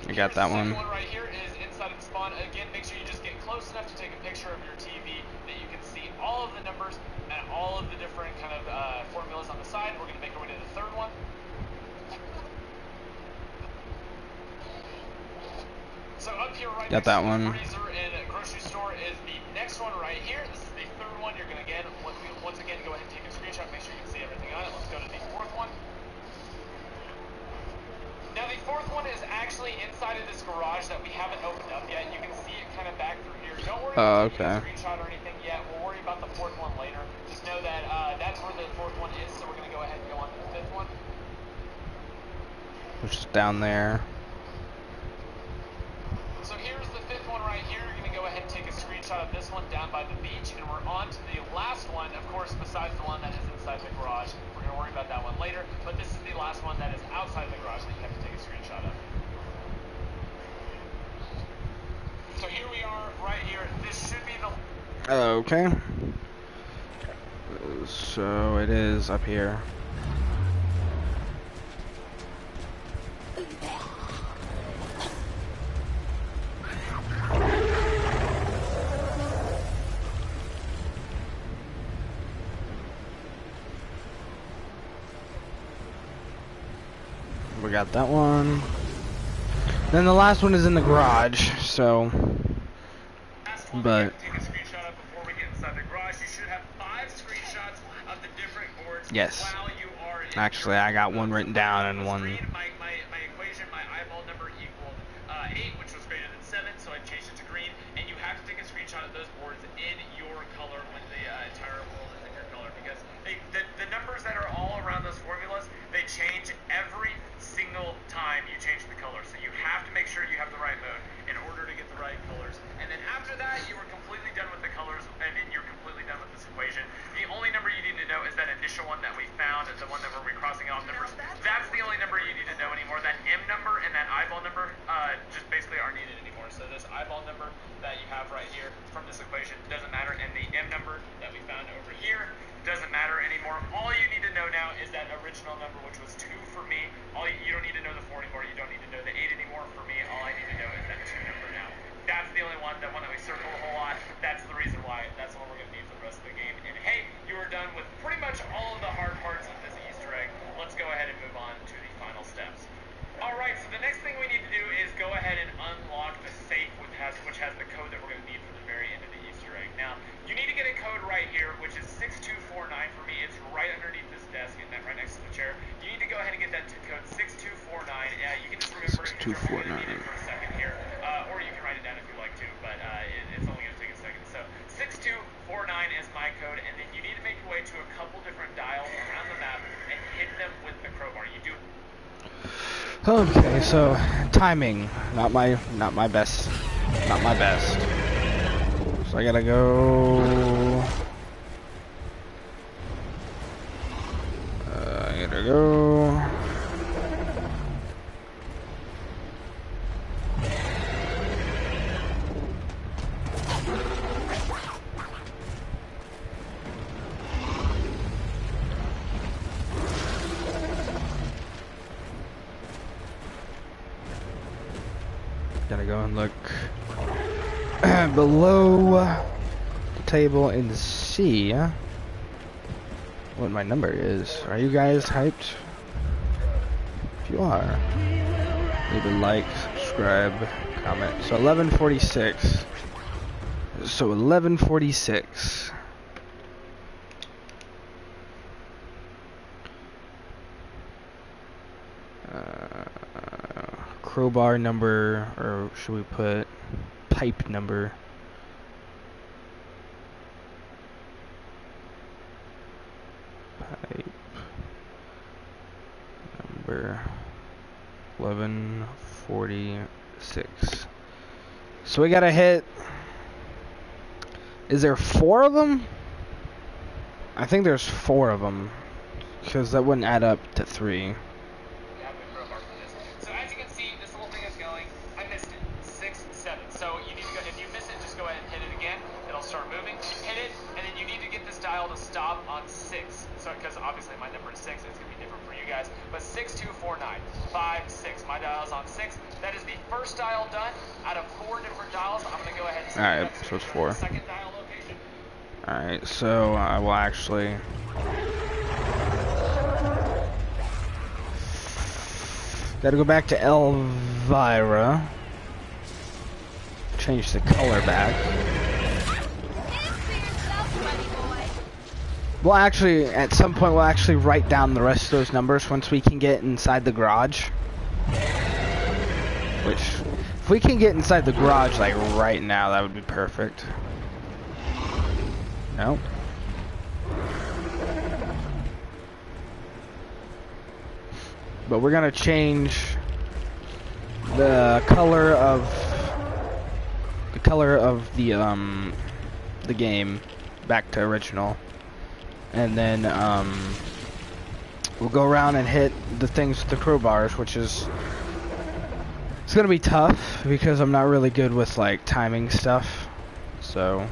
I got that one. Right here is inside of this fun. Again, make sure you just get close enough to take a picture of your TV that you can see all of the numbers and all of the different kind of formulas on the side. We're going to make our way to the third one. So up here right Got next that to one. the freezer in a grocery store is the next one right here. This is the third one. You're going to, again, once again, go ahead and take a screenshot. Make sure you can see everything on it. Let's go to the fourth one. Now the fourth one is actually inside of this garage that we haven't opened up yet. You can see it kind of back through here. Don't worry about taking a screenshot or anything yet. We'll worry about the fourth one later. Just know that that's where the fourth one is, so we're going to go ahead and go on to the fifth one. Which is down there. So here's the fifth one right here. You're going to go ahead and take a screenshot of this one down by the beach, and we're on to the last one, of course, besides the one that is inside the garage. We're going to worry about that one later, but this is the last one that is outside the garage that you have to take a screenshot of. So here we are, right here. This should be the... Okay. So it is up here. We got that one. Then the last one is in the garage, so. But. Take a screenshot of before we get inside the garage. You should have 5 screenshots of the different boards. Yes. While you are in Actually, I got one written down and one. My equation, my eyeball number equaled 8, which was greater than 7, so I changed it to green. And you have to take a screenshot of those boards in your color when the entire world is in your color, because the numbers that are all around those formulas, they change every single time you change the color. So you have to make sure you have the right mode in order to get the right colors. And then after that, you are completely done with the colors, and then you're completely done with this equation. The only number you need to know is that initial one that we found, the one that we're recrossing off numbers. That's the only number you need to know anymore. That M number and that eyeball number just basically aren't needed anymore. So this eyeball number that you have right here from this equation doesn't matter, and the M number that we found over here doesn't matter anymore. All you need to know now is that original number, which was 2 for me. You don't need to know the 4 anymore. You don't need to know the 8 anymore. For me, all I need to know is that 2 number now. That's the only one, that one that we circled a whole lot. That's the reason why. That's the one we're going to need for the rest of the game. And hey, you are done with pretty much all of the hard parts of this Easter egg. Let's go ahead and move on to the final steps. Alright, so the next thing we need to do is go ahead and unlock the safe, which has the code that we're going to need for the very end of the Easter egg. Now, you need to get a code right here, which is 6249 for me. It's right underneath this desk and right next to the chair. You need to go ahead and get that code 6249. You can just remember it because you're only going to need it for a second here. Or you can write it down if you like to, but it's only going to take a second. So 6249 is my code, and then you need to make your way to a couple different dials around the map and hit them with the crowbar. You do. Okay, so timing, not my best. So I gotta go. Gotta go and look below the table and see what my number is. Are you guys hyped? If you are, leave a like, subscribe, comment. So 1146. So 1146. Crowbar number, or should we put pipe number? Pipe number 1146. So we gotta hit. Is there 4 of them? I think there's 4 of them, because that wouldn't add up to 3. So you need to go, if you miss it, just go ahead and hit it again. It'll start moving. Hit it, and then you need to get this this dial to stop on 6. So, because obviously my number is 6, it's going to be different for you guys. But 624956. My dial is on 6. That is the first dial done out of 4 different dials. I'm going to go ahead and All right, so it's 4. Second dial location. All right, so I will actually. Got to go back to Elvira. Change the color back. We'll actually, at some point, we'll actually write down the rest of those numbers once we can get inside the garage. Which, if we can get inside the garage, like, right now, that would be perfect. No. But we're gonna change the color of the game back to original, and then we'll go around and hit the things with the crowbars, which is it's gonna be tough because I'm not really good with like timing stuff. So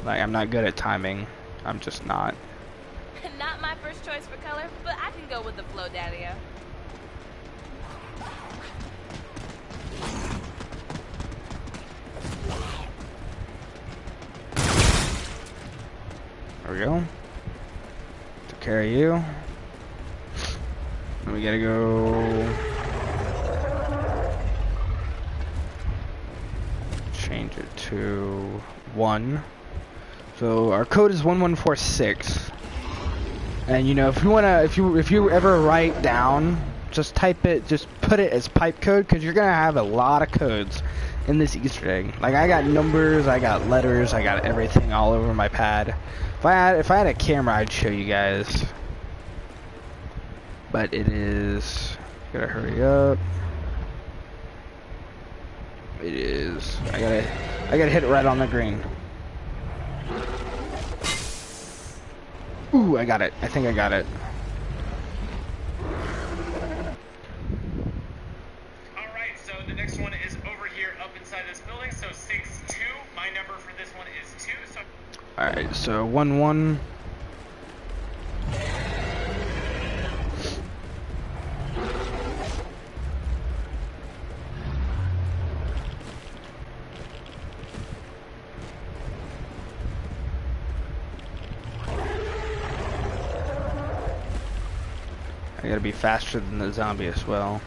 like I'm not good at timing. I'm just not. Not my first choice for color, but I can go with the flow, Daddy-o. There we go. Took care of you. And we gotta go change it to 1. So our code is 1146. And you know, if you wanna, if you ever write down, just type it, just put it as pipe code, because you're gonna have a lot of codes in this Easter egg. Like I got numbers, I got letters, I got everything all over my pad. If I had a camera, I'd show you guys. But it is. Gotta hurry up. It is. I gotta hit it right on the green. Ooh, I got it. I think I got it. Alright, so the next one is over here up inside this building, so 6-2. My number for this one is 2, so... Alright, so 1-1. I gotta be faster than the zombie as well.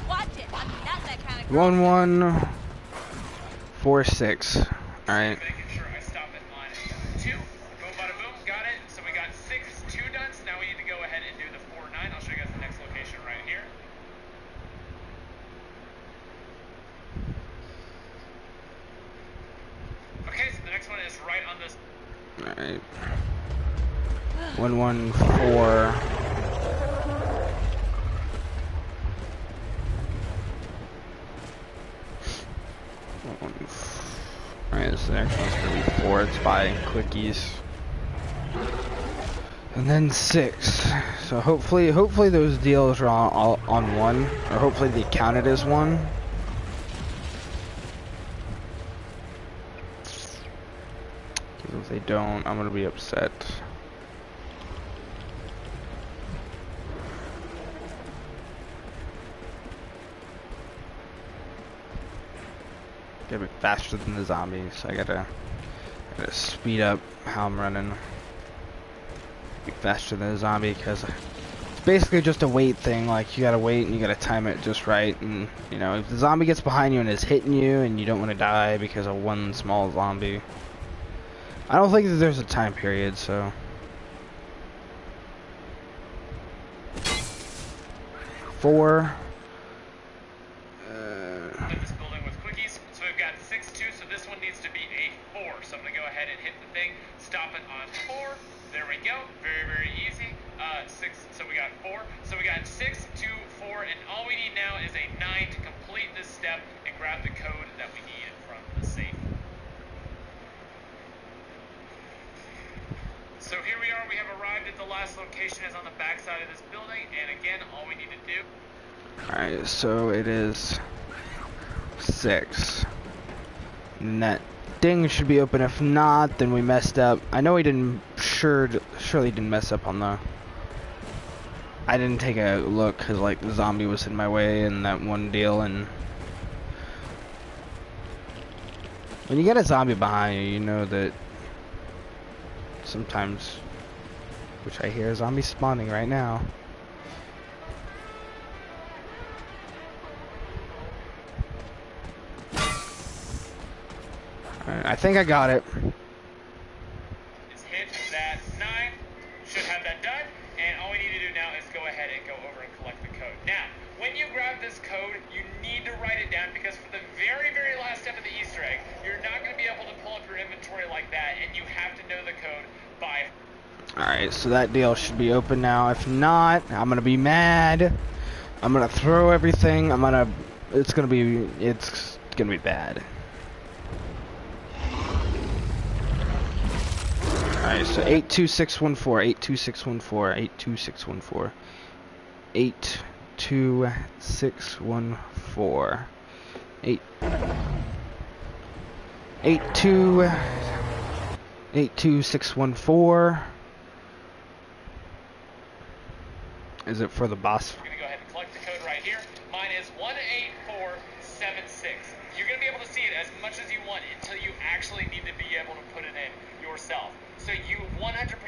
Watch it. I'm not that kind of girl. 1146. All right. Making sure I stop at line 2. Boom, bada boom, got it. So we got 6-2 done, so now we need to go ahead and do the 4-9. I'll show you guys the next location right here. Okay, so the next one is right on this. Alright. 114. Alright, this next one's gonna be 4. It's by quickies. And then 6. So hopefully those deals are on 1, or hopefully they count it as 1. If they don't, I'm gonna be upset. Gotta be faster than the zombies, so I gotta speed up how I'm running. Be faster than the zombie, because it's basically just a wait thing. Like you gotta wait and you gotta time it just right. And you know, if the zombie gets behind you and is hitting you, and you don't want to die because of one small zombie. I don't think that there's a time period, so. 4. This building with quickies. So we've got 6-2, so this one needs to be a 4. So I'm gonna go ahead and hit the thing, stop it on 4. There we go. Very, very easy. 6. So we got 4. So we got 6, 2, 4, and all we need now is a 9 to complete this step and grab the code that we need from the safe. So here we have arrived at the last location is on the back side of this building, and again, all we need to do... Alright, so it is 6. And that thing should be open. If not, then we messed up. I know we didn't, surely didn't mess up on the... I didn't take a look, because like the zombie was in my way and that one deal, and... When you get a zombie behind you, you know that sometimes, which I hear zombies spawning right now. Alright, I think I got it. It's hit that 9, should have that done, and all we need to do now is go ahead and go over and collect the code. Now, when you grab this code, you need to write it down, because for the very, very last step of the Easter egg, you're not going to be able to pull up your inventory like that, and you have to know the code by... Alright, so that deal should be open now. If not, I'm going to be mad. I'm going to throw everything. It's going to be bad. Alright, so 82614, 82614, 82614, 82614, 82614. Is it for the boss? We're going to go ahead and collect the code right here. Mine is 18476. You're going to be able to see it as much as you want until you actually need to be able to put it in yourself. So you 100%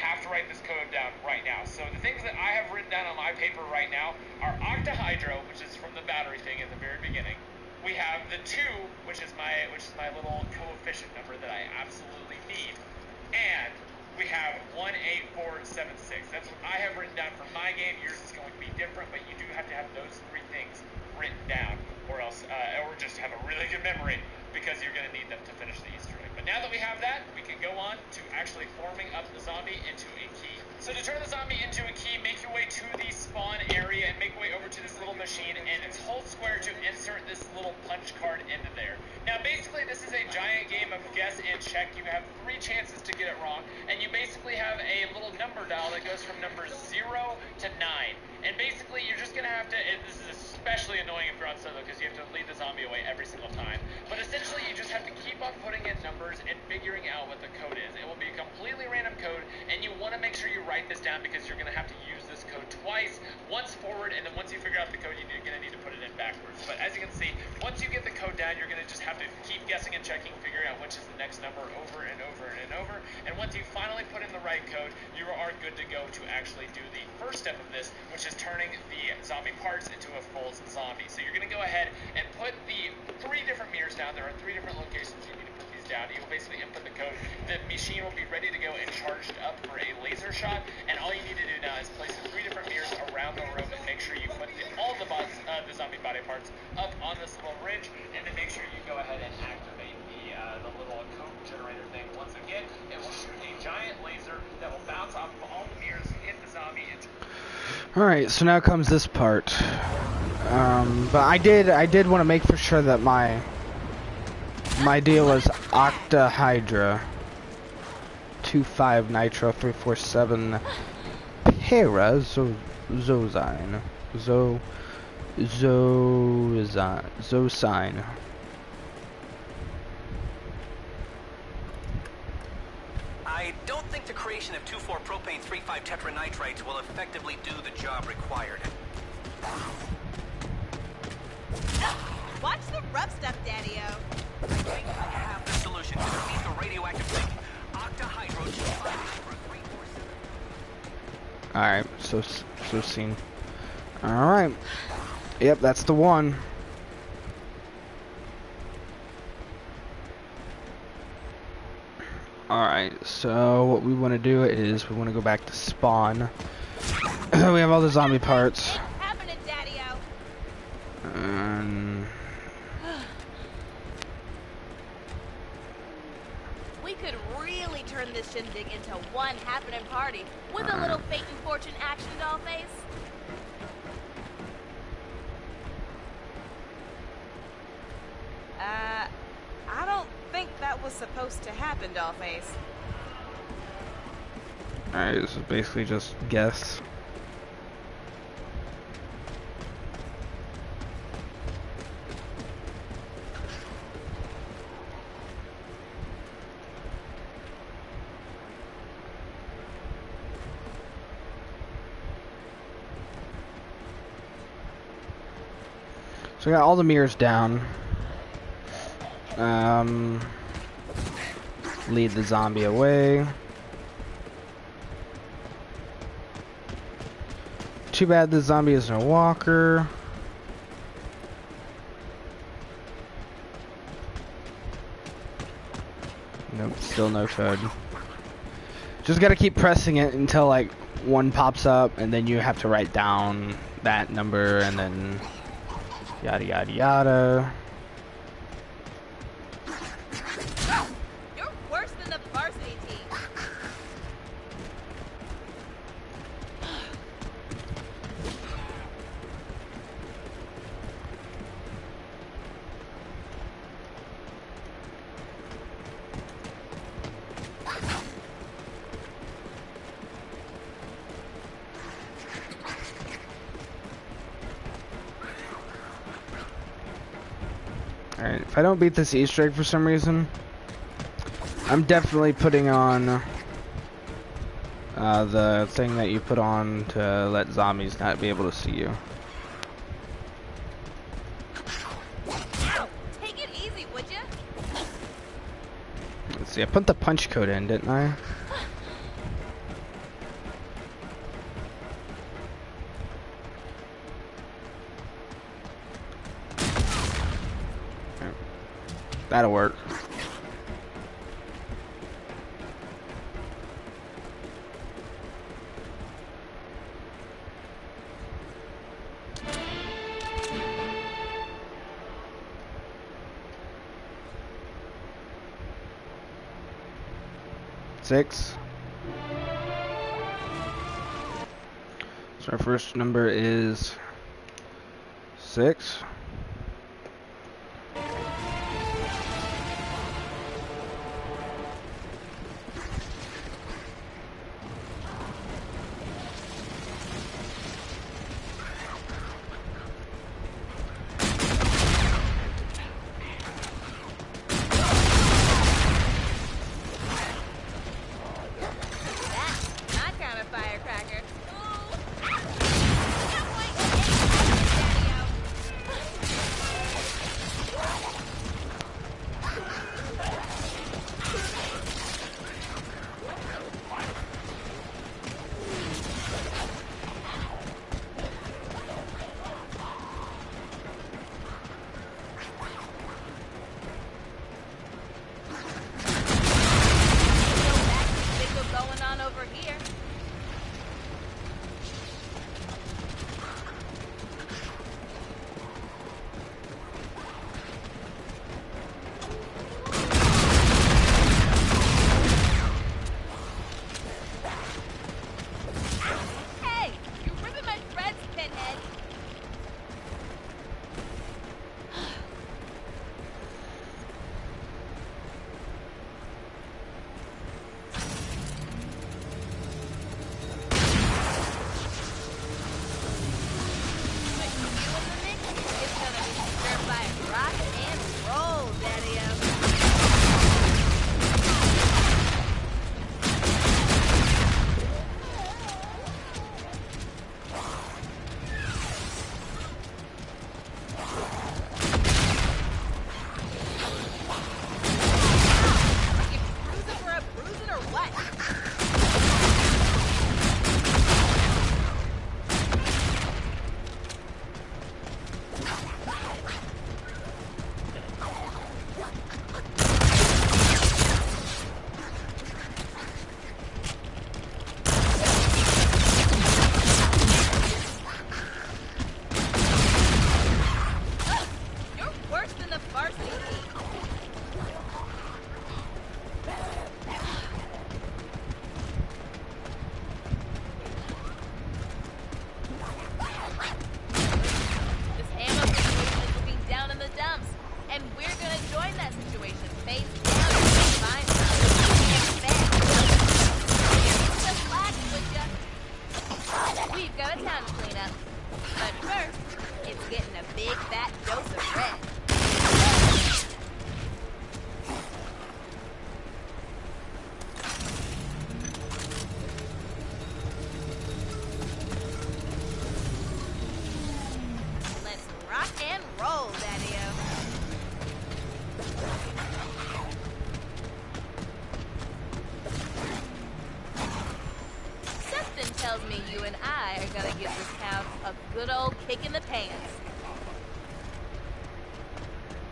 have to write this code down right now. So the things that I have written down on my paper right now are octahydro, which is from the battery thing at the very beginning. We have the 2, which is my little coefficient number that I absolutely need. And we have 18476. That's what I have written down for my game. Yours is going to be different, but you do have to have those 3 things written down, or else, or just have a really good memory, because you're going to need them to finish the Easter egg. But now that we have that, we can go on to actually forming up the zombie into a key. So to turn the zombie into a key, make your way to the spawn area and make your way over to this little machine, and it's hold square to insert this little punch card into there. Now basically this is a giant game of guess and check. You have 3 chances to get it wrong, and you basically have a little number dial that goes from number 0 to 9. And basically you're just going to have to, and this is especially annoying if you're on solo because you have to lead the zombie away every single time, but essentially you just have to keep on putting in numbers and figuring out what the code is. It will be a completely random code, and you want to make sure you write this down because you're going to have to use this code twice, once forward, and then once you figure out the code, you're going to need to put it in backwards. But as you can see, once you get the code down, you're going to just have to keep guessing and checking, figuring out which is the next number over and over and over, and once you finally put in the right code, you are good to go to actually do the first step of this, which is turning the zombie parts into a full zombie. So you're going to go ahead and put the 3 different mirrors down. There are 3 different locations you need to put these down. You will basically input the code. The machine will be ready to go and charged up for a laser shot, and all you need to do now is place the 3 different mirrors around the room and make sure you put all the zombie body parts up on this little ridge, and then make sure you go ahead and activate the little code generator thing. Once again, it will shoot a giant laser that will bounce off of all the mirrors, hit the zombie, and... Alright, so now comes this part. But I did want to make for sure that my deal was octahydra, 25 nitro 347 para zosine. I don't think the creation of 2,4-propane 3,5 tetranitrites will effectively do the job required. Watch the rough stuff, Daddy-O. I think I have the solution to defeat the radioactive thing. Octahydro 347. Alright, so seen. Alright. Yep, that's the one. Alright, so what we want to do is we want to go back to spawn. We have all the zombie parts. Happening, Daddy-O. We could really turn this shindig into one happening party with a little fate and fortune action, Dollface. I don't think that was supposed to happen, Dollface. Alright, this is basically just guess. So I got all the mirrors down. Lead the zombie away. Too bad the zombie isn't a walker. Nope, still no code. Just gotta keep pressing it until like one pops up, and then you have to write down that number, and then yada yada yada. You're worse than the varsity team. Alright, if I don't beat this Easter egg for some reason, I'm definitely putting on the thing that you put on to let zombies not be able to see you. Take it easy, would you? Let's see, I put the punch code in, didn't I? That'll work. Six. So our first number is 6. That kind of firecracker. Ooh. tells me you and I are gonna give this town a good old kick in the pants.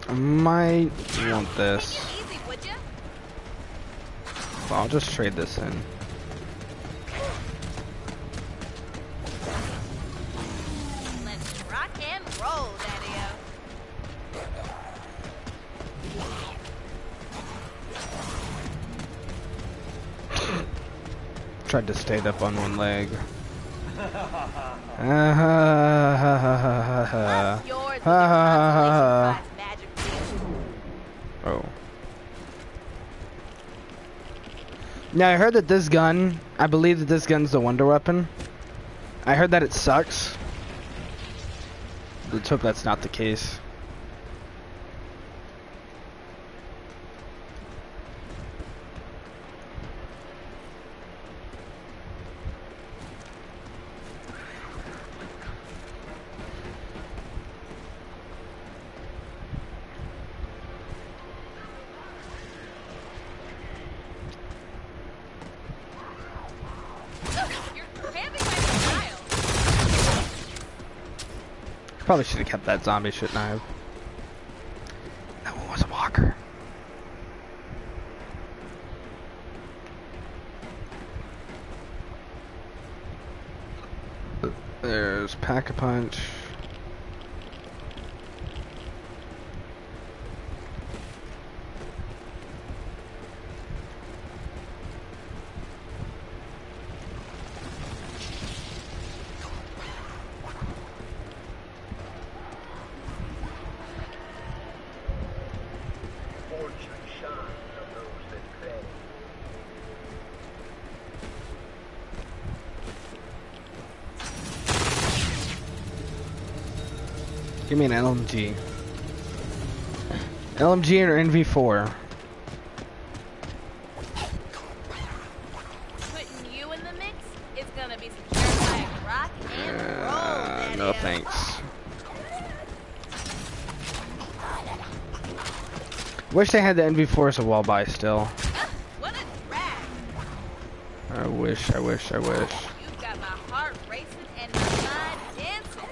I might want Take this. it easy, would ya? Well, I'll just trade this in. Let's rock and roll, Daddy-o. Tried to stay up on one leg. What's yours with your constellation prize magic wheel? Oh. Now I heard that this gun, I believe that this gun's the wonder weapon. I heard that it sucks. Let's hope that's not the case. Probably should have kept that zombie, shouldn't I have? That one was a walker. There's Pack-a-Punch. Give me an LMG. LMG or NV4? Putting you in the mix is gonna be some certified rock and roll, Daddy-o. No thanks. Wish they had the NV4 as a wall buy still. What a drag. I wish. You've got my heart racing and my mind dancing.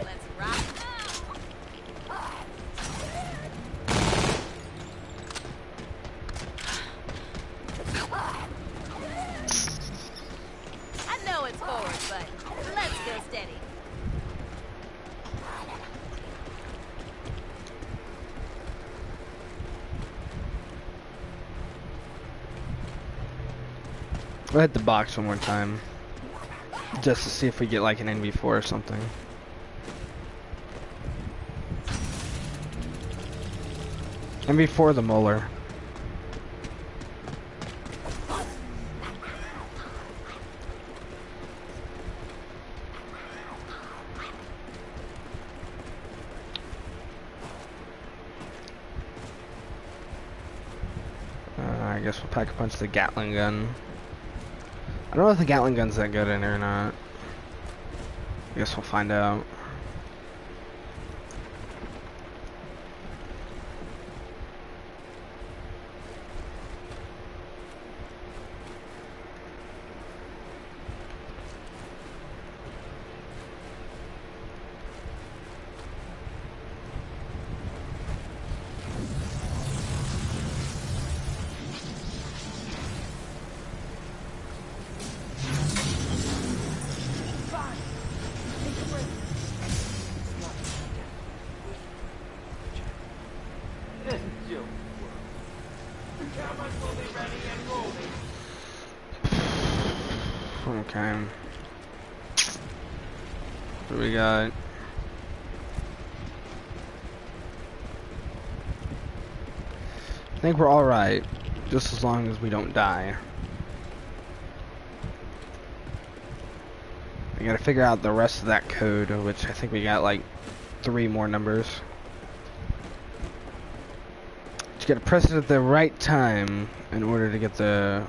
Let's rock I know it's forward, but let's go steady. I'll hit the box one more time. Just to see if we get like an NV4 or something. NV4 the molar. I guess we'll Pack-a-Punch the Gatling gun. I don't know if the Gatling gun's that good in here or not. I guess we'll find out. Okay. What do we got? I think we're alright, just as long as we don't die. I gotta figure out the rest of that code, which I think we got like 3 more numbers. You gotta press it at the right time in order to get the...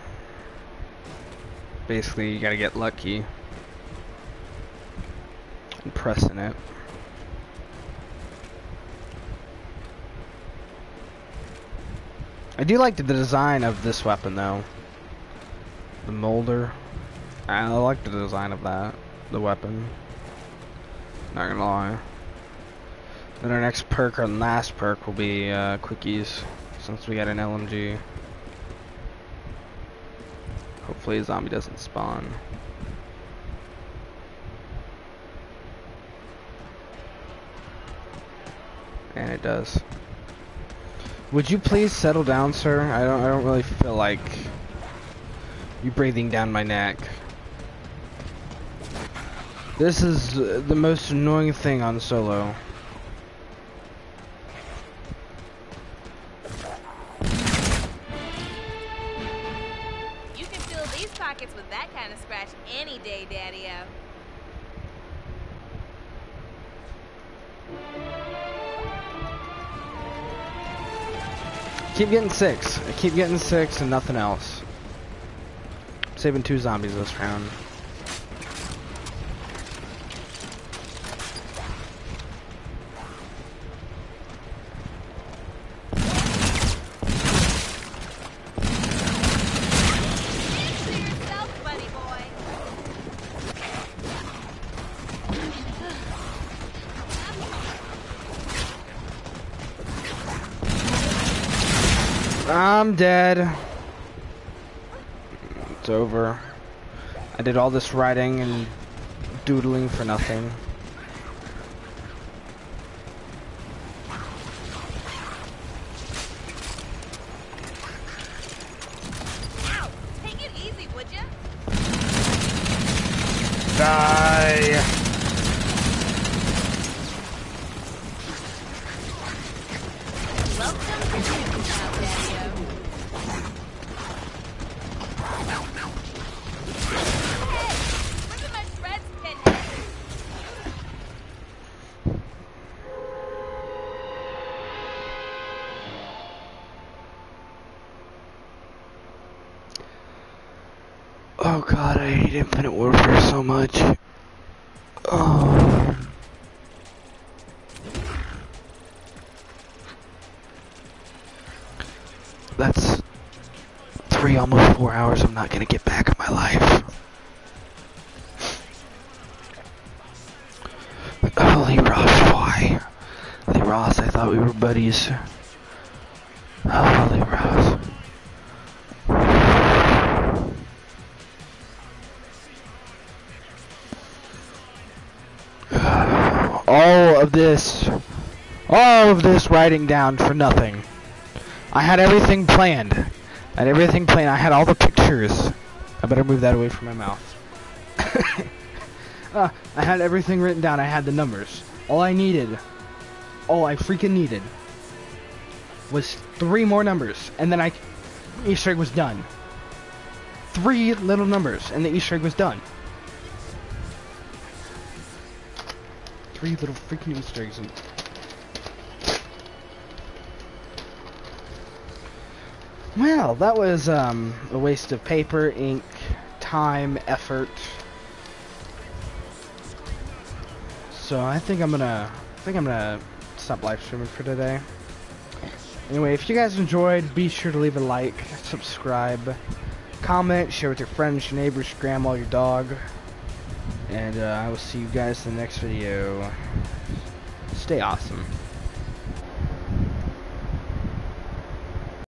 Basically, you gotta get lucky. And pressing it. I do like the design of this weapon though. The molder. I like the design of that, the weapon. Not gonna lie. Then our next perk, our last perk, will be quickies, since we got an LMG. Hopefully a zombie doesn't spawn. And it does. Would you please settle down, sir? I don't really feel like you breathing down my neck. This is the most annoying thing on solo. You can fill these pockets with that kind of scratch any day, Daddy-o. Keep getting 6. I keep getting 6 and nothing else. Saving 2 zombies this round. I'm dead. It's over. I did all this writing and doodling for nothing. Ow! Take it easy, would ya? Die! Welcome to Chicken Town, Daddy-o. Hey! Look at my shreds, pinhead! Oh god, I hate Infinite Warfare so much. Oh. That's 3, almost 4 hours I'm not gonna get back in my life. Holy Ross, why? Holy Ross, I thought we were buddies. Holy Ross. All of this writing down for nothing. I had everything planned. I had all the pictures. I better move that away from my mouth. I had everything written down. I had the numbers. All I freaking needed was 3 more numbers, and then Easter egg was done. 3 little numbers, and the Easter egg was done. 3 little freaking Easter eggs. Well, that was a waste of paper, ink, time, effort. So I think I'm gonna stop live streaming for today. Anyway, if you guys enjoyed, be sure to leave a like, subscribe, comment, share with your friends, your neighbors, your grandma, your dog. And I will see you guys in the next video. Stay awesome.